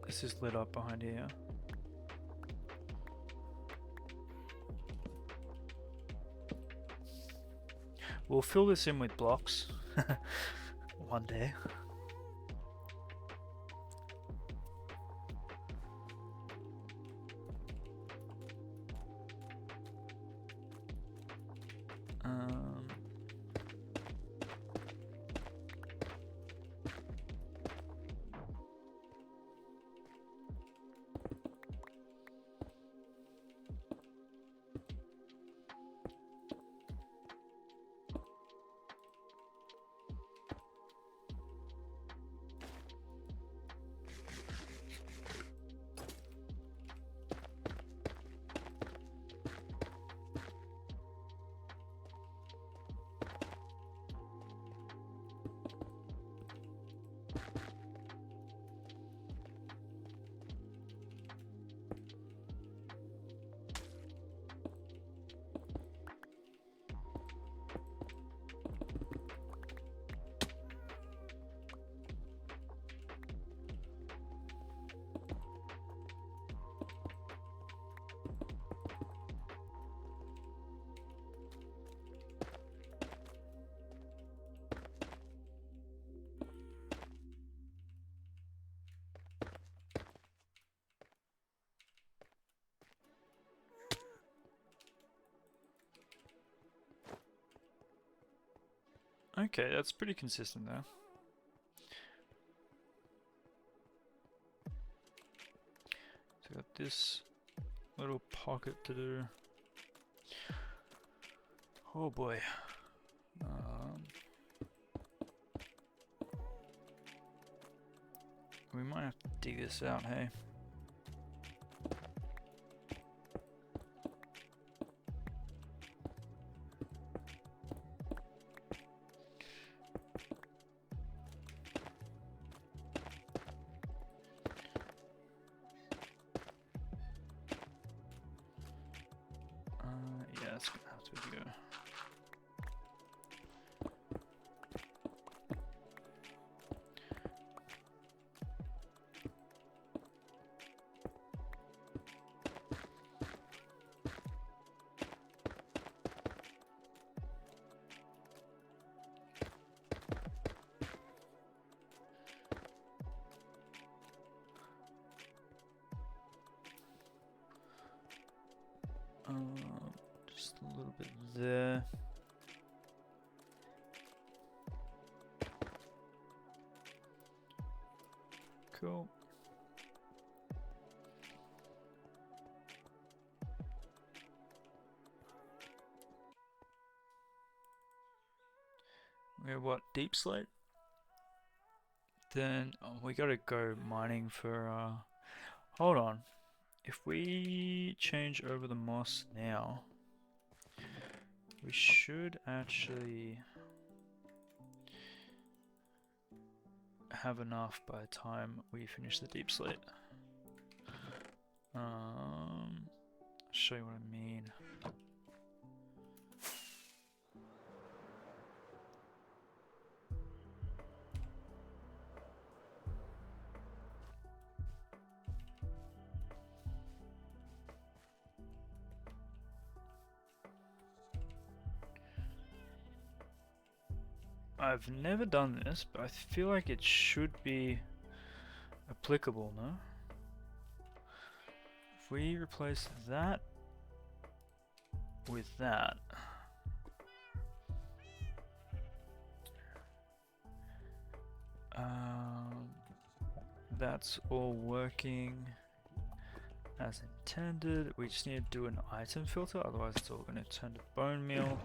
This is lit up behind here. We'll fill this in with blocks one day. Okay, that's pretty consistent there. So got this little pocket to do. Oh boy. We might have to dig this out, hey? Yeah, that's gonna have to go. Just a little bit there. Cool. We have what? Deep slate? Then we gotta go mining for hold on. If we change over the moss now, we should actually have enough by the time we finish the deep slate. I'll show you what I mean. I've never done this, but I feel like it should be applicable, no? If we replace that with that, that's all working as intended. We just need to do an item filter, otherwise it's all going to turn to bone meal.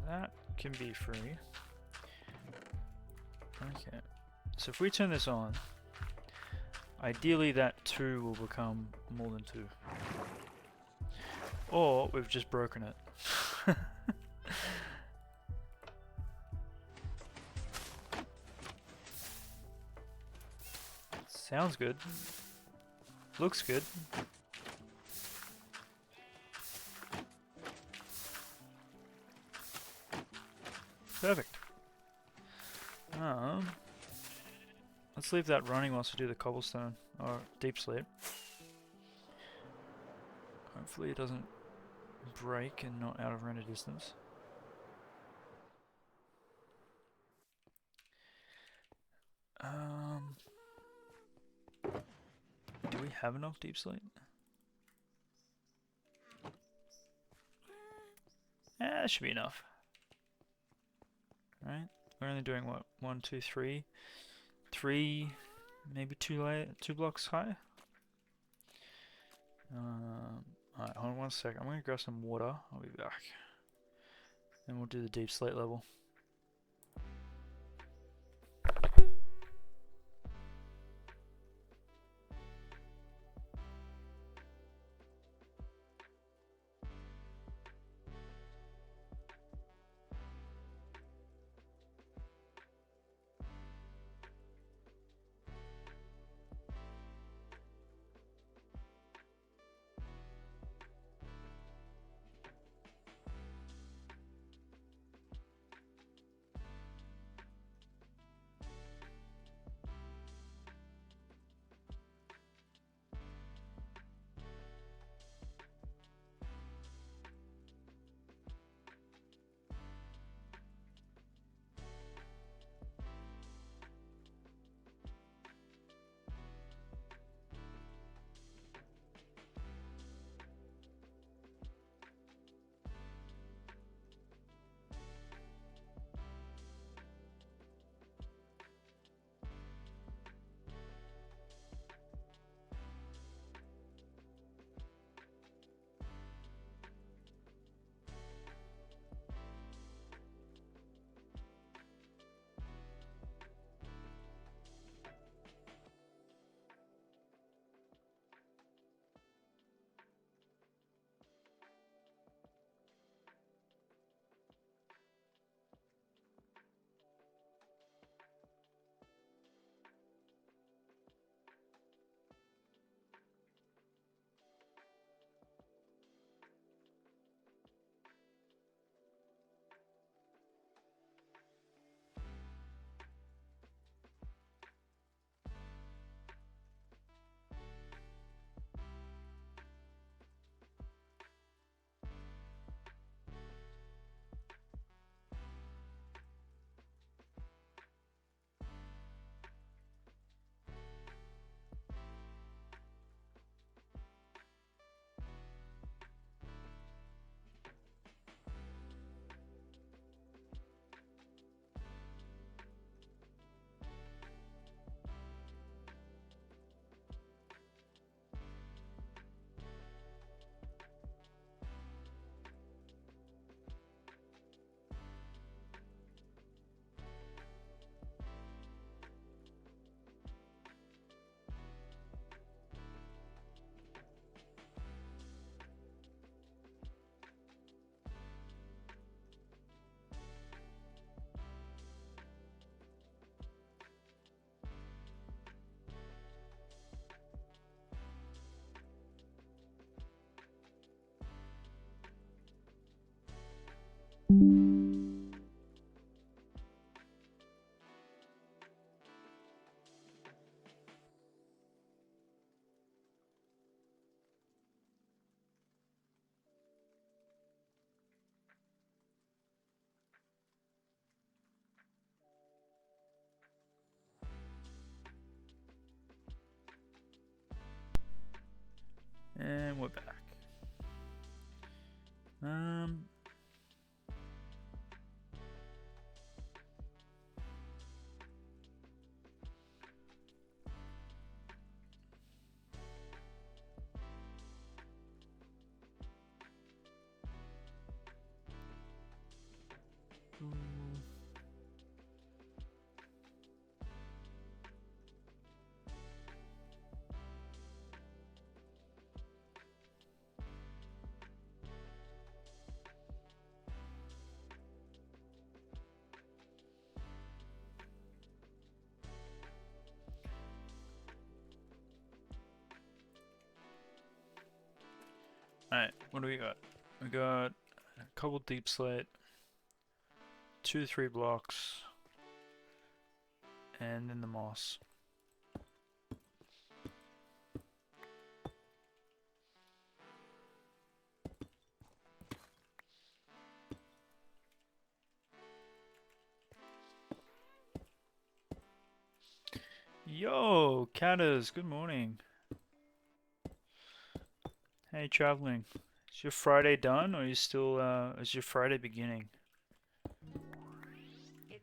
That can be free. Okay, so if we turn this on, ideally that 2 will become more than 2. Or we've just broken it. Sounds good. Looks good. Perfect. Let's leave that running whilst we do the cobblestone or deep slate. Hopefully it doesn't break and not out of render distance. Do we have enough deep slate? That should be enough. Right? We're only doing what? 1, 2, 3, 3, maybe 2 blocks high. Alright, hold on 1 sec. I'm gonna grab some water. I'll be back. Then we'll do the deep slate level. Alright, what do we got? We got a couple deep slate, 2 to 3 blocks, and then the moss. Yo, Catters, good morning. How you traveling? Is your Friday done, or are you still, is your Friday beginning?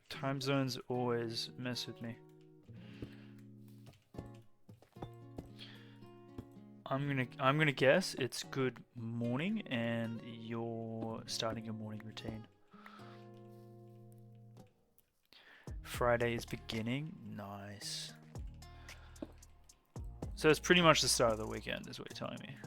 Time zones always mess with me. I'm gonna guess it's good morning and you're starting your morning routine. Friday is beginning, nice. So it's pretty much the start of the weekend, is what you're telling me.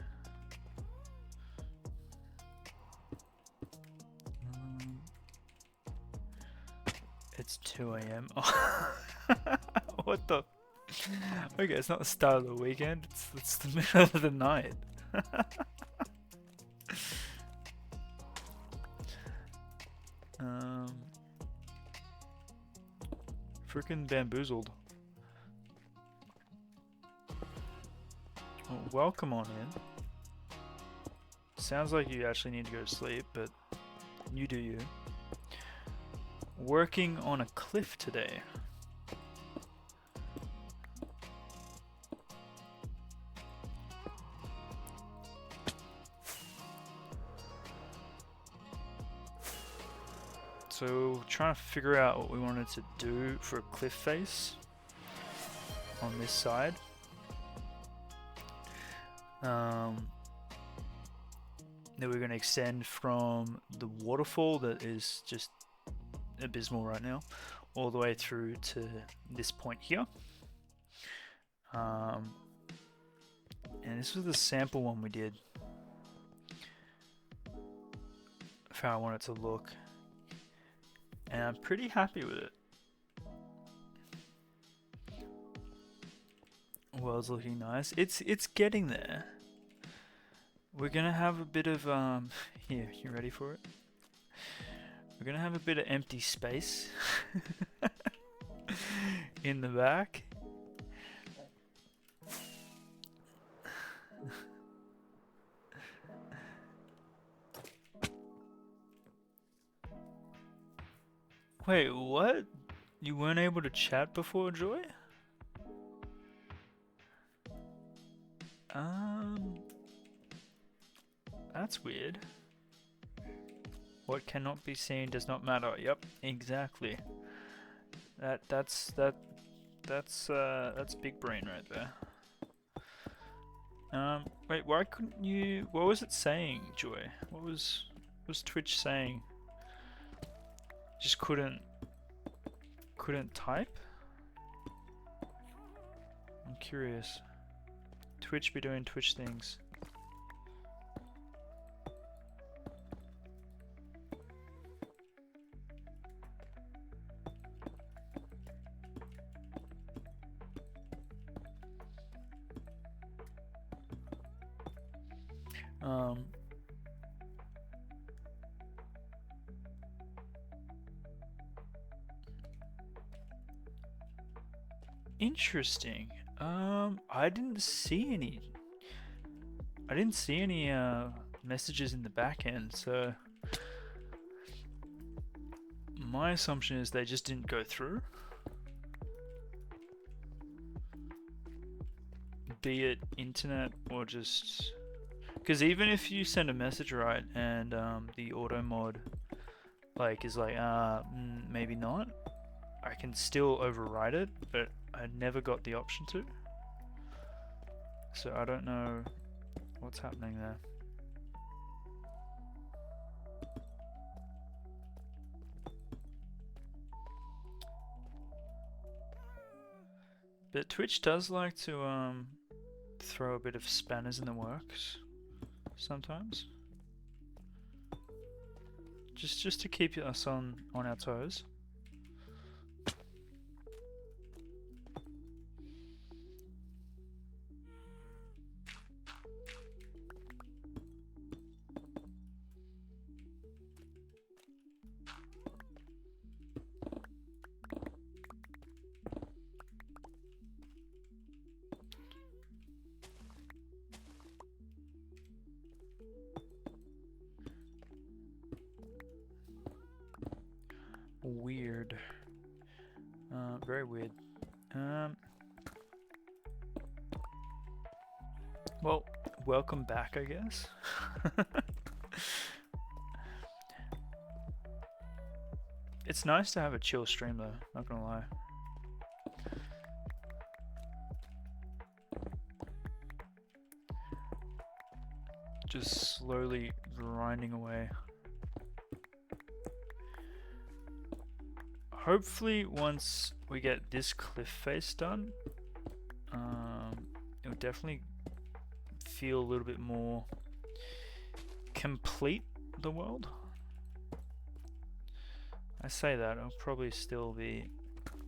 It's 2 a.m. What the? Okay, it's not the start of the weekend. It's the middle of the night. Freaking bamboozled. Well, welcome on in. Sounds like you actually need to go to sleep, but you do you. Working on a cliff today. So, trying to figure out what we wanted to do for a cliff face on this side. That we're going to extend from the waterfall that is just abysmal right now, all the way through to this point here. And this was the sample one we did for how I want it to look. And I'm pretty happy with it. World's looking nice. It's getting there. We're gonna have a bit of here, you ready for it? We're gonna have a bit of empty space in the back. Wait, what? You weren't able to chat before, Joy? That's weird. What cannot be seen does not matter. Yep, exactly. That's big brain right there. Wait, why couldn't you? What was it saying, Joy? What was Twitch saying? Just couldn't type? I'm curious. Twitch be doing Twitch things. Interesting. I didn't see any. Messages in the back end, so my assumption is they just didn't go through. Be it internet or just because even if you send a message right and the auto mod is like maybe not, I can still override it, but I never got the option to. So I don't know what's happening there. But Twitch does like to throw a bit of spanners in the works sometimes. Just to keep us on our toes. weird. Very weird. Well, welcome back, I guess. It's nice to have a chill stream though, not gonna lie. Just slowly grinding away. Hopefully once we get this cliff face done, it'll definitely feel a little bit more complete, the world. I say that, it'll probably still be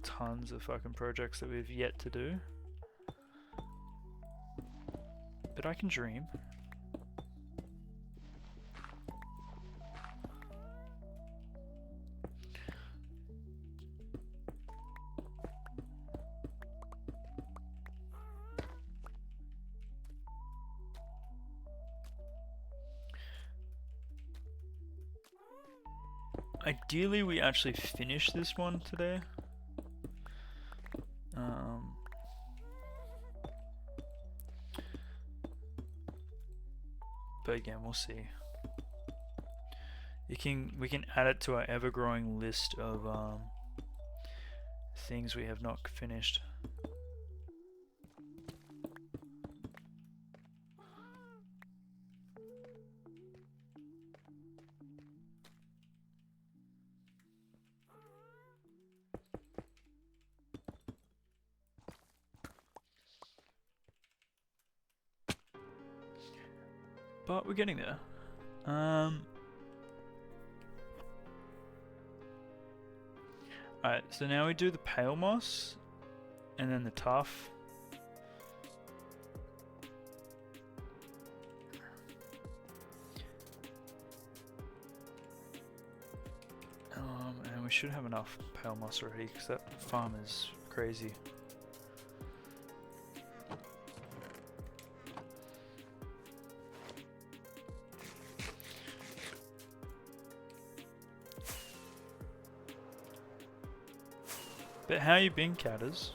tons of fucking projects that we've yet to do. But I can dream. Ideally, we actually finish this one today. But again, we'll see. We can add it to our ever-growing list of things we have not finished. But we're getting there. Alright, so now we do the pale moss, and then the tough. And we should have enough pale moss already, because that farm is crazy. But how you been, Catters?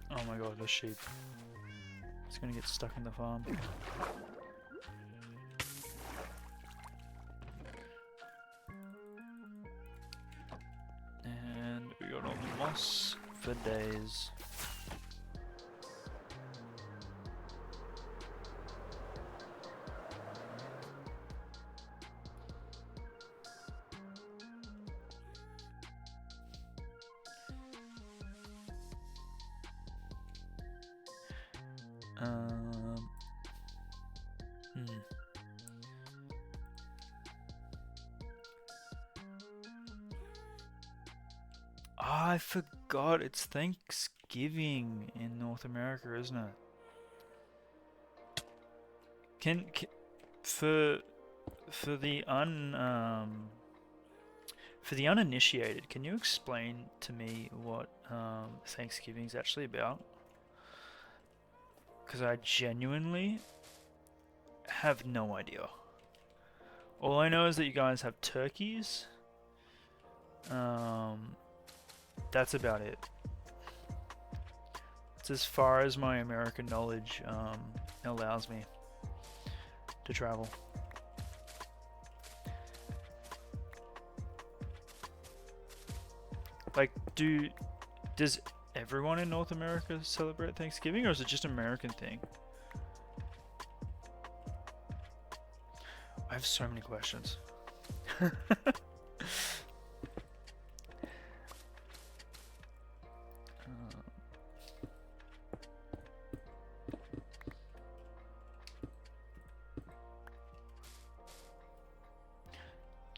Oh my god, the sheep. It's gonna get stuck in the farm. And we got all the moss for days. I forgot it's Thanksgiving in North America, isn't it? Can for the uninitiated, can you explain to me what Thanksgiving is actually about? Because I genuinely have no idea. All I know is that you guys have turkeys. That's about it. It's as far as my American knowledge allows me to travel. Like, does everyone in North America celebrate Thanksgiving, or is it just an American thing? I have so many questions.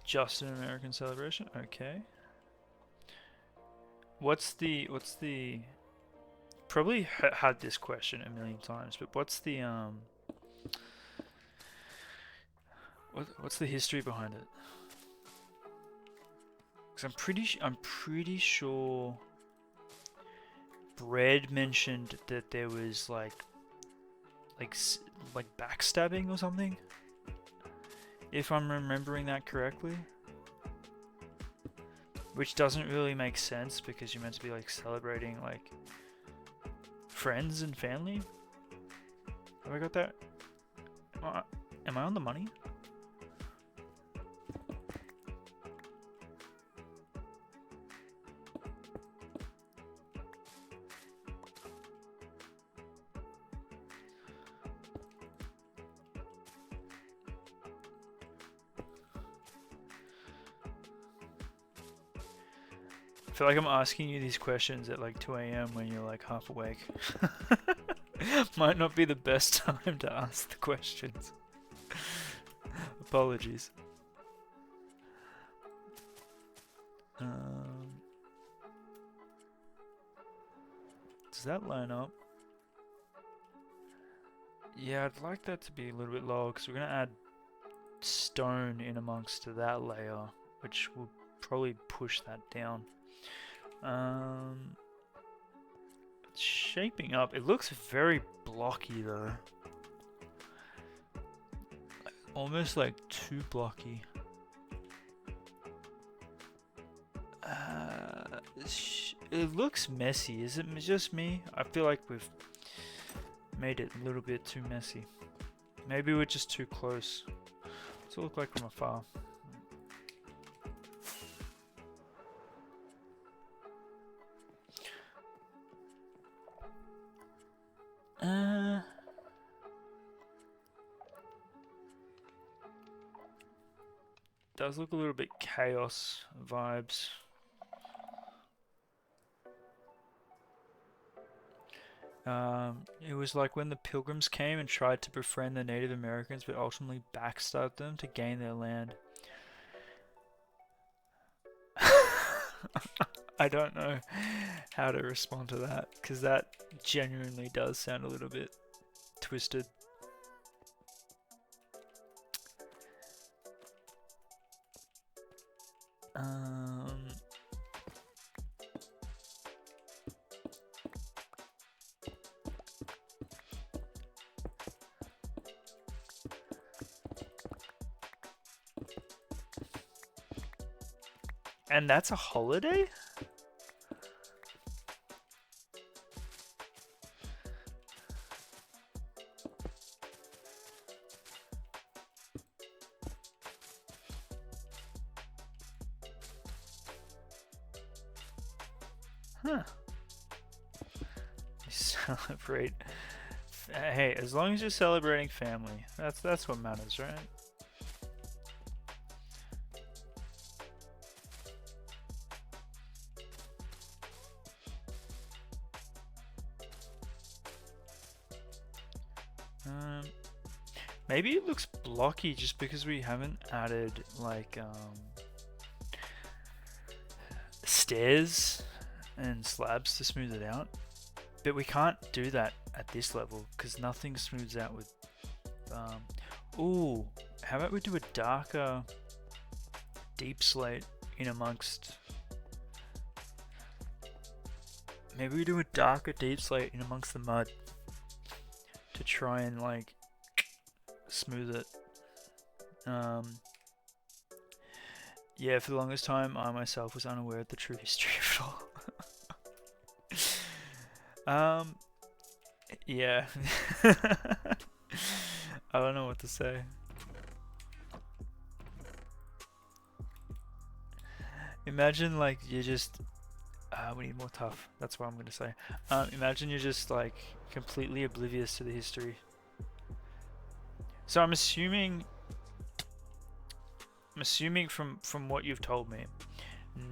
Just an American celebration? Okay. What's the probably had this question a million times, but what's the what's the history behind it? Because I'm pretty sure Bread mentioned that there was like like backstabbing or something, if I'm remembering that correctly. Which doesn't really make sense because you're meant to be like celebrating like friends and family. Have I got that? Am I on the money? I feel like I'm asking you these questions at like 2 a.m. when you're like half awake. Might not be the best time to ask the questions. Apologies. Does that line up? Yeah, I'd like that to be a little bit lower because we're going to add stone in amongst that layer, which will probably push that down. It's shaping up. It looks very blocky though. Almost like too blocky. It looks messy. Is it just me? I feel like we've made it a little bit too messy. Maybe we're just too close. What's it look like from afar? Does look a little bit chaos vibes. It was like when the Pilgrims came and tried to befriend the Native Americans, but ultimately backstabbed them to gain their land. I don't know how to respond to that, because that genuinely does sound a little bit twisted. And that's a holiday? Huh. You celebrate. Hey, as long as you're celebrating family, that's what matters, right? Maybe it looks blocky just because we haven't added like stairs and slabs to smooth it out. But we can't do that at this level because nothing smooths out with ooh, how about we do a darker deep slate in amongst. Maybe we do a darker deep slate in amongst the mud to try and like smooth it. Yeah, for the longest time I myself was unaware of the true history of it all. Yeah. I don't know what to say. Imagine like you just we need more tough. That's what I'm gonna say. Imagine you're just like completely oblivious to the history. So I'm assuming from what you've told me,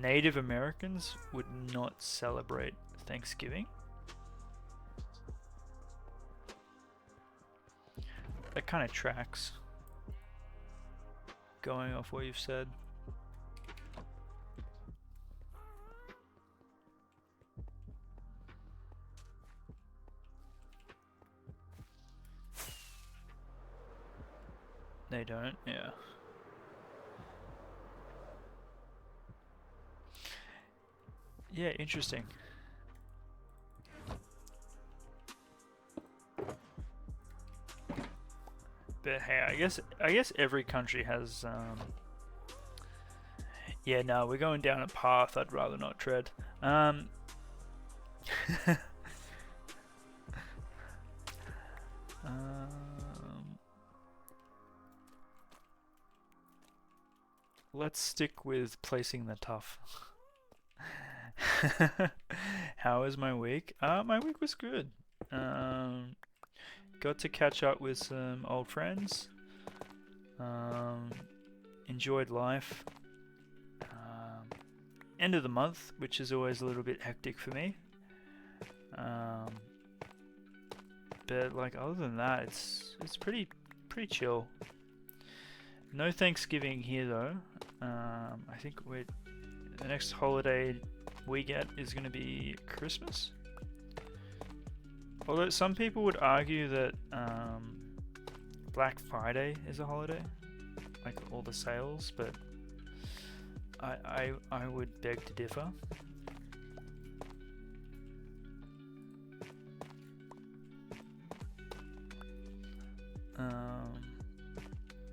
Native Americans would not celebrate Thanksgiving. That kind of tracks, going off what you've said. They don't, yeah. Yeah, interesting. But hey, I guess every country has. Yeah, no, we're going down a path I'd rather not tread. Um, um, let's stick with placing the tough. How was my week? My week was good. Um, got to catch up with some old friends. Um, enjoyed life. End of the month, which is always a little bit hectic for me. Um, but like other than that, it's pretty chill. No Thanksgiving here though. I think the next holiday we get is going to be Christmas. Although some people would argue that Black Friday is a holiday, like all the sales, but I would beg to differ.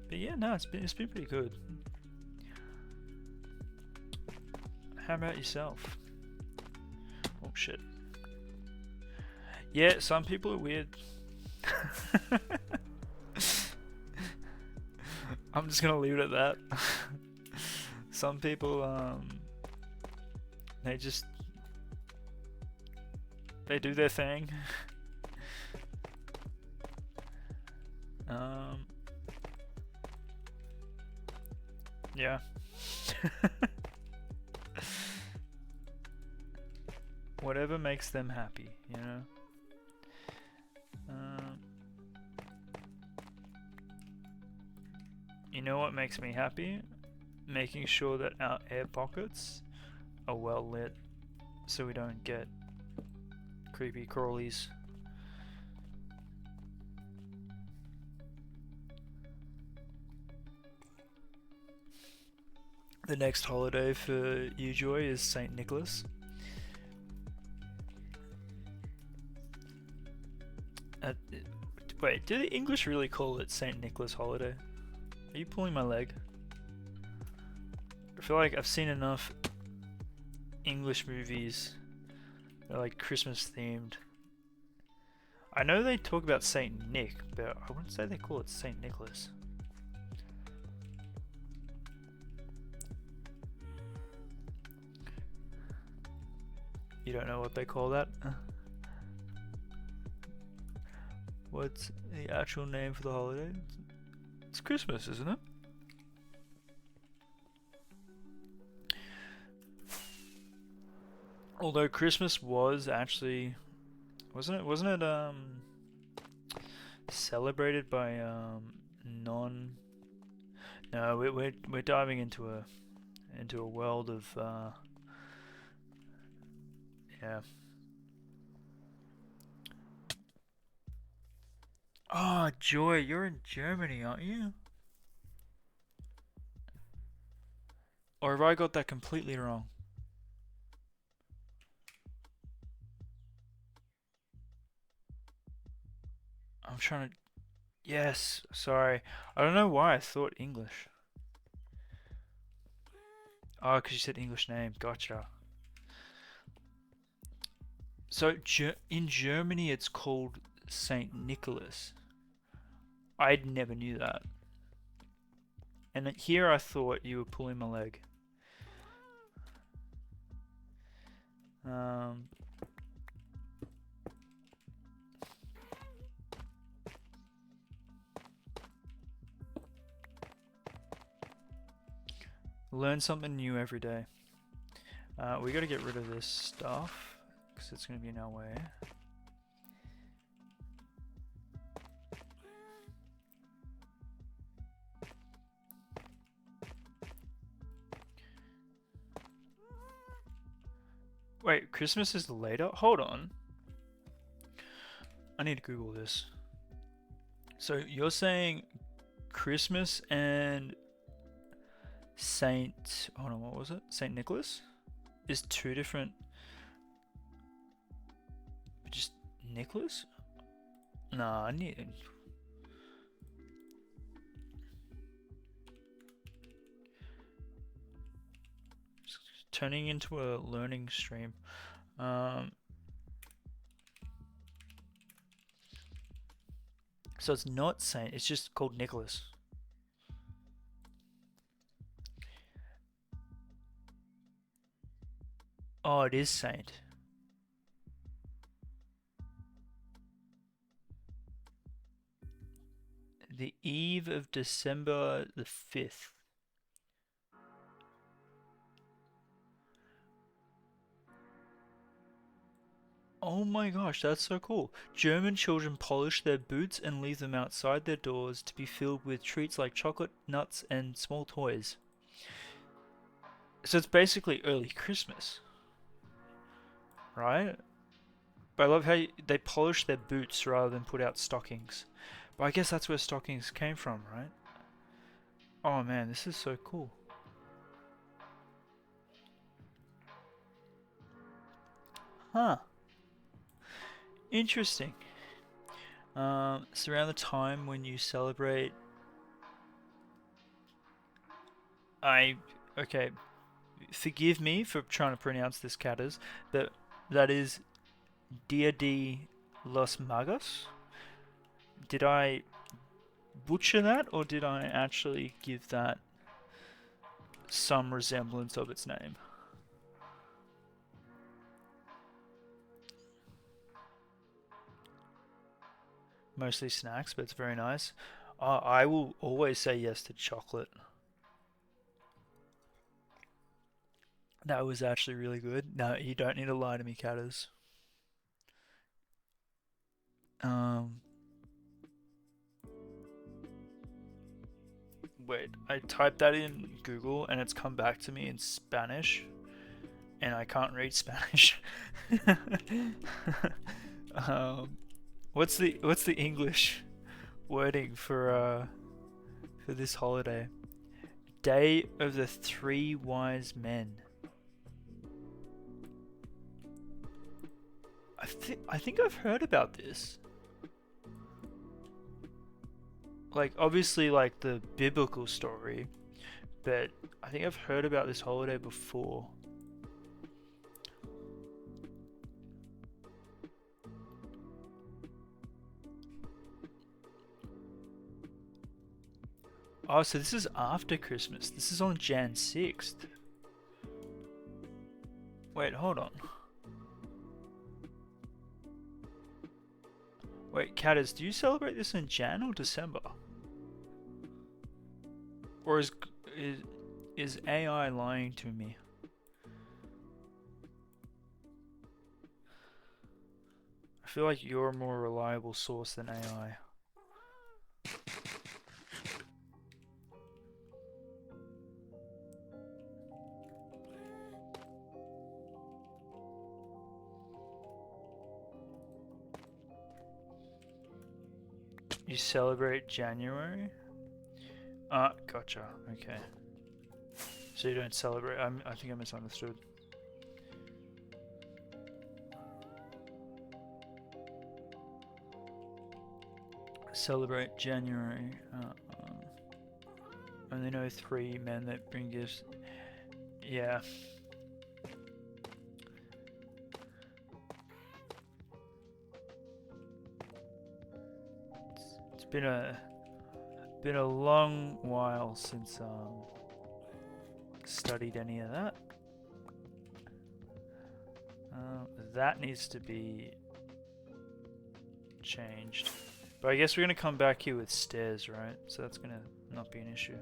But yeah, no, it's been pretty good. How about yourself? Oh shit. Yeah, some people are weird. I'm just gonna leave it at that. Some people, they do their thing. Yeah. Whatever makes them happy, you know. You know what makes me happy? Making sure that our air pockets are well lit so we don't get creepy crawlies. The next holiday for you, Joy, is St. Nicholas. Wait, do the English really call it St. Nicholas holiday? Are you pulling my leg? I feel like I've seen enough English movies that are like Christmas themed. I know they talk about Saint Nick, but I wouldn't say they call it Saint Nicholas. You don't know what they call that? What's the actual name for the holiday? It's Christmas, isn't it? Although Christmas was actually, wasn't it celebrated by non. No, we're diving into a world of yeah. Oh, Joy, you're in Germany, aren't you? Or have I got that completely wrong? I'm trying to. Yes, sorry. I don't know why I thought English. Oh, because you said English name. Gotcha. So in Germany, it's called Saint Nicholas. I never knew that. And here I thought you were pulling my leg. Learn something new every day. We got to get rid of this stuff because it's going to be in our way. Wait, Christmas is later? Hold on. I need to Google this. So you're saying Christmas and hold on, what was it? Saint Nicholas is two different. Just Nicholas? Nah, I need. turning into a learning stream. Um, so it's not Saint, it's just called Nicholas. Oh, it is Saint. The eve of December the 5th. Oh my gosh, that's so cool. German children polish their boots and leave them outside their doors to be filled with treats like chocolate, nuts, and small toys. So it's basically early Christmas, right? But I love how they polish their boots rather than put out stockings. But I guess that's where stockings came from, right? Oh man, this is so cool. Huh. Interesting. It's around the time when you celebrate. I okay. Forgive me for trying to pronounce this, Catters. That is Dia de los Magos. Did I butcher that, or did I actually give that some resemblance of its name? Mostly snacks, but it's very nice. I will always say yes to chocolate. That was actually really good. No, you don't need to lie to me, Catters. Um, Wait, I typed that in Google and it's come back to me in Spanish, and I can't read Spanish. um, what's the English wording for this holiday? Day of the Three Wise Men. I think I've heard about this. Like obviously like the biblical story, but I think I've heard about this holiday before. Oh, so this is after Christmas. This is on Jan 6th. Wait, hold on. Wait, Catters, do you celebrate this in Jan or December? Or is AI lying to me? I feel like you're a more reliable source than AI. You celebrate January? Ah, gotcha. Okay. So you don't celebrate. I think I misunderstood. Celebrate January. Only know 3 men that bring gifts. Yeah. It's been a long while since studied any of that. That needs to be changed. But I guess we're gonna come back here with stairs, right? So that's gonna not be an issue.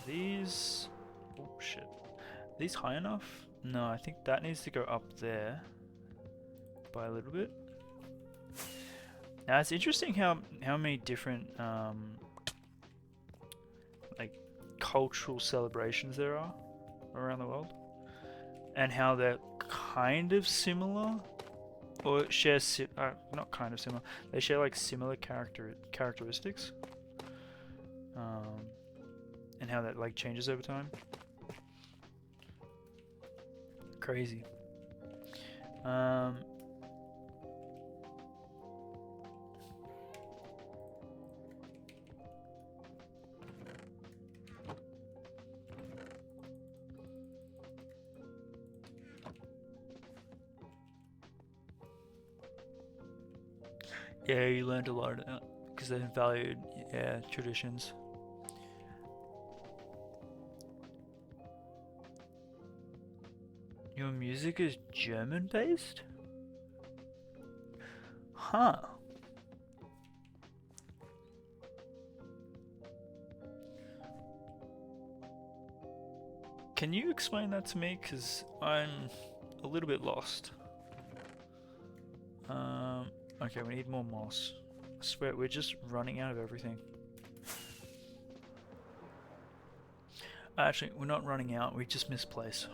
These... Oh shit. Are these high enough? No, I think that needs to go up there by a little bit. Now it's interesting how many different like cultural celebrations there are around the world, and how they're kind of similar, or share not kind of similar. They share like similar characteristics, and how that like changes over time. Crazy. Yeah, you learned a lot because they valued, yeah, traditions. Your music is German based? Huh. Can you explain that to me? Because I'm a little bit lost. Okay, we need more moss. I swear, we're just running out of everything. Actually, we're not running out, we just misplace.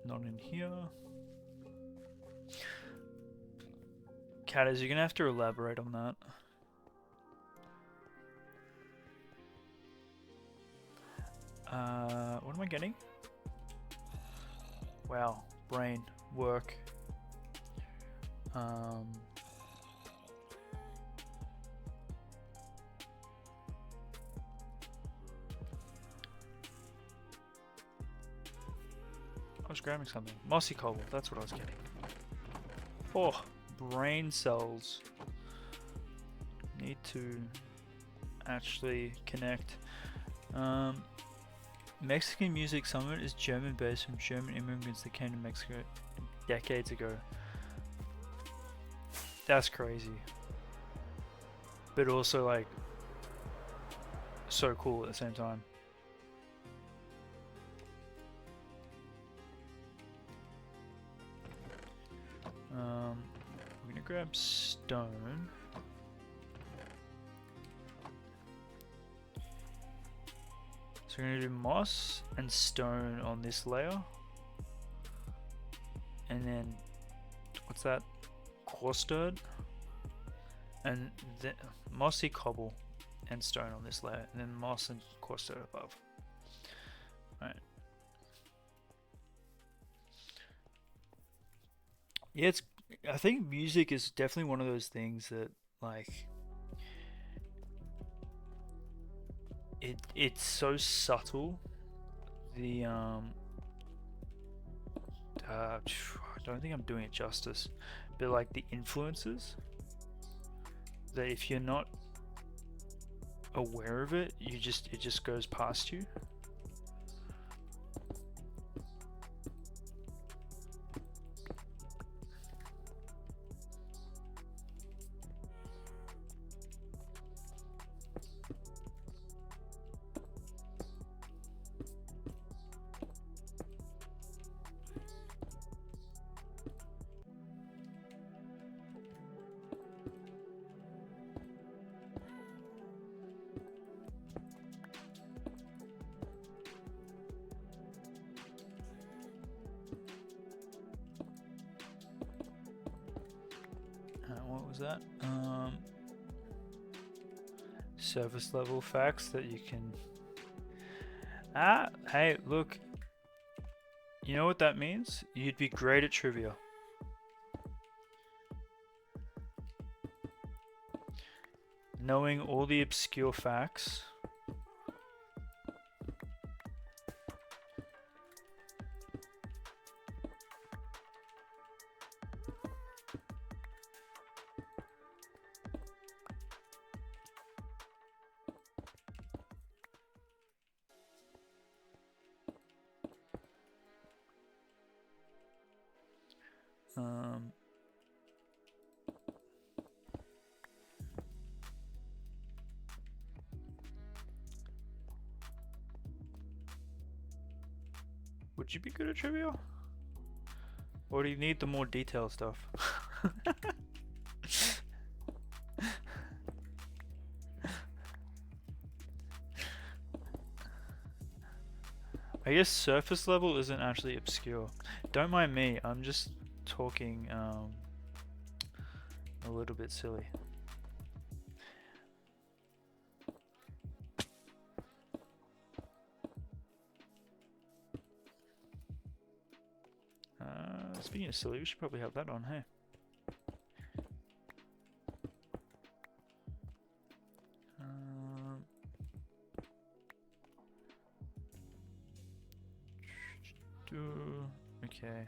Not in here. Catters, you're gonna have to elaborate on that. What am I getting? Wow, brain, work. I was grabbing something. Mossy cobble, that's what I was getting. Oh, brain cells. Need to actually connect. Mexican music, some of it is German based from German immigrants that came to Mexico decades ago. That's crazy. But also like so cool at the same time. We're gonna grab stone. So we're gonna do moss and stone on this layer. And then, what's that? Coarse dirt. And the mossy cobble and stone on this layer. And then moss and coarse dirt above. Alright. Yeah, I think music is definitely one of those things that, like, it's so subtle. I don't think I'm doing it justice, but like the influences that if you're not aware of it, it just goes past you. What was that? Surface level facts that you can... hey, look. You know what that means? You'd be great at trivia. Knowing all the obscure facts. Would you be good at trivia? Or do you need the more detailed stuff? I guess surface level isn't actually obscure. Don't mind me, I'm just talking a little bit silly. Speaking of silly, we should probably have that on, hey? Okay.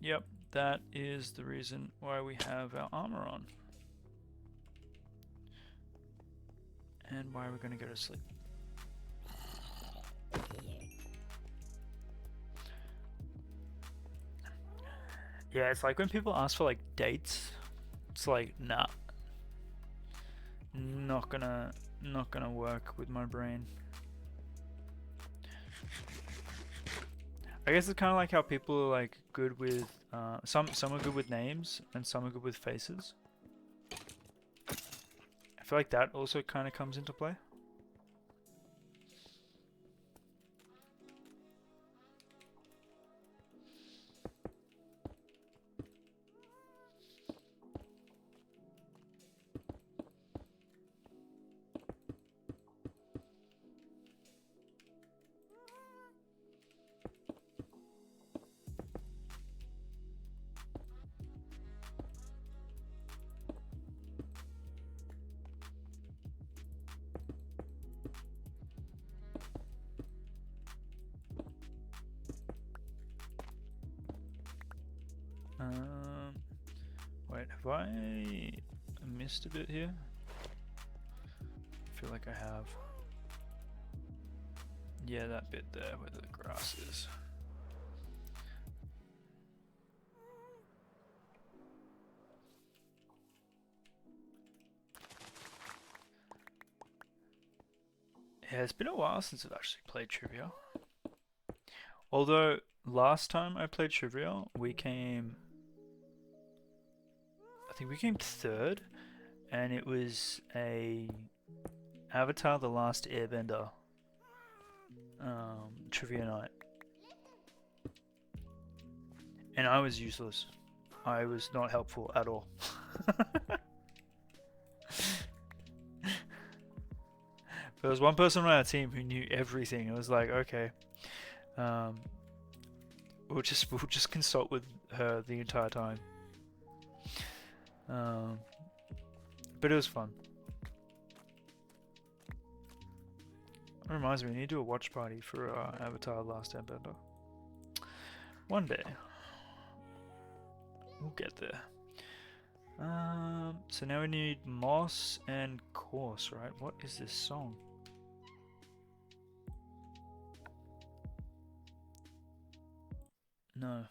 Yep, that is the reason why we have our armor on. And why we're gonna go to sleep. Yeah, it's like when people ask for like dates, it's like, nah. Not gonna work with my brain. I guess it's kind of like how people are like good with some are good with names and some are good with faces. I feel like that also kind of comes into play. Wait, have I missed a bit here? I feel like I have. Yeah, that bit there where the grass is. Yeah, it's been a while since I've actually played trivia. Although last time I played trivia, we came, I think we came third, and it was a Avatar: The Last Airbender trivia night, and I was useless. I was not helpful at all. There was one person on our team who knew everything. It was like, okay, um, we'll just consult with her the entire time. But it was fun. It reminds me, we need to do a watch party for Avatar: Last Airbender. One day. We'll get there. So now we need moss and course, right? What is this song? No.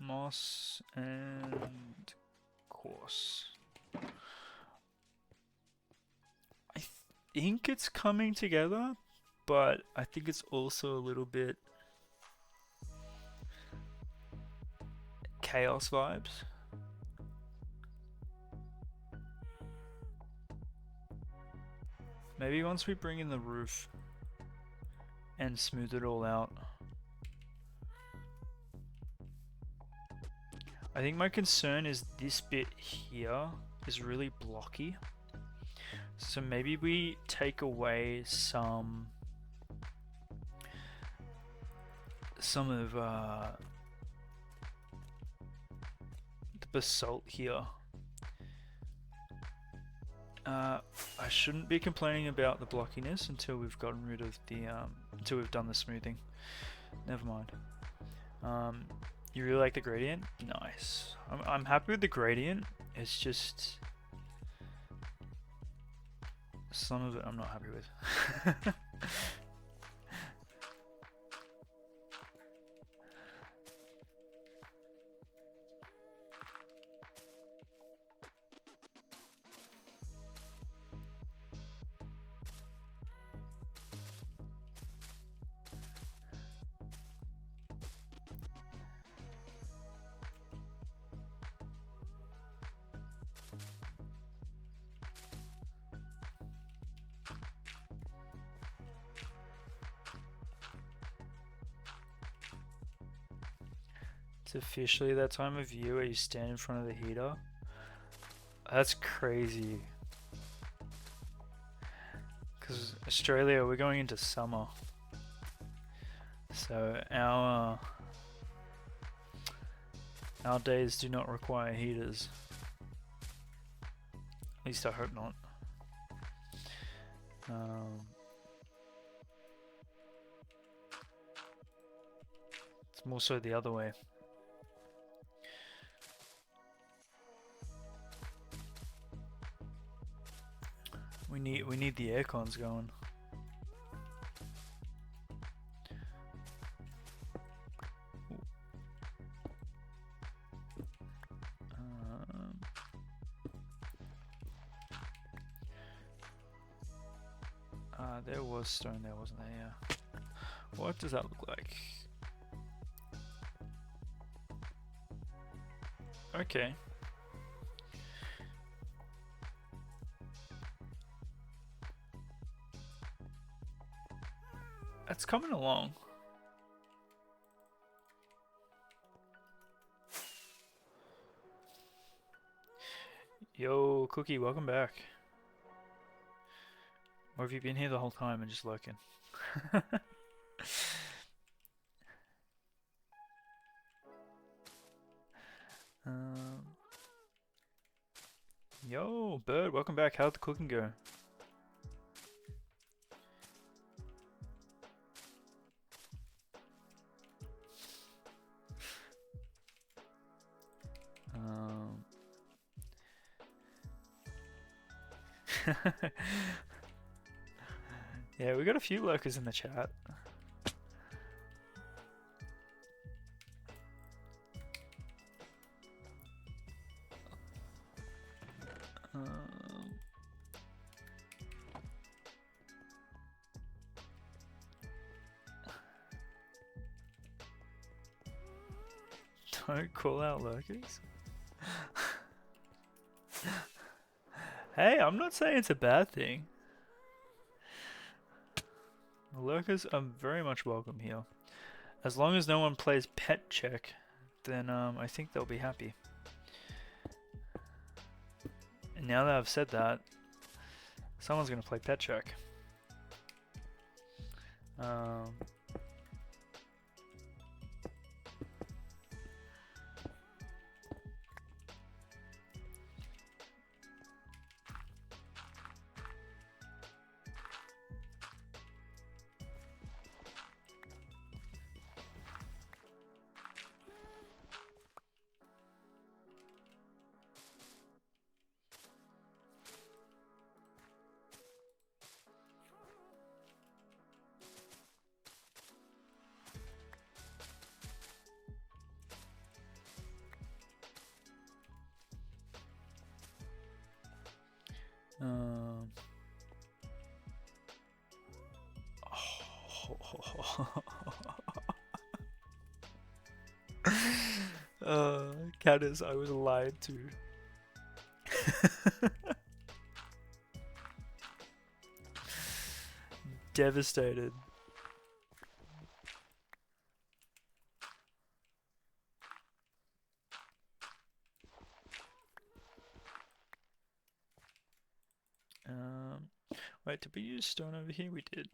Moss and course. I think it's coming together, but I think it's also a little bit chaos vibes. Maybe once we bring in the roof and smooth it all out. I think my concern is this bit here is really blocky. So maybe we take away some of the basalt here. I shouldn't be complaining about the blockiness until we've gotten rid of the until we've done the smoothing. Never mind. You really like the gradient? Nice. I'm happy with the gradient. It's just some of it I'm not happy with. It's officially that time of year where you stand in front of the heater. That's crazy. Because Australia, we're going into summer. So our Our days do not require heaters. At least I hope not. It's more so the other way. We need the aircons going. There was stone there, wasn't there? Yeah. What does that look like? Okay. That's coming along. Yo, Cookie, welcome back. Or have you been here the whole time and just lurking? Yo, Bird, welcome back. How'd the cooking go? Yeah, we got a few lurkers in the chat. Don't call out lurkers. Hey, I'm not saying it's a bad thing. Lurkers are very much welcome here. As long as no one plays pet check, then I think they'll be happy. And now that I've said that, someone's gonna play pet check. Caddis, I was lied to. Devastated. Wait, did we use stone over here? We did.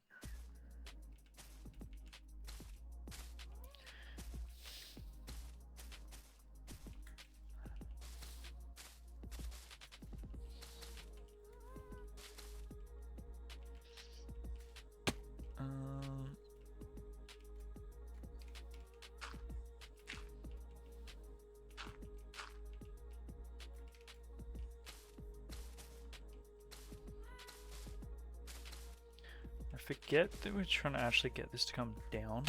I forget that we're trying to actually get this to come down.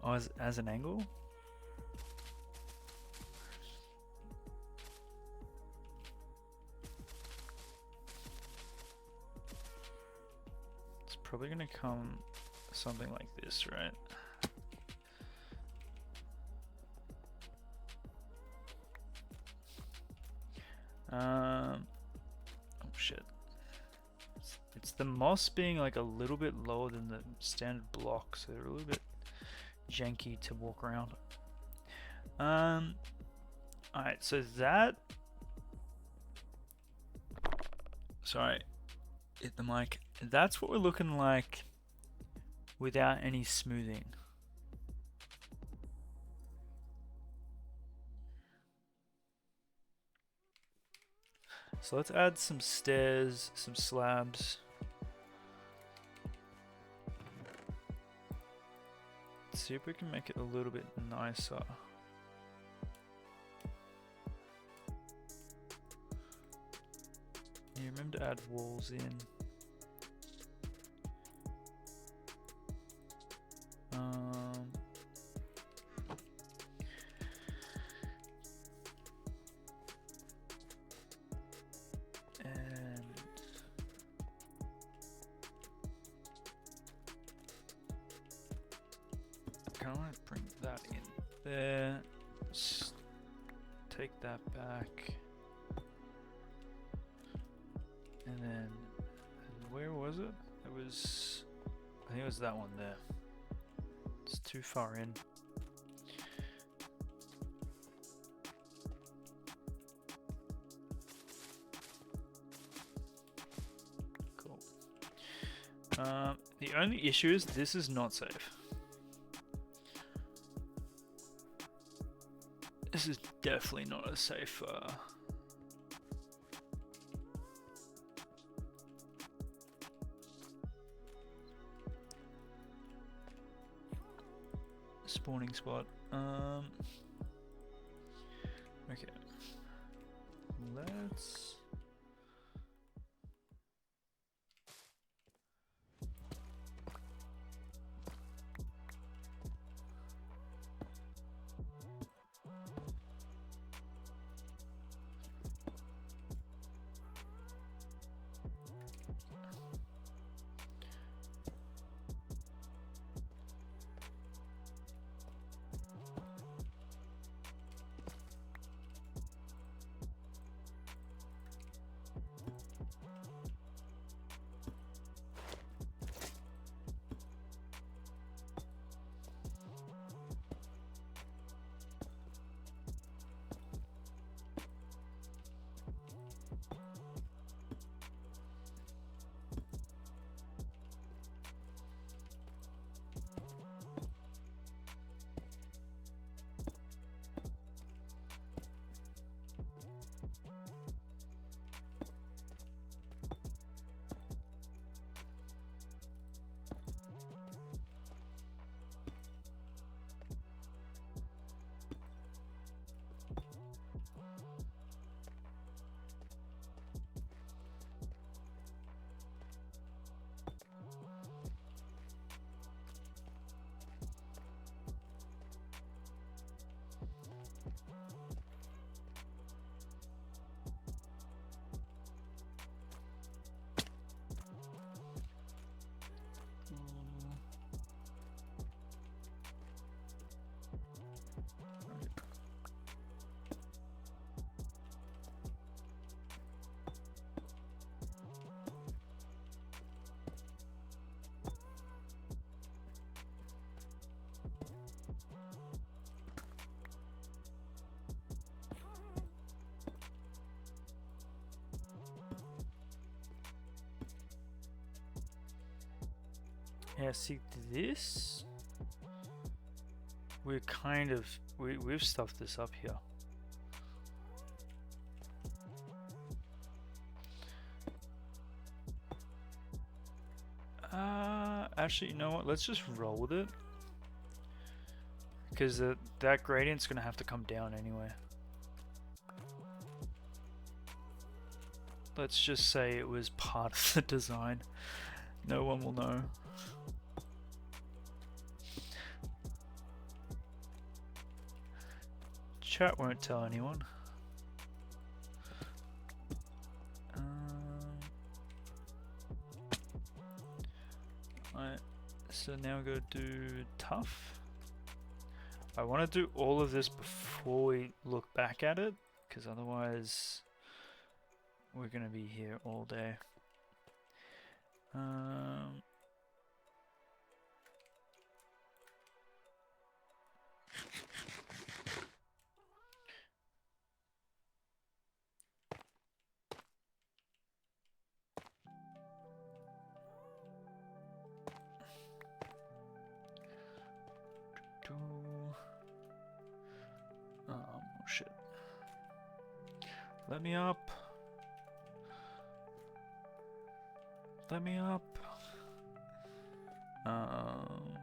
Oh, as an angle? It's probably gonna come something like this, right? Oh shit. It's the moss being like a little bit lower than the standard block, so they're a little bit janky to walk around. Alright, so that... Sorry, hit the mic. That's what we're looking like without any smoothing. So let's add some stairs, some slabs. Let's see if we can make it a little bit nicer. You remember to add walls in. Can I bring that in there? Just take that back. And then, where was it? It was, I think it was that one there. It's too far in. Cool. The only issue is this is not safe. This is definitely not a safe spawning spot. Okay. Let's yeah, see this? We're kind of we've stuffed this up here. Actually, you know what? Let's just roll with it. Because that gradient's gonna have to come down anyway. Let's just say it was part of the design. No one will know. Chat won't tell anyone. Alright, so now we're gonna do tough. I want to do all of this before we look back at it, because otherwise we're gonna be here all day. Oh shit. Let me up. Let me up. Um.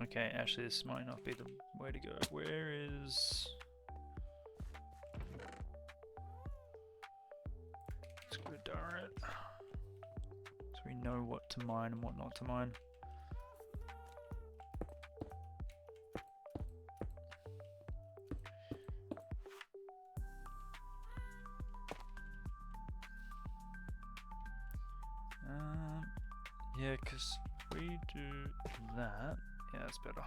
Okay, actually this might not be the way to go. Where is... Let's go to Darret. So we know what to mine and what not to mine. Yeah, because if we do that, yeah, that's better.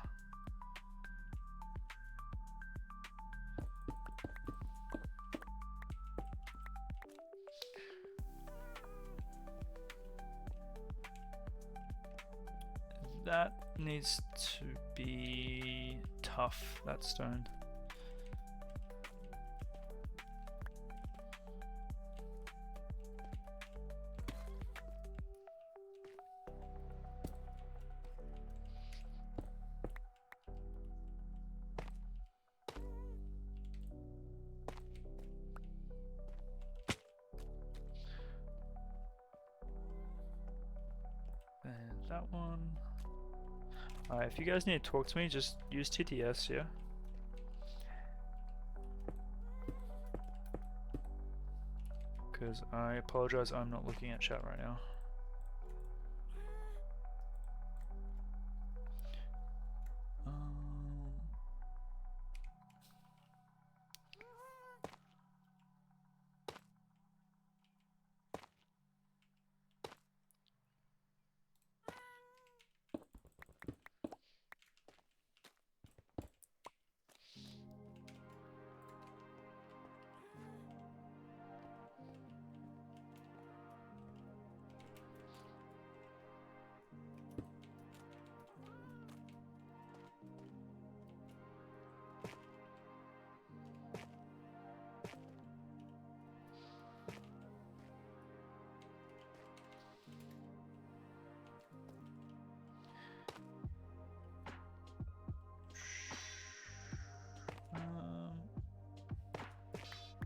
That needs to be tough, that stone. And that one. If you guys need to talk to me, just use TTS, yeah? Because I apologize, I'm not looking at chat right now.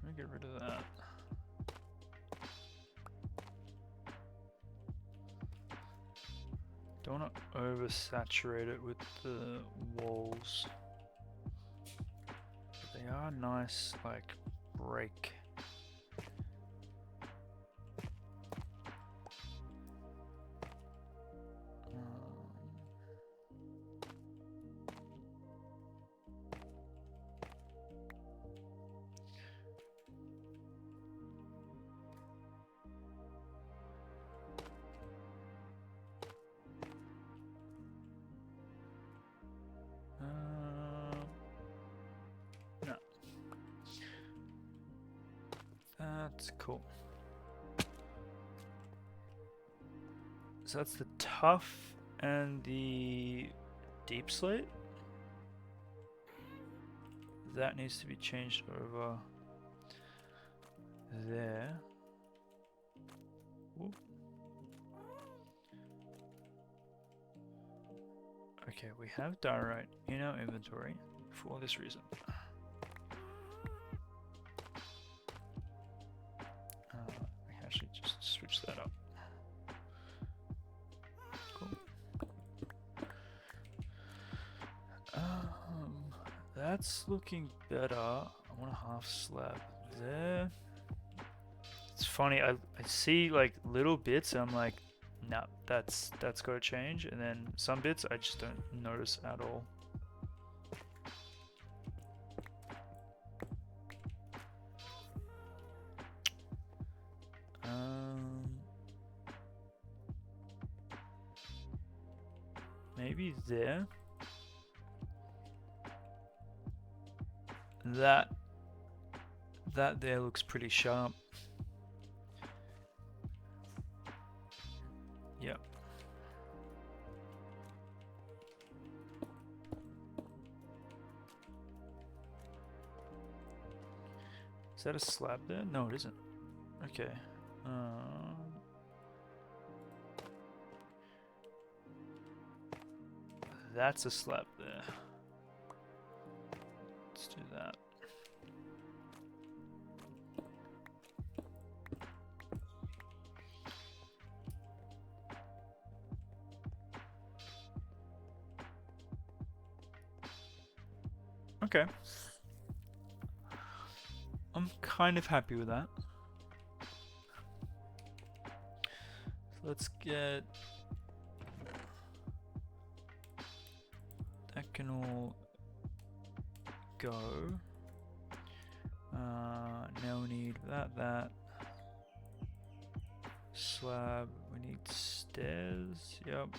Let me get rid of that. Don't want to oversaturate it with the walls. But they are nice, like, break. No. That's cool. So that's the tough and the deep slate. That needs to be changed over there. Whoop. Okay, we have diorite in our inventory for this reason. We can actually just switch that up. Cool. That's looking better. I want a half slab there. It's funny, I see like little bits and I'm like, nah, that's gotta change, and then some bits I just don't notice at all. Maybe there. That there looks pretty sharp. Yep. Is that a slab there? No, it isn't. Okay. that's a slab there. Let's do that. Okay. I'm kind of happy with that. So let's get... That can all go. Now we need that. Slab, we need stairs, yep.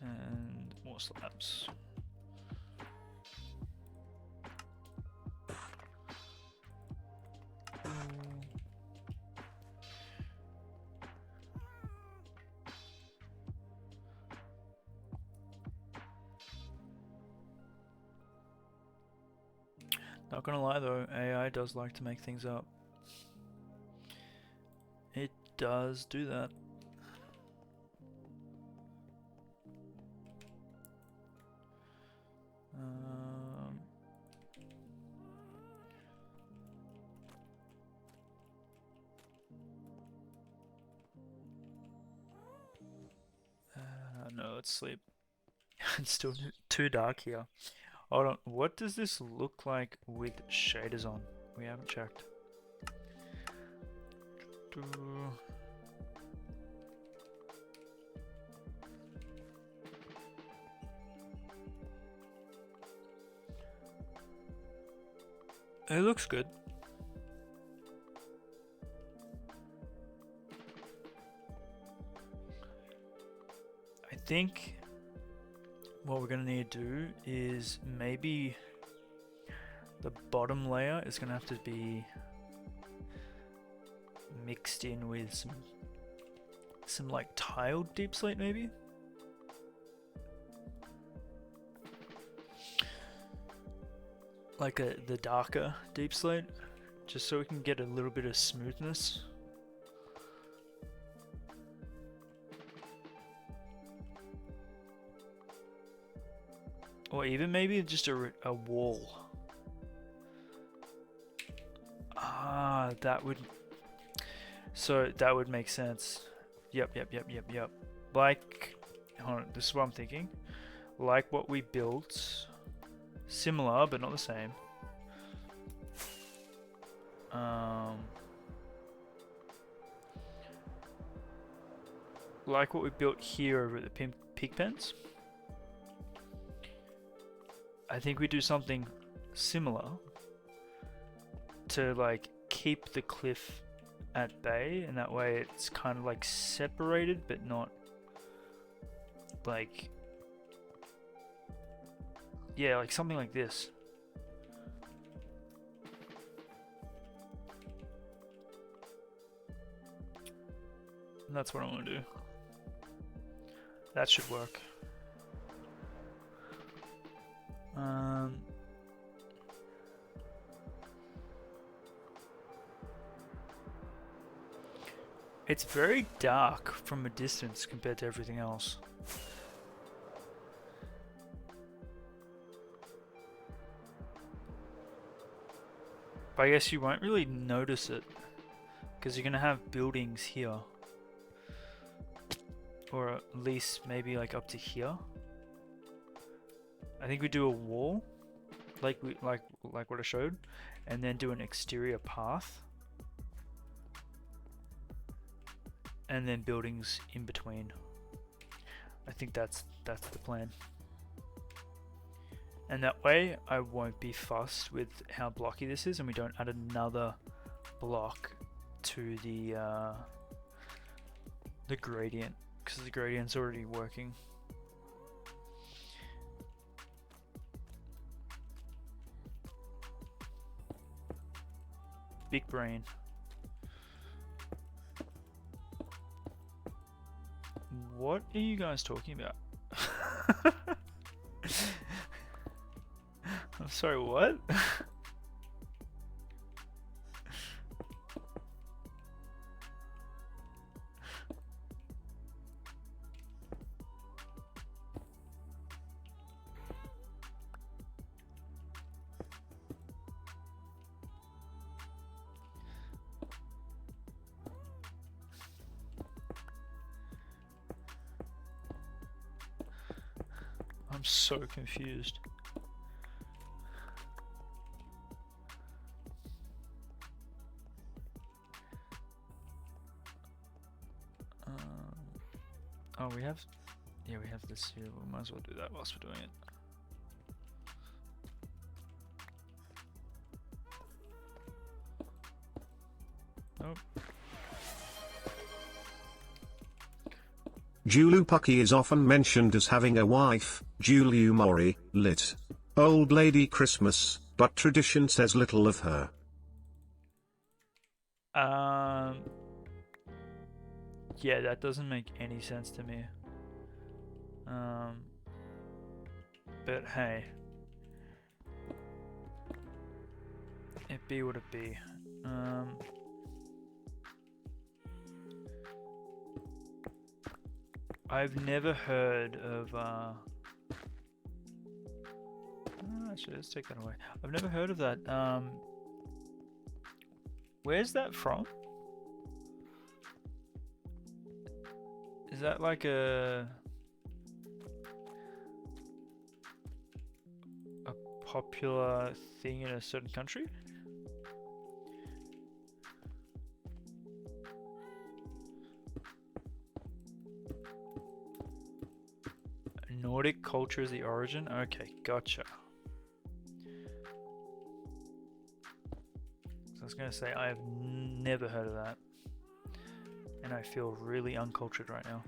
And more slabs. Not gonna lie though, AI does like to make things up. It does do that. No, let's sleep. It's still too dark here. Hold on, what does this look like with shaders on? We haven't checked. It looks good. I think what we're gonna need to do is maybe the bottom layer is gonna have to be mixed in with some like tiled deep slate maybe. Like the darker deep slate, just so we can get a little bit of smoothness. Or even maybe just a wall. Ah, that would... So that would make sense. Yep. Like, hold on, this is what I'm thinking. Like what we built. Similar, but not the same. Like what we built here over at the pig pens. I think we do something similar to like keep the cliff at bay, and that way it's kind of like separated but not like, yeah, like something like this. And that's what I want to do. That should work. It's very dark from a distance compared to everything else. But I guess you won't really notice it because you're gonna have buildings here, or at least maybe like up to here. I think we do a wall, like what I showed, and then do an exterior path, and then buildings in between. I think that's the plan. And that way I won't be fussed with how blocky this is, and we don't add another block to the gradient, because the gradient's already working. Big brain. What are you guys talking about? I'm sorry, what? I'm so confused. Oh, we have... Yeah, we have this here. We might as well do that whilst we're doing it. Nope. Julupucky is often mentioned as having a wife, Juliu Mori, lit. Old Lady Christmas, but tradition says little of her. Yeah, that doesn't make any sense to me. But hey. It be what it be. I've never heard of, actually, let's take that away. I've never heard of that. Where's that from? Is that like a popular thing in a certain country? Nordic culture is the origin? Okay, gotcha. So I was going to say, I have never heard of that. And I feel really uncultured right now.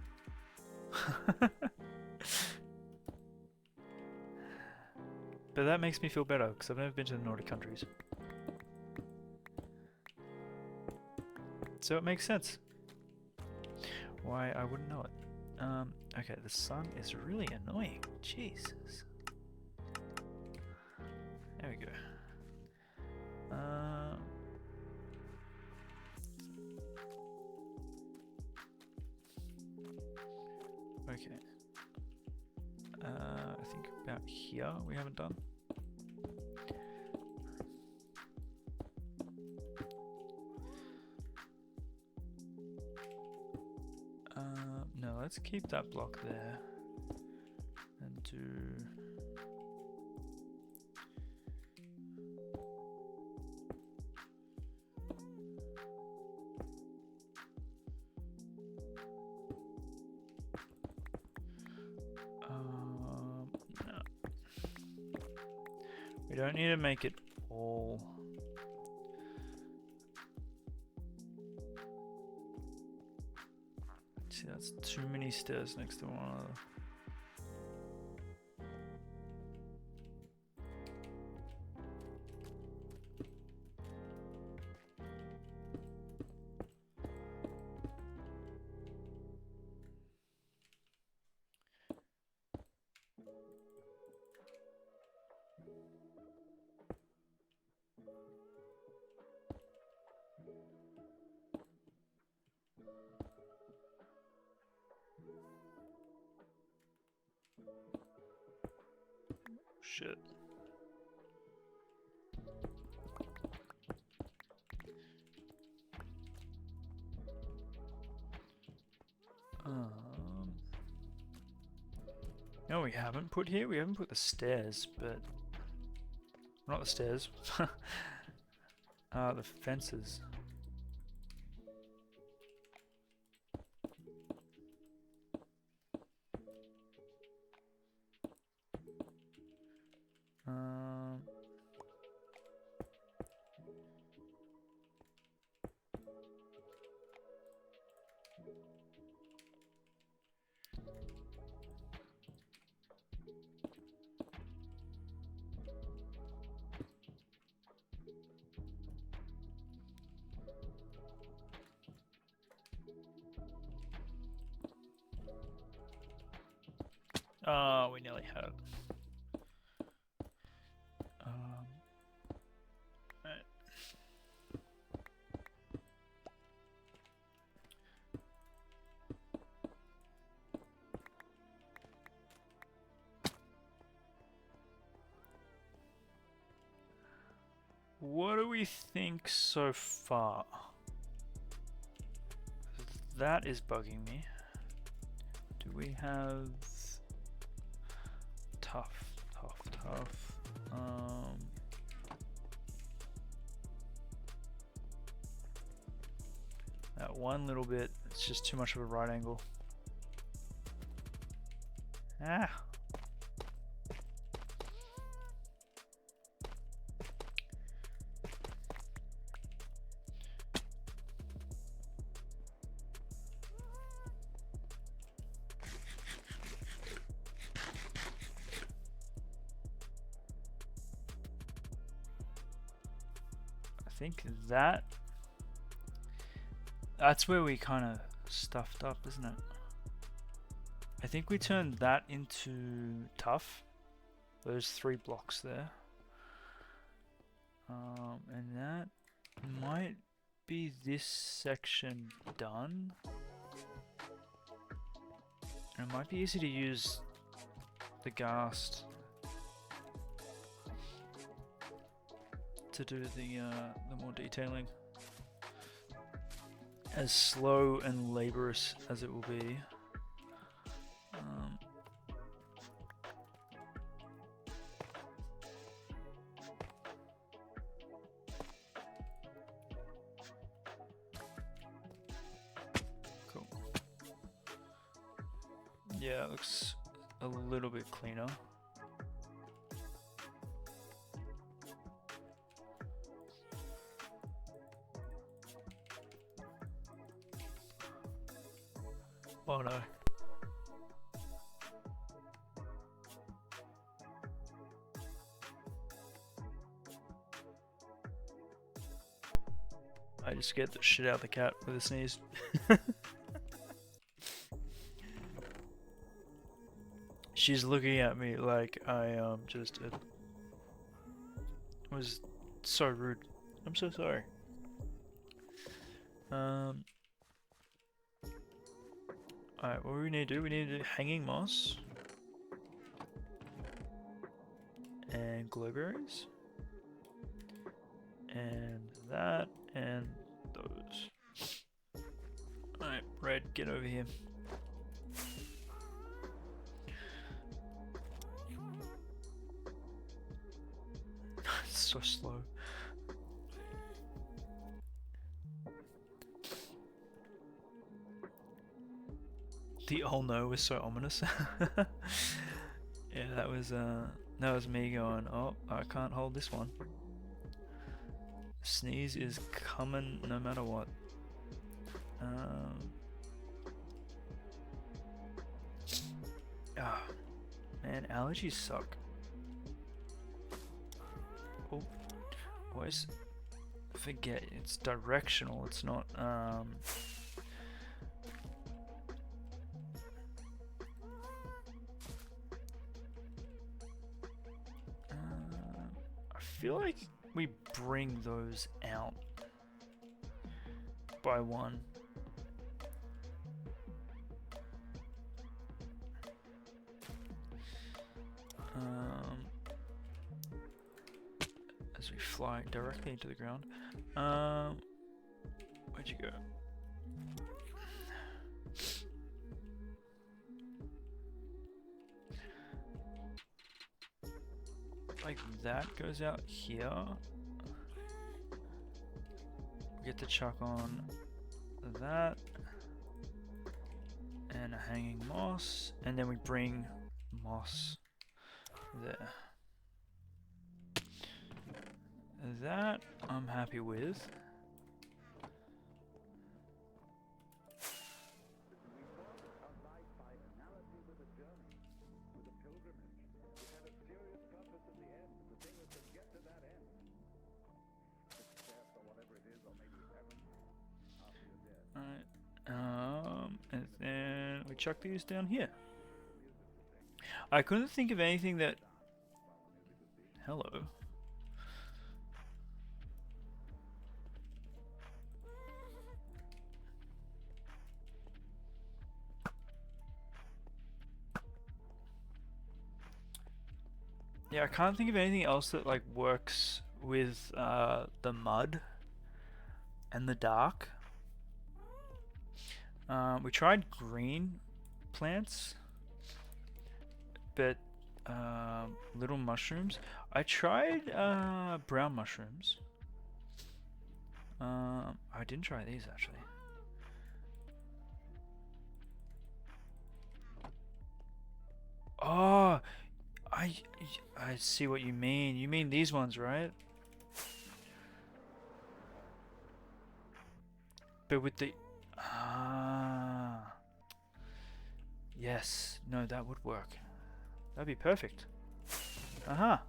But that makes me feel better, because I've never been to the Nordic countries. So it makes sense why I wouldn't know it. Okay, the sun is really annoying. Jesus. There we go. Okay. I think about here we haven't done. No, let's keep that block there and do. No. We don't need to make it all. See, that's too many stairs next to one another. Shit. No, we haven't put here. We haven't put the stairs, but not the stairs. The fences. Oh, we nearly had it. Right. What do we think so far? That is bugging me. Do we have tough, tough, tough. That one little bit, it's just too much of a right angle. Ah. I think that's where we kind of stuffed up, isn't it? I think we turned that into tough. Those 3 blocks there. And that might be this section done. And it might be easy to use the ghast to do the more detailing. As slow and laborious as it will be. Cool. Yeah, it looks a little bit cleaner. Oh no. I just scared the shit out of the cat with a sneeze. She's looking at me like I just was so rude. I'm so sorry. Alright, what do we need to do? We need to do hanging moss and glowberries and that and those. Alright, Red, get over here. So slow. The oh no was so ominous. Yeah, that was me going, oh, I can't hold this one. Sneeze is coming no matter what. Man, allergies suck. Oh, always forget it's directional. It's not. I feel like we bring those out by one. As we fly directly into the ground. Where'd you go? Like that goes out here. We get to chuck on that and a hanging moss, and then we bring moss there. That I'm happy with. And then we chuck these down here. I couldn't think of anything that... Hello. Yeah, I can't think of anything else that like works with the mud and the dark. We tried green plants, but little mushrooms. I tried brown mushrooms. I didn't try these actually. Oh, I I see what you mean. You mean these ones, right? But with the yes, no, that would work. That'd be perfect. Aha.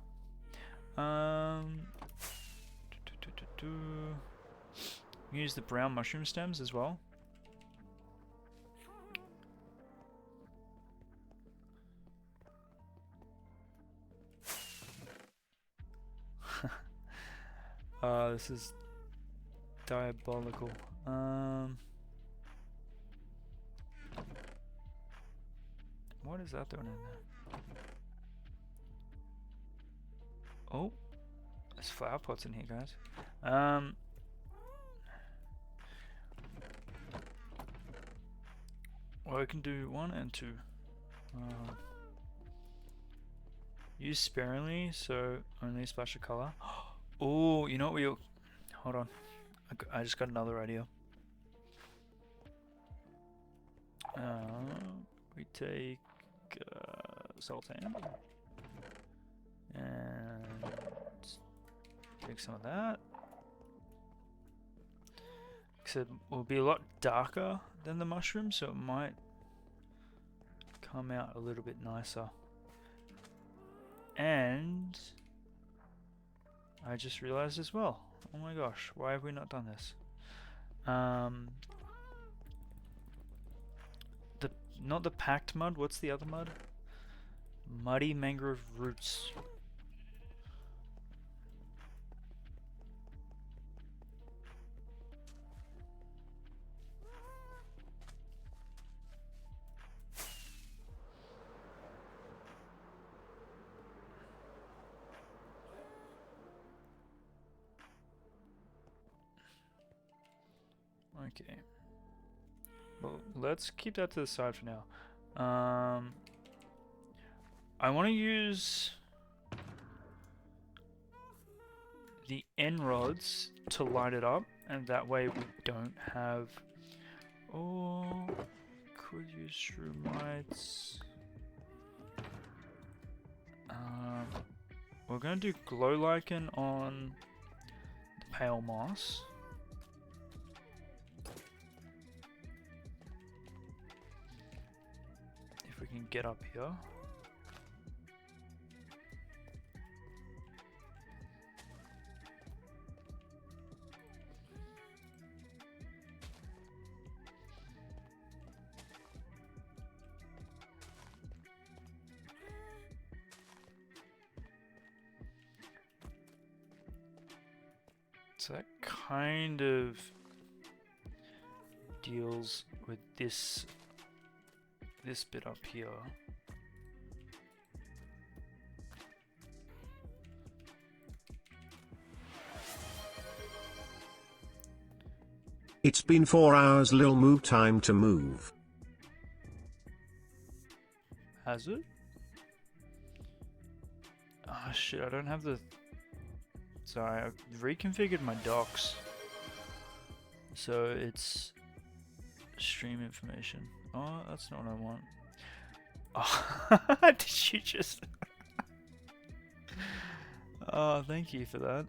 Use the brown mushroom stems as well. This is diabolical. What is that doing in there? Oh, there's flower pots in here, guys. Well, I can do 1 and 2. Use sparingly, so only a splash of color. Oh, you know what we'll... Hold on. I just got another idea. We take sultan and take some of that. Except it will be a lot darker than the mushroom, so it might come out a little bit nicer. And I just realized as well. Oh my gosh, why have we not done this? Not the packed mud. What's the other mud? Muddy mangrove roots. Okay. Well, let's keep that to the side for now. I want to use the end rods to light it up, and that way we don't have... Oh, could use shroom lights. We're going to do glow lichen on the pale moss. If we can get up here. So that kind of deals with this bit up here. It's been 4 hours, lil move, time to move. Has it? Oh shit, I don't have the... Sorry, I reconfigured my docs. So it's stream information. Oh, that's not what I want. Oh, did you just... Oh, thank you for that.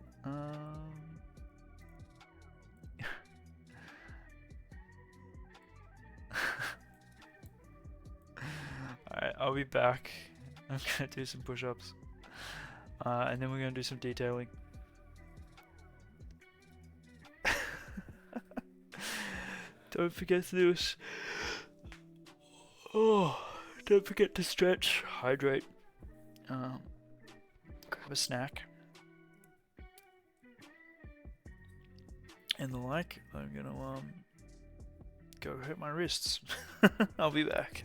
Alright, I'll be back. I'm gonna do some push-ups. And then we're gonna do some detailing. Don't forget to do this. Oh, don't forget to stretch, hydrate, grab a snack, and the like. I'm gonna go hurt my wrists. I'll be back.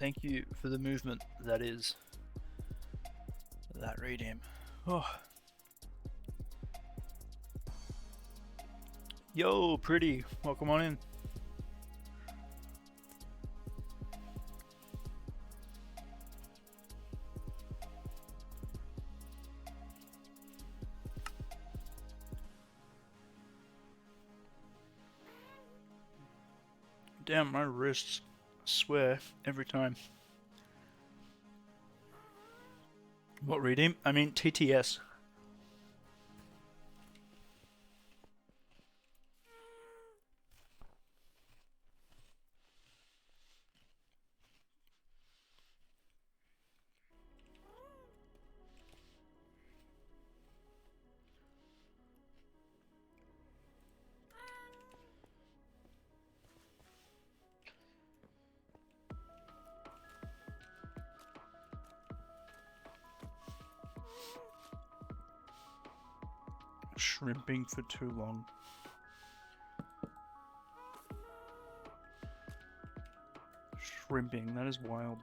Thank you for the movement that is that redeem. Oh. Yo, pretty. Welcome on in. Damn, my wrists swear every time. What redeem? I mean TTS. Shrimping for too long. Shrimping, that is wild.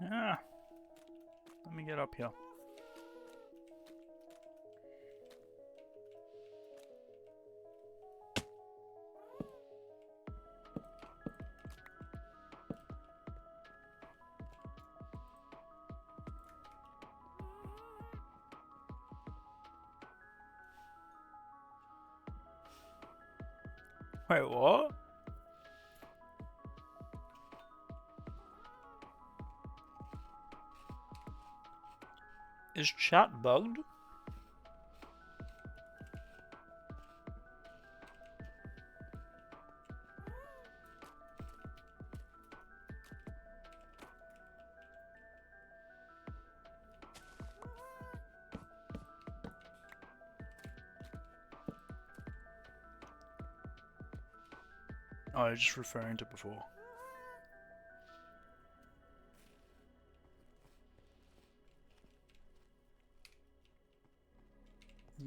Ah, let me get up here. Wait, what? Is chat bugged? Oh, I was just referring to before.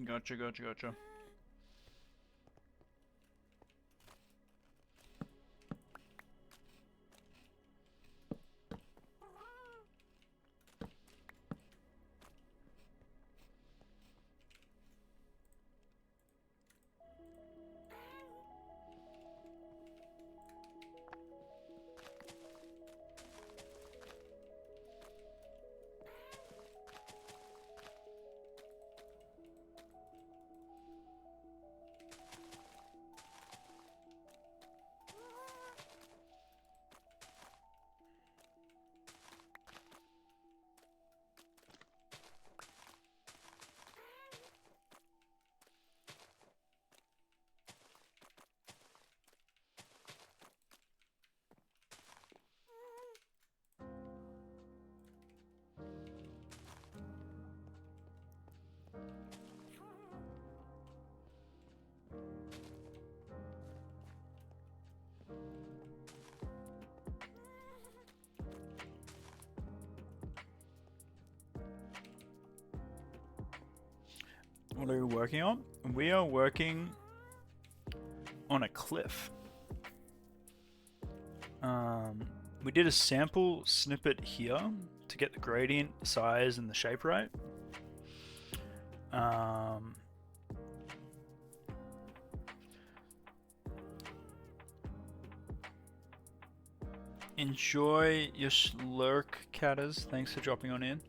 Gotcha, gotcha, gotcha. What are we working on? We are working on a cliff. We did a sample snippet here to get the gradient, size, and the shape right. Enjoy your lurk, Catters. Thanks for dropping on in.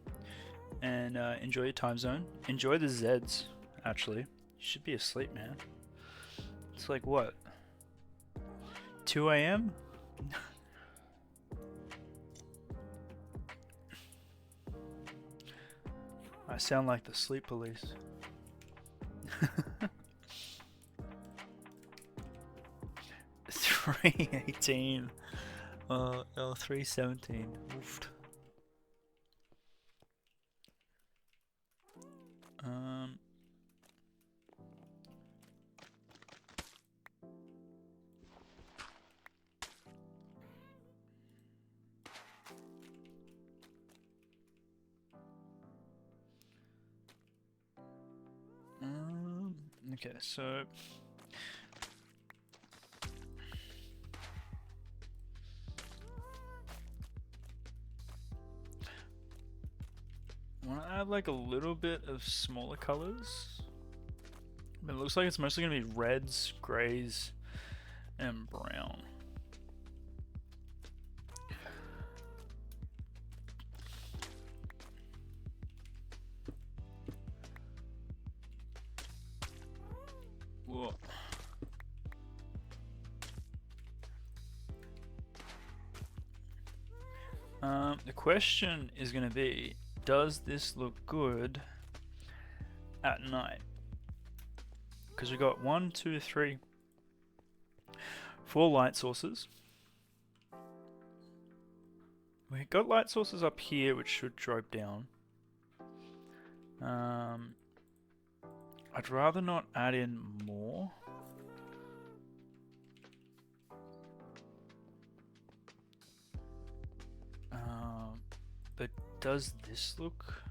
And enjoy your time zone. Enjoy the Zeds, actually. You should be asleep, man. It's like, what? 2 a.m.? I sound like the sleep police. 318. L317. Oofed. Um. Okay, so I want to add like a little bit of smaller colors. But it looks like it's mostly going to be reds, grays, and brown. Whoa. The question is going to be, does this look good at night? Because we've got 1, 2, 3, 4 light sources. We've got light sources up here which should drop down. I'd rather not add in more. But does this look...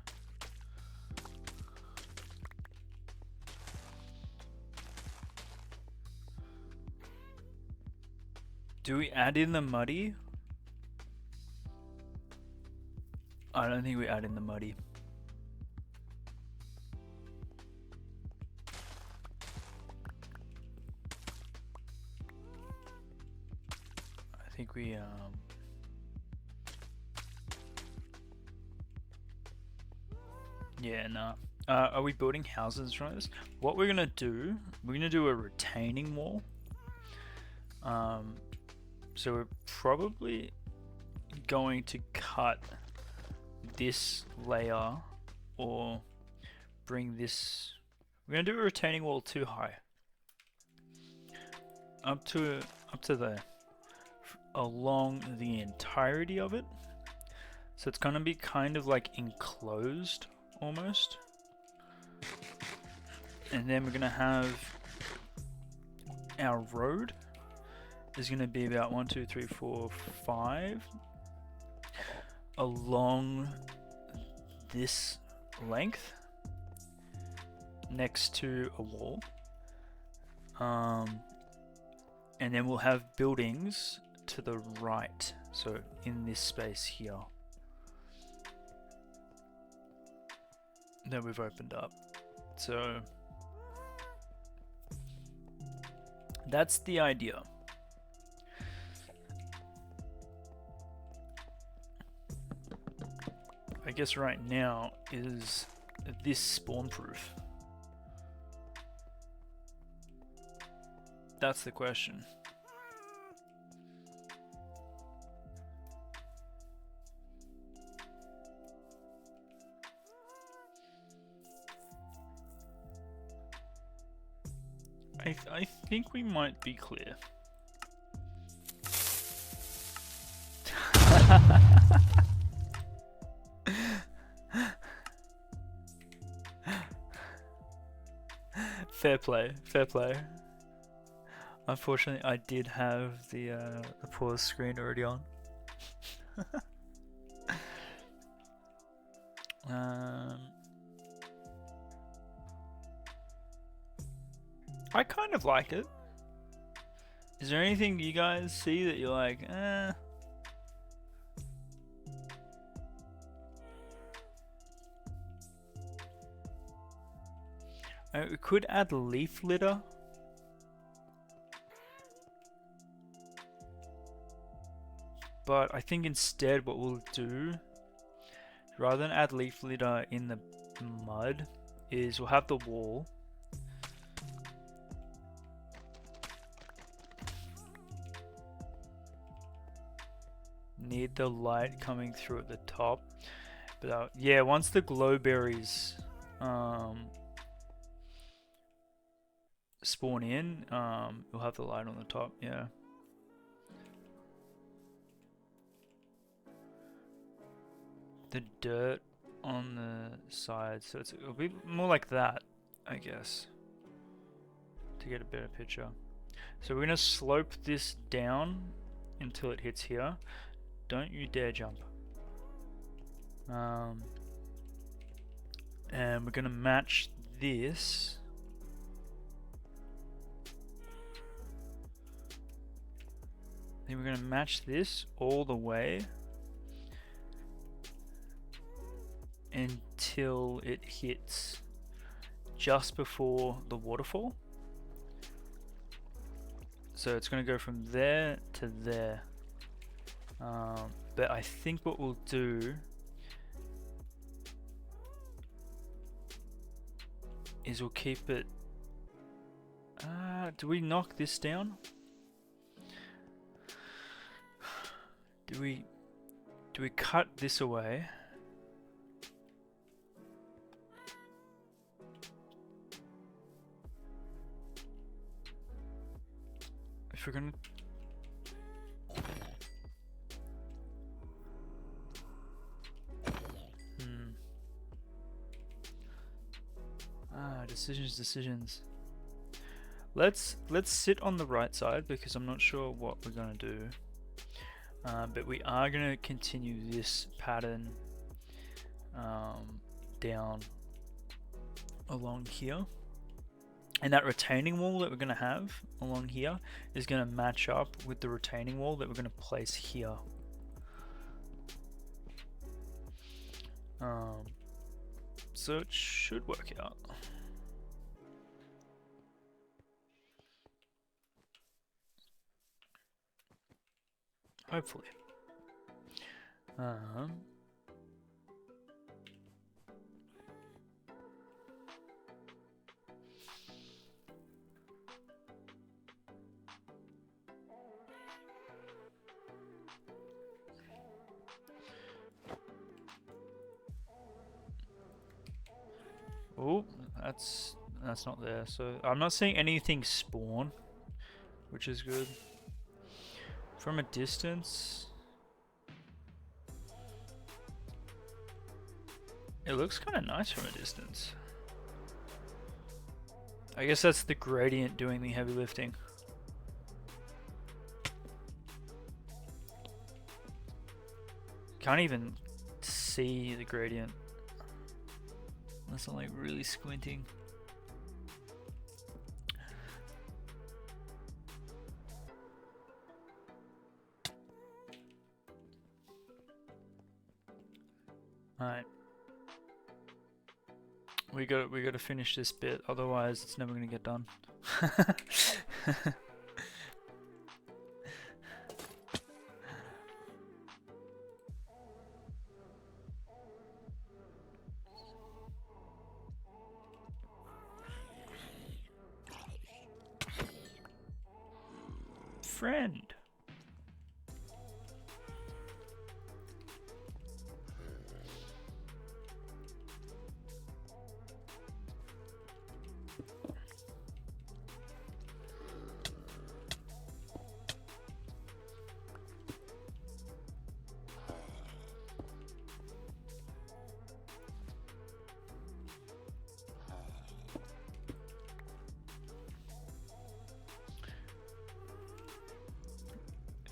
Do we add in the muddy? I don't think we add in the muddy. I think we yeah, no. Are we building houses from this? What we're gonna do, we're gonna do a retaining wall. So we're probably going to cut this layer or bring this. We're gonna do a retaining wall too high, up to there, along the entirety of it. So it's gonna be kind of like enclosed almost. And then we're gonna have our road is gonna be about 1, 2, 3, 4, 5 along this length next to a wall. And then we'll have buildings to the right, so in this space here that we've opened up. So that's the idea. I guess right now, is this spawn proof? That's the question. I think we might be clear. Fair play, fair play. Unfortunately, I did have the pause screen already on. I kind of like it. Is there anything you guys see that you're like, eh? We could add leaf litter. But I think instead what we'll do, rather than add leaf litter in the mud, is we'll have the wall. Need the light coming through at the top. But yeah, once the glowberries spawn in, we'll have the light on the top, yeah. the dirt on the side, so it'll be more like that, I guess, to get a better picture. So we're gonna slope this down until it hits here. Don't you dare jump. And we're gonna match this. Then we're gonna match this all the way until it hits just before the waterfall. So it's going to go from there to there. But I think what we'll do is we'll keep it... do we knock this down? Do we cut this away? If we're gonna... decisions. Let's sit on the right side because I'm not sure what we're gonna do. But we are gonna continue this pattern down along here. And that retaining wall that we're going to have along here is going to match up with the retaining wall that we're going to place here. So it should work out. Hopefully. Oh, that's not there. So I'm not seeing anything spawn, which is good. From a distance, it looks kind of nice from a distance. I guess that's the gradient doing the heavy lifting. Can't even see the gradient. Unless I'm like really squinting. Alright. We got to finish this bit, otherwise it's never gonna get done. Friend.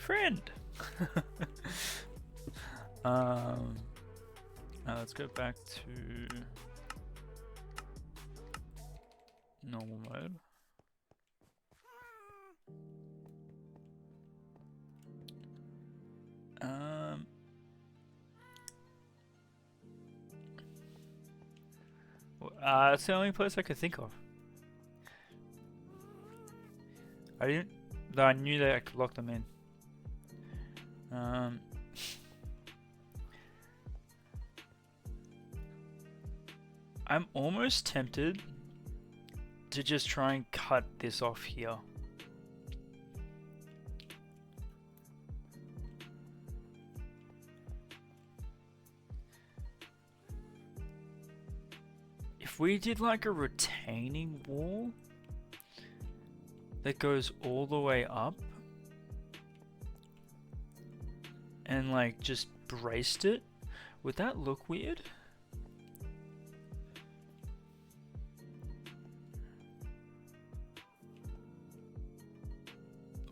Friend. Now let's go back to normal mode. It's the only place I could think of. Though I knew that I could lock them in. I'm almost tempted to just try and cut this off here. If we did like a retaining wall that goes all the way up and like just braced it, Would that look weird?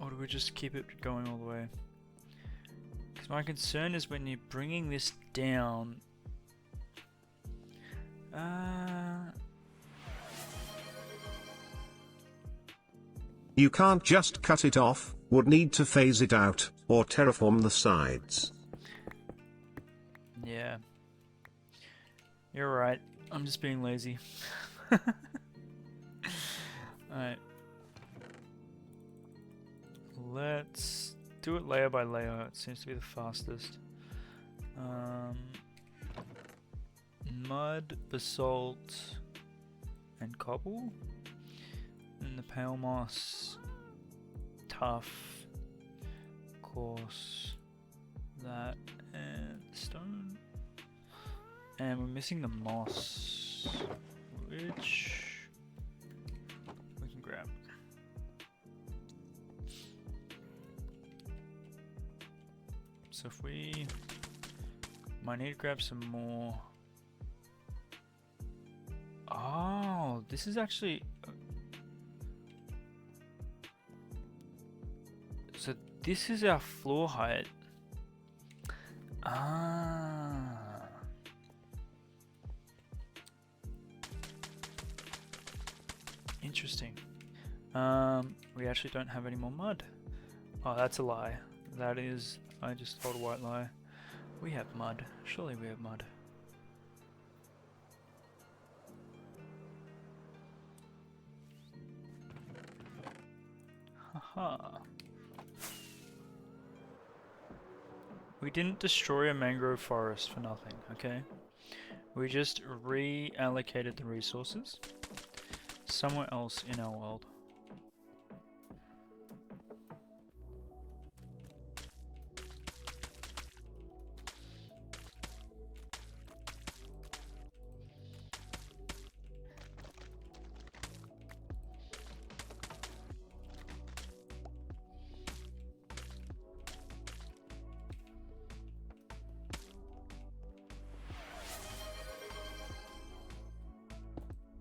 Or do we just keep it going all the way? Because my concern is when you're bringing this down... You can't just cut it off, would need to phase it out, or terraform the sides. Yeah. You're right. I'm just being lazy. Alright. Let's do it layer by layer. It seems to be the fastest. Mud, basalt, and cobble. And the pale moss, tough, coarse, that, and stone. And we're missing the moss, which we can grab. So if we might need to grab some more. Oh, this is actually. So this is our floor height. Ah. Interesting. We actually don't have any more mud. Oh, that's a lie. That is, I just told a white lie. We have mud. Surely we have mud. Haha. We didn't destroy a mangrove forest for nothing, okay? We just reallocated the resources somewhere else in our world.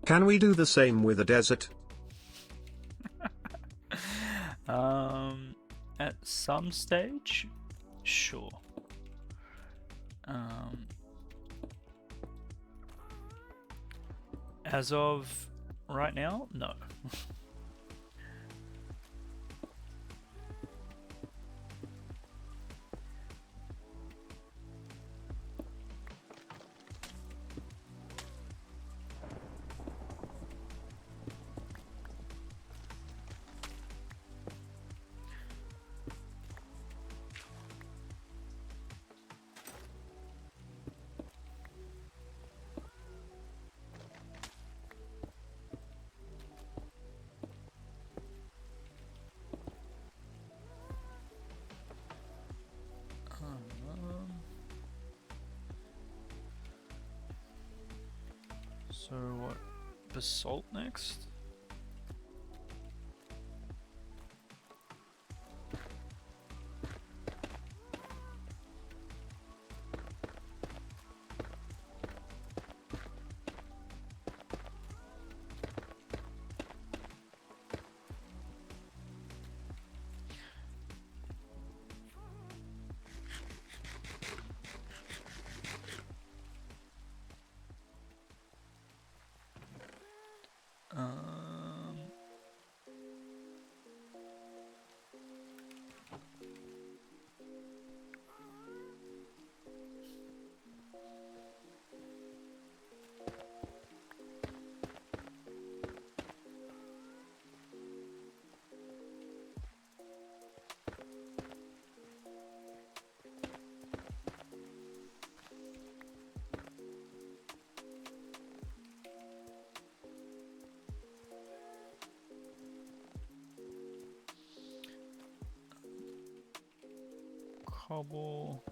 Can we do the same with a desert? At some stage, sure. As of right now, no. So what? Basalt next? Cobble.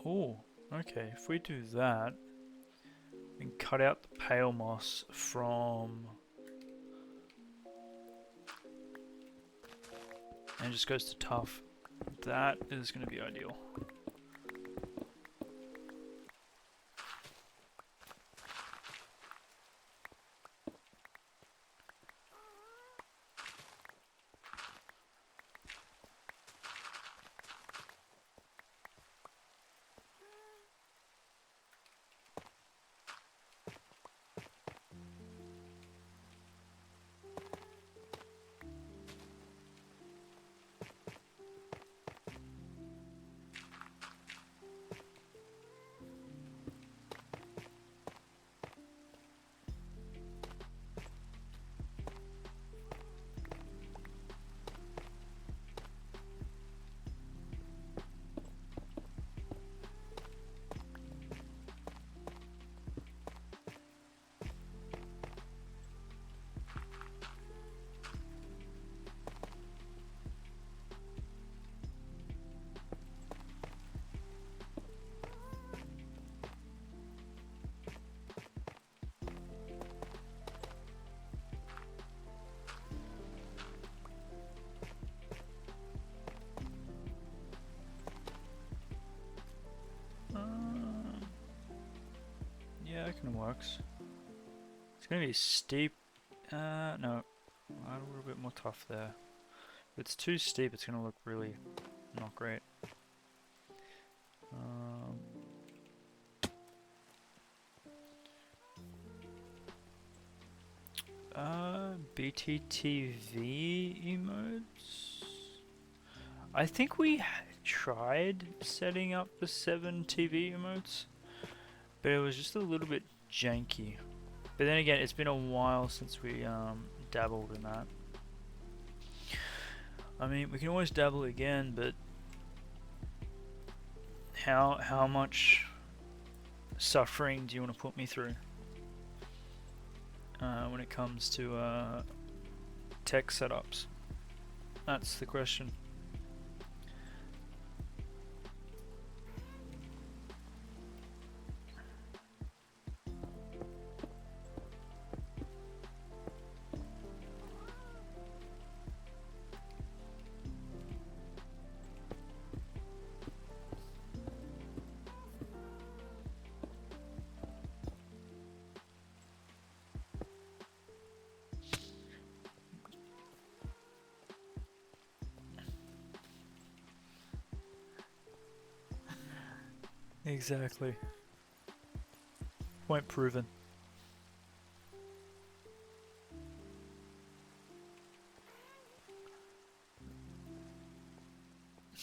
Oh, okay. If we do that, we can cut out the pale moss from, and it just goes to tough. That is going to be ideal. Yeah, that kind of works. It's going to be steep. No, a little bit more tough there. If it's too steep, it's going to look really not great. BTTV emotes. I think we tried setting up the 7 TV emotes, but it was just a little bit janky. But then again, it's been a while since we dabbled in that. I mean, we can always dabble again, but how much suffering do you want to put me through when it comes to tech setups? That's the question. Exactly. Point proven.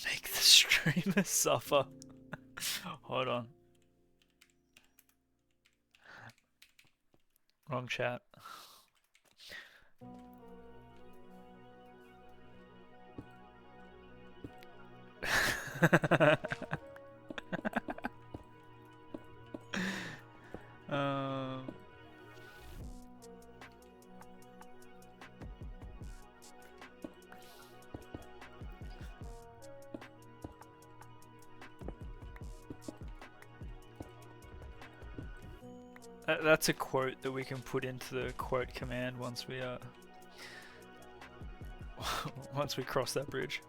Make the streamer suffer. Hold on. Wrong chat. um, that's a quote that we can put into the quote command once we once we cross that bridge.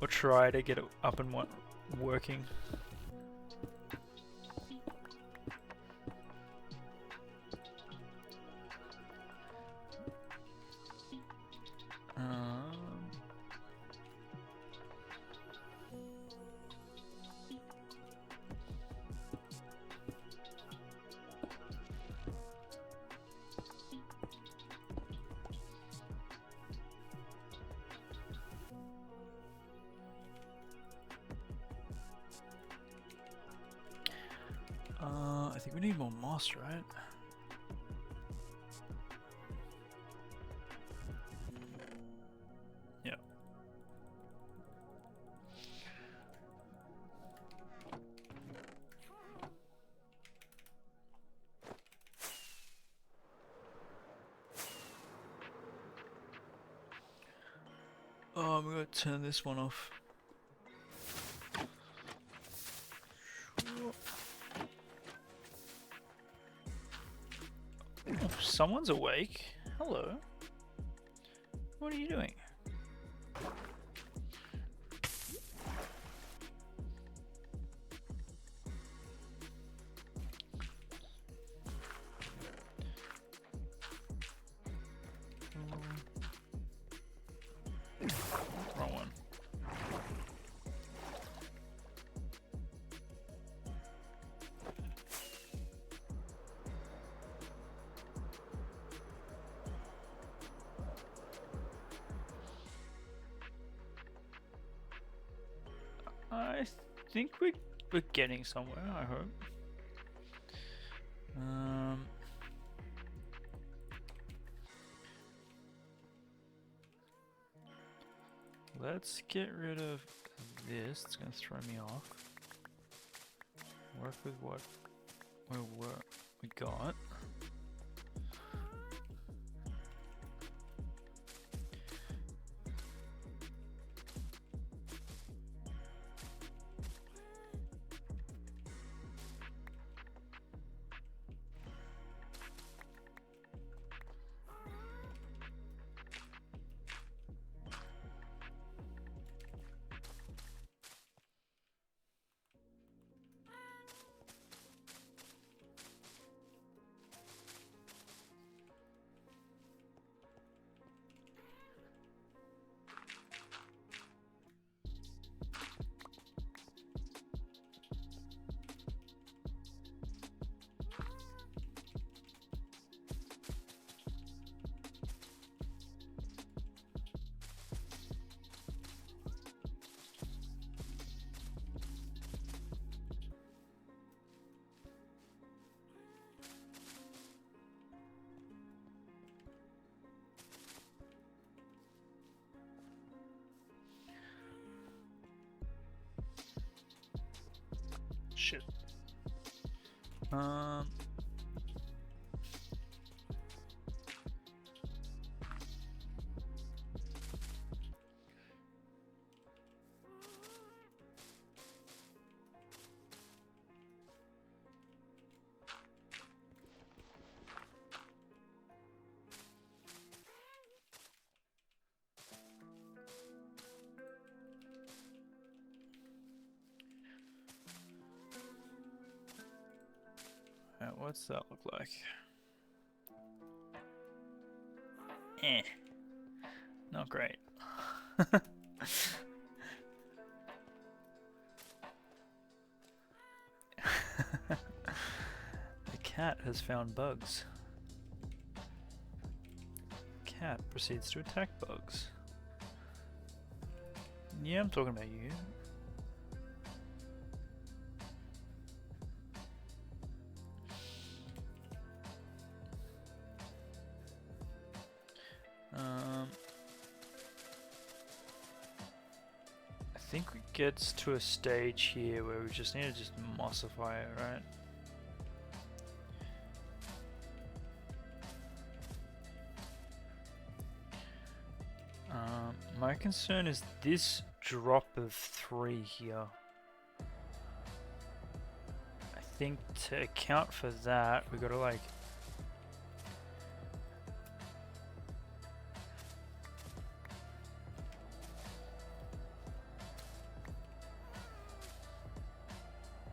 Or try to get it up and working. I think we need more moss, right? Yeah. Oh, I'm gonna turn this one off. someone's awake. Hello. What are you doing? Wrong one. I think we're getting somewhere, I hope. Let's get rid of this. It's gonna throw me off. Work with what we got. Shit. What's that look like? Eh. Not great. The cat has found bugs. Cat proceeds to attack bugs. Yeah, I'm talking about you. I think it gets to a stage here where we just need to just mossify it, right? My concern is this drop of 3 here. I think to account for that, we gotta like...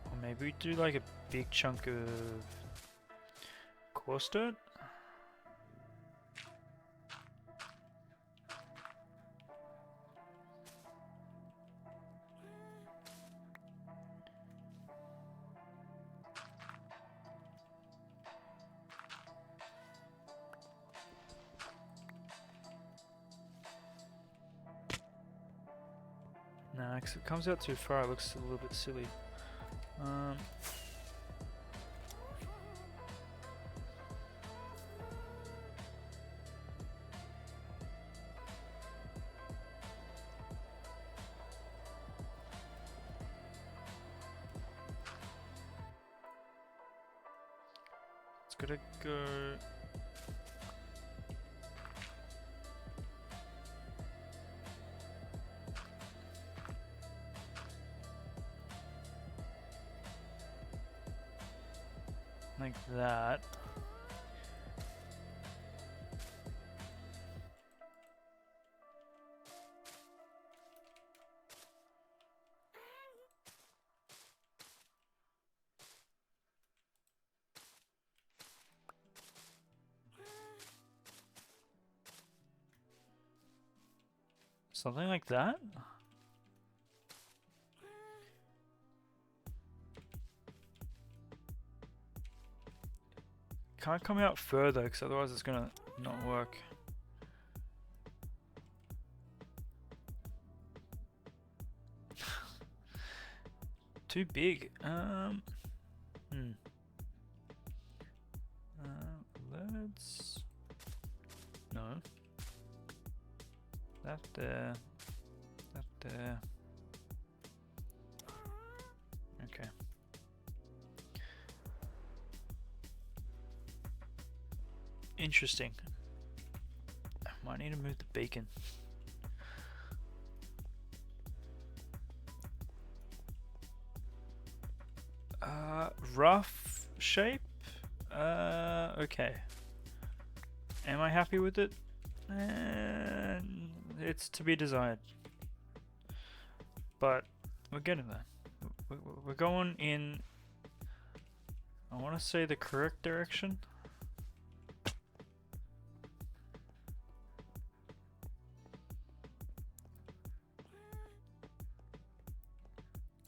Or maybe we do like a big chunk of coarse dirt? Nah, because it comes out too far, it looks a little bit silly. It's gotta go... like that. Something like that? Can't come out further because otherwise it's gonna not work. Too big. Let's... No. That there. That there. Okay. Interesting. Might need to move the beacon. Rough shape? Okay. Am I happy with it? It's to be desired. But we're getting there. We're going in, I want to say, the correct direction.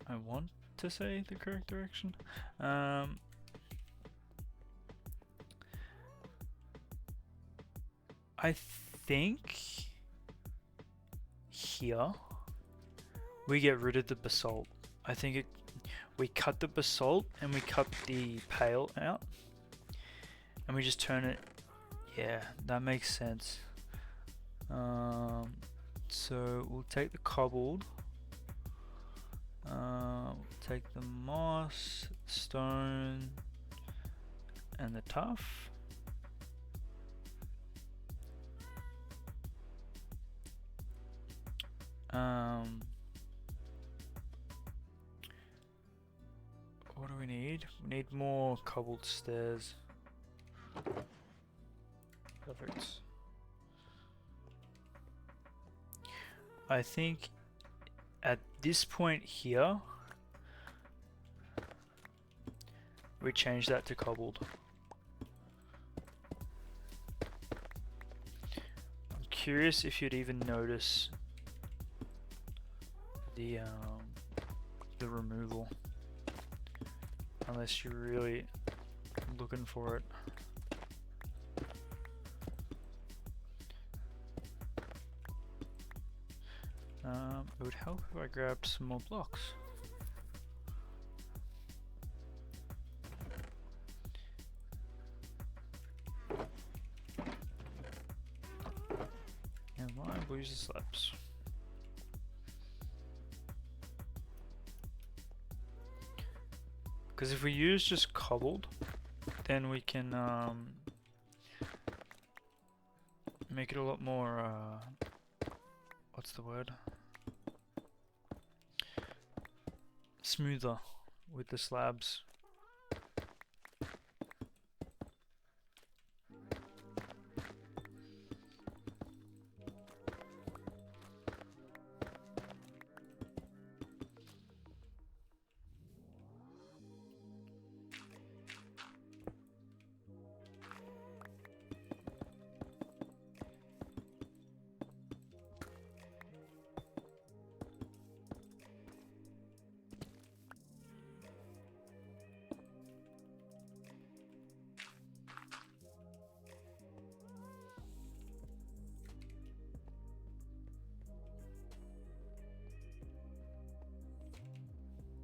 I want to say the correct direction. I think here we get rid of the basalt. I think we cut the basalt and we cut the pale out and we just turn it. Yeah, that makes sense. So we'll take the cobbled, take the moss, stone, and the tuff. What do we need? We need more cobbled stairs. Perfect. I think at this point here, we change that to cobbled. I'm curious if you'd even notice the removal, unless you're really looking for it. It would help if I grabbed some more blocks. And why we'll use the slabs. Because if we use just cobbled, then we can make it a lot more, what's the word? Smoother with the slabs.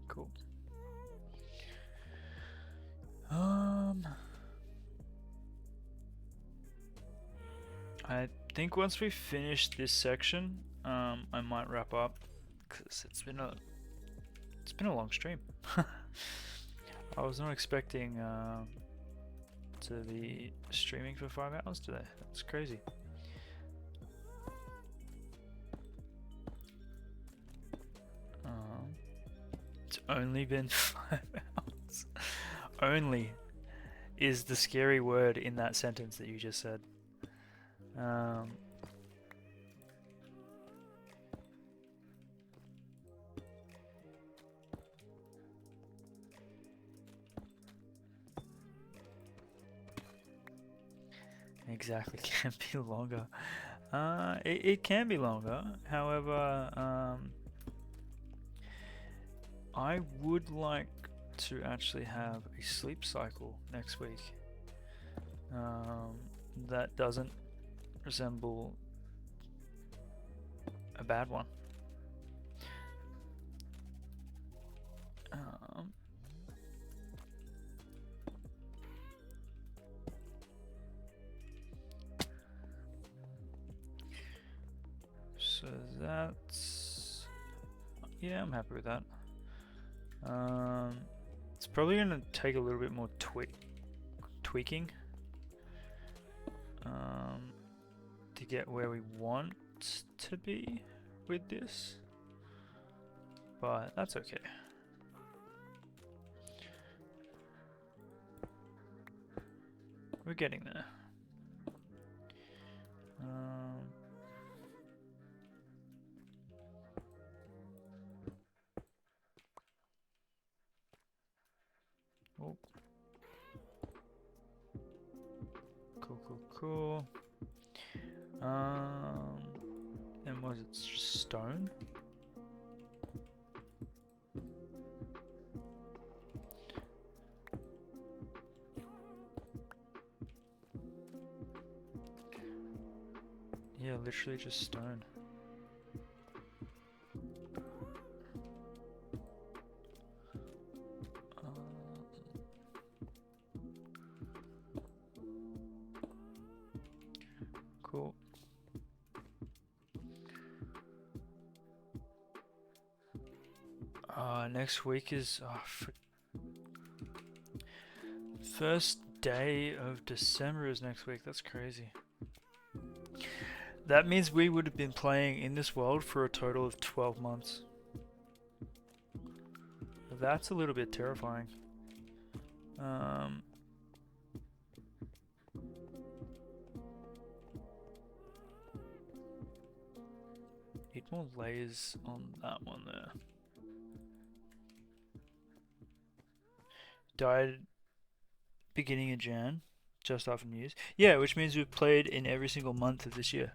Cool. I think once we finish this section, I might wrap up because it's been a long stream. I was not expecting to be streaming for 5 hours today. That's crazy. It's only been 5 hours. Only is the scary word in that sentence that you just said. Exactly, can't be longer. It can be longer. However, I would like to actually have a sleep cycle next week. That doesn't resemble a bad one. So that's, yeah, I'm happy with that. It's probably gonna take a little bit more tweaking to get where we want to be with this, but that's okay. We're getting there. Oh. Cool. And was it stone? Yeah, literally just stone. Cool. Next week is first day of December is next week. That's crazy. That means we would have been playing in this world for a total of 12 months. That's a little bit terrifying. Need more layers on that one there. Died beginning of Jan, just after New Year's. Yeah, which means we've played in every single month of this year.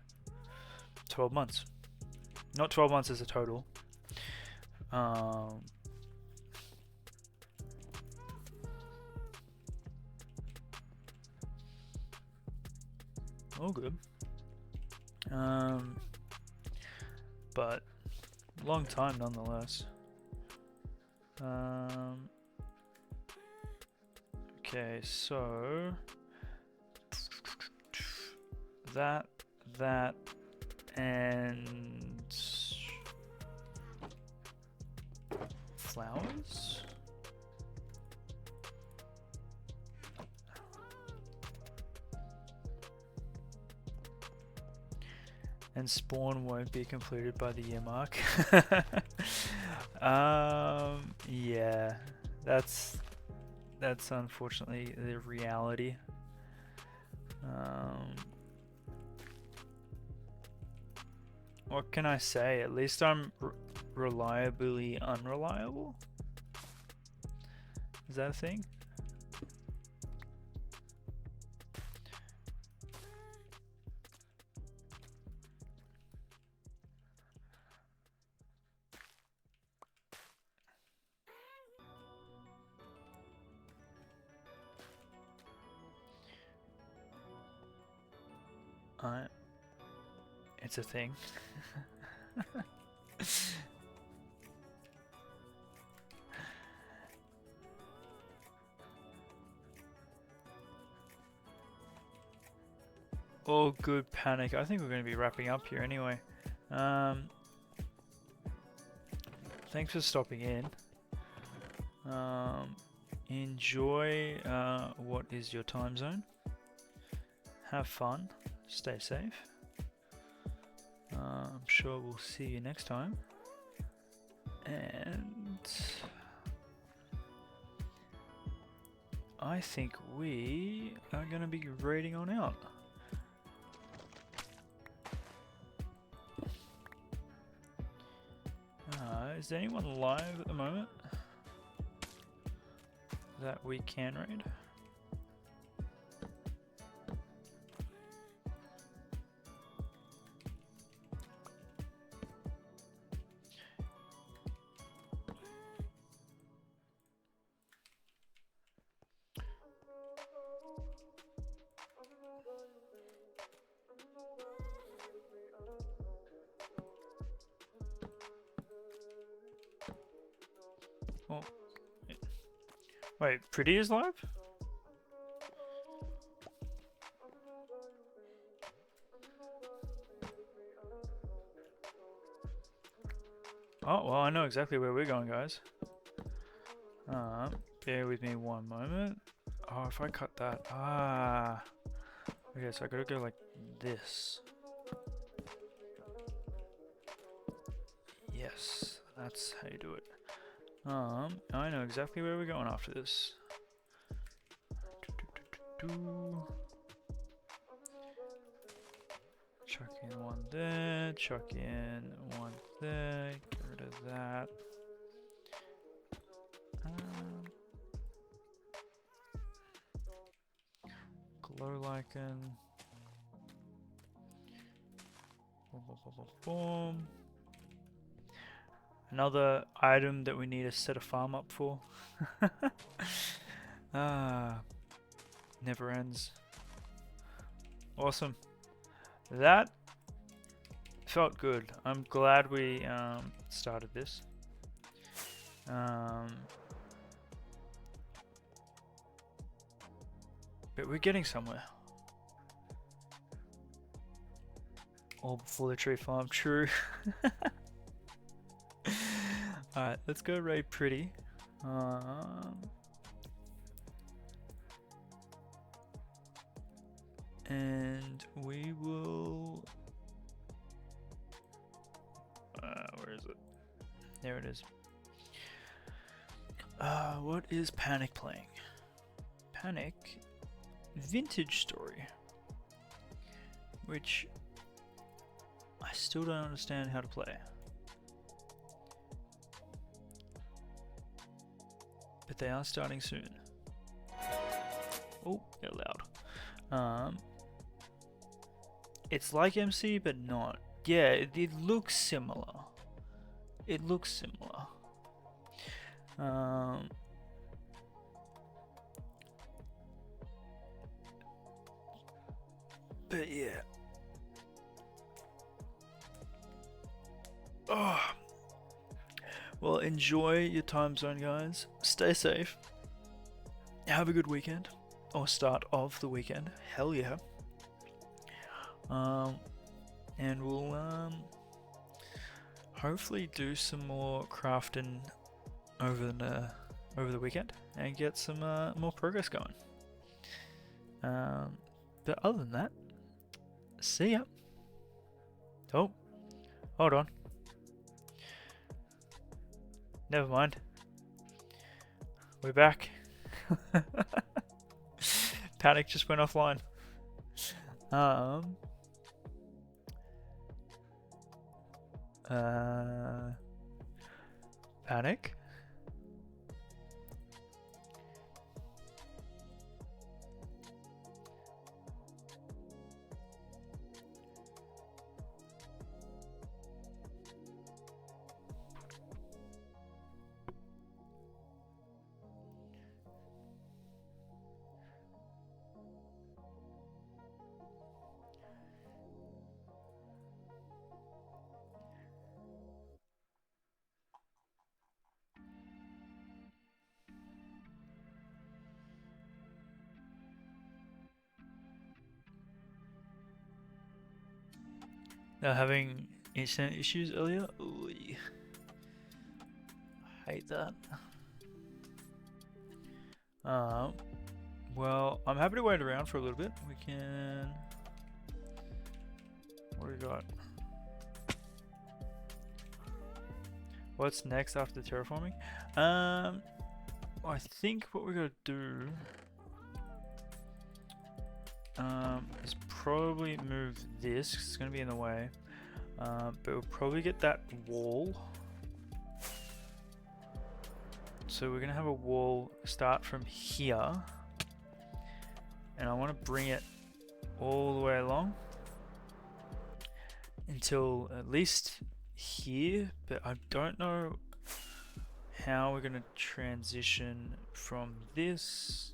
12 months. Not 12 months as a total. All good. But long time nonetheless. Okay, so that, and flowers? And spawn won't be completed by the year mark. Yeah, that's unfortunately the reality. What can I say? At least I'm reliably unreliable? Is that a thing? It's a thing. Oh, good panic. I think we're going to be wrapping up here anyway. Thanks for stopping in. Enjoy what is your time zone. Have fun. Stay safe. I'm sure we'll see you next time. And I think we are going to be raiding on out. Is anyone live at the moment that we can raid? Oh, wait, Pretty is live? Oh, well, I know exactly where we're going, guys. Bear with me one moment. Oh, if I cut that. Ah. Okay, so I gotta go like this. Yes, that's how you do it. I know exactly where we're going after this. Chuck in one there, chuck in one there, get rid of that. Glow lichen. Boom, boom, boom, boom, boom. Another item that we need to set a farm up for. Never ends. Awesome. That felt good. I'm glad we started this. But we're getting somewhere. All before the tree farm, true. Alright, let's go raid Pretty. And we will... where is it? There it is. What is Panic playing? Panic Vintage Story, which I still don't understand how to play. But they are starting soon. Oh, they're loud. It's like MC, but not. Yeah, it looks similar. It looks similar. But yeah. Oh. Well, enjoy your time zone, guys. Stay safe. Have a good weekend. Or start of the weekend. Hell yeah. And we'll hopefully do some more crafting over the weekend and get some more progress going. But other than that, see ya. Oh, hold on. Never mind. We're back. Panic just went offline. Panic? They're having internet issues earlier? Ooh, I hate that. Well, I'm happy to wait around for a little bit. We can... What do we got? What's next after the terraforming? I think what we're gonna do is probably move this, 'cause it's gonna be in the way. But we'll probably get that wall. So we're gonna have a wall start from here, and I want to bring it all the way along until at least here, but I don't know how we're gonna transition from this.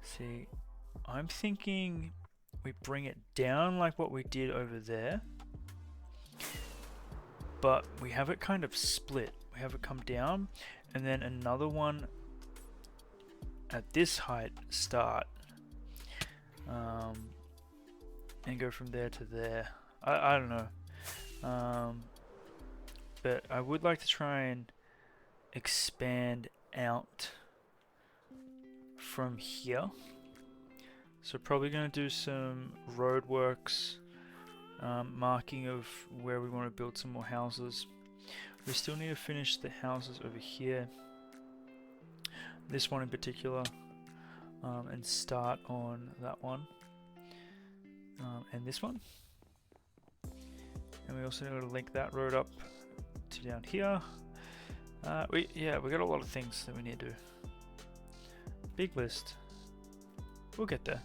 See, I'm thinking we bring it down like what we did over there, but we have it kind of split. We have it come down, and then another one at this height start, and go from there to there. I don't know, but I would like to try and expand out from here. So probably going to do some roadworks, marking of where we want to build some more houses. We still need to finish the houses over here, this one in particular, and start on that one, and this one. And we also need to link that road up to down here. We got a lot of things that we need to do. Big list. We'll get there.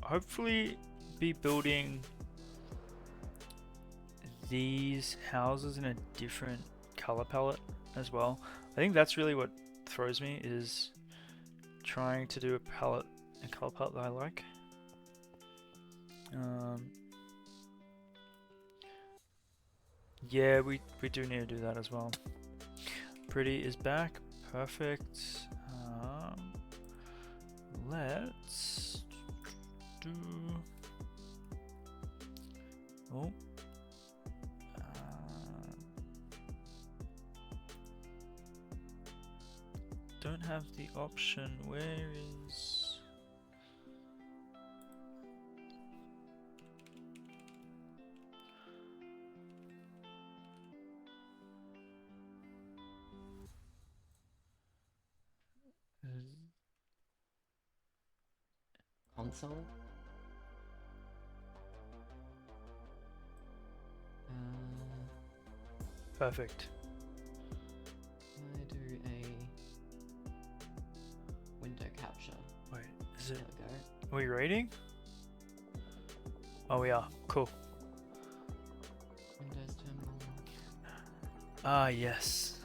Hopefully be building these houses in a different color palette as well. I think that's really what throws me, is trying to do a color palette that I like. Yeah, we do need to do that as well. Pretty is back. Perfect. Let's do... Oh. Don't have the option. Where is... Console? Perfect. I do a window capture. Wait, is it... There we go. Are we raiding? Oh, we are. Cool. Windows terminal. Ah, yes.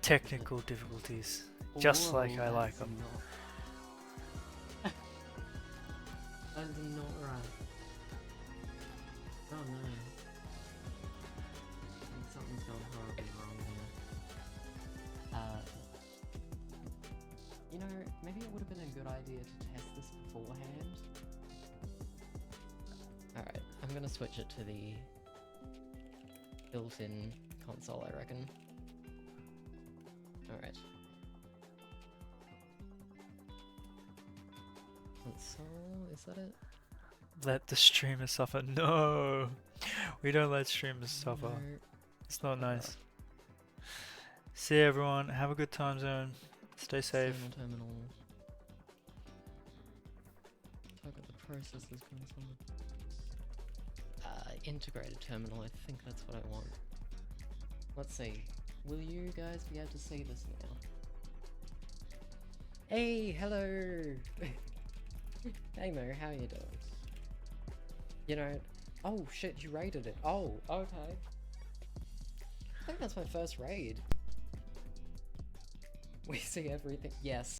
Technical difficulties. Just Whoa, like I like that's them. not- That is not right. Oh no. I think something's gone horribly wrong here. You know, maybe it would have been a good idea to test this beforehand. Alright, I'm gonna switch it to the built-in console, I reckon. Alright. Console, is that it? Let the streamer suffer. No! We don't let streamers suffer. No. It's not nice. See you, everyone. Have a good time zone. Stay safe. External terminal. Target the processes console. Integrated terminal, I think that's what I want. Let's see. Will you guys be able to see this now? Hey, hello! Hey Mo, how you doing? You know, oh shit, you raided it. Oh, okay. I think that's my first raid. We see everything. Yes.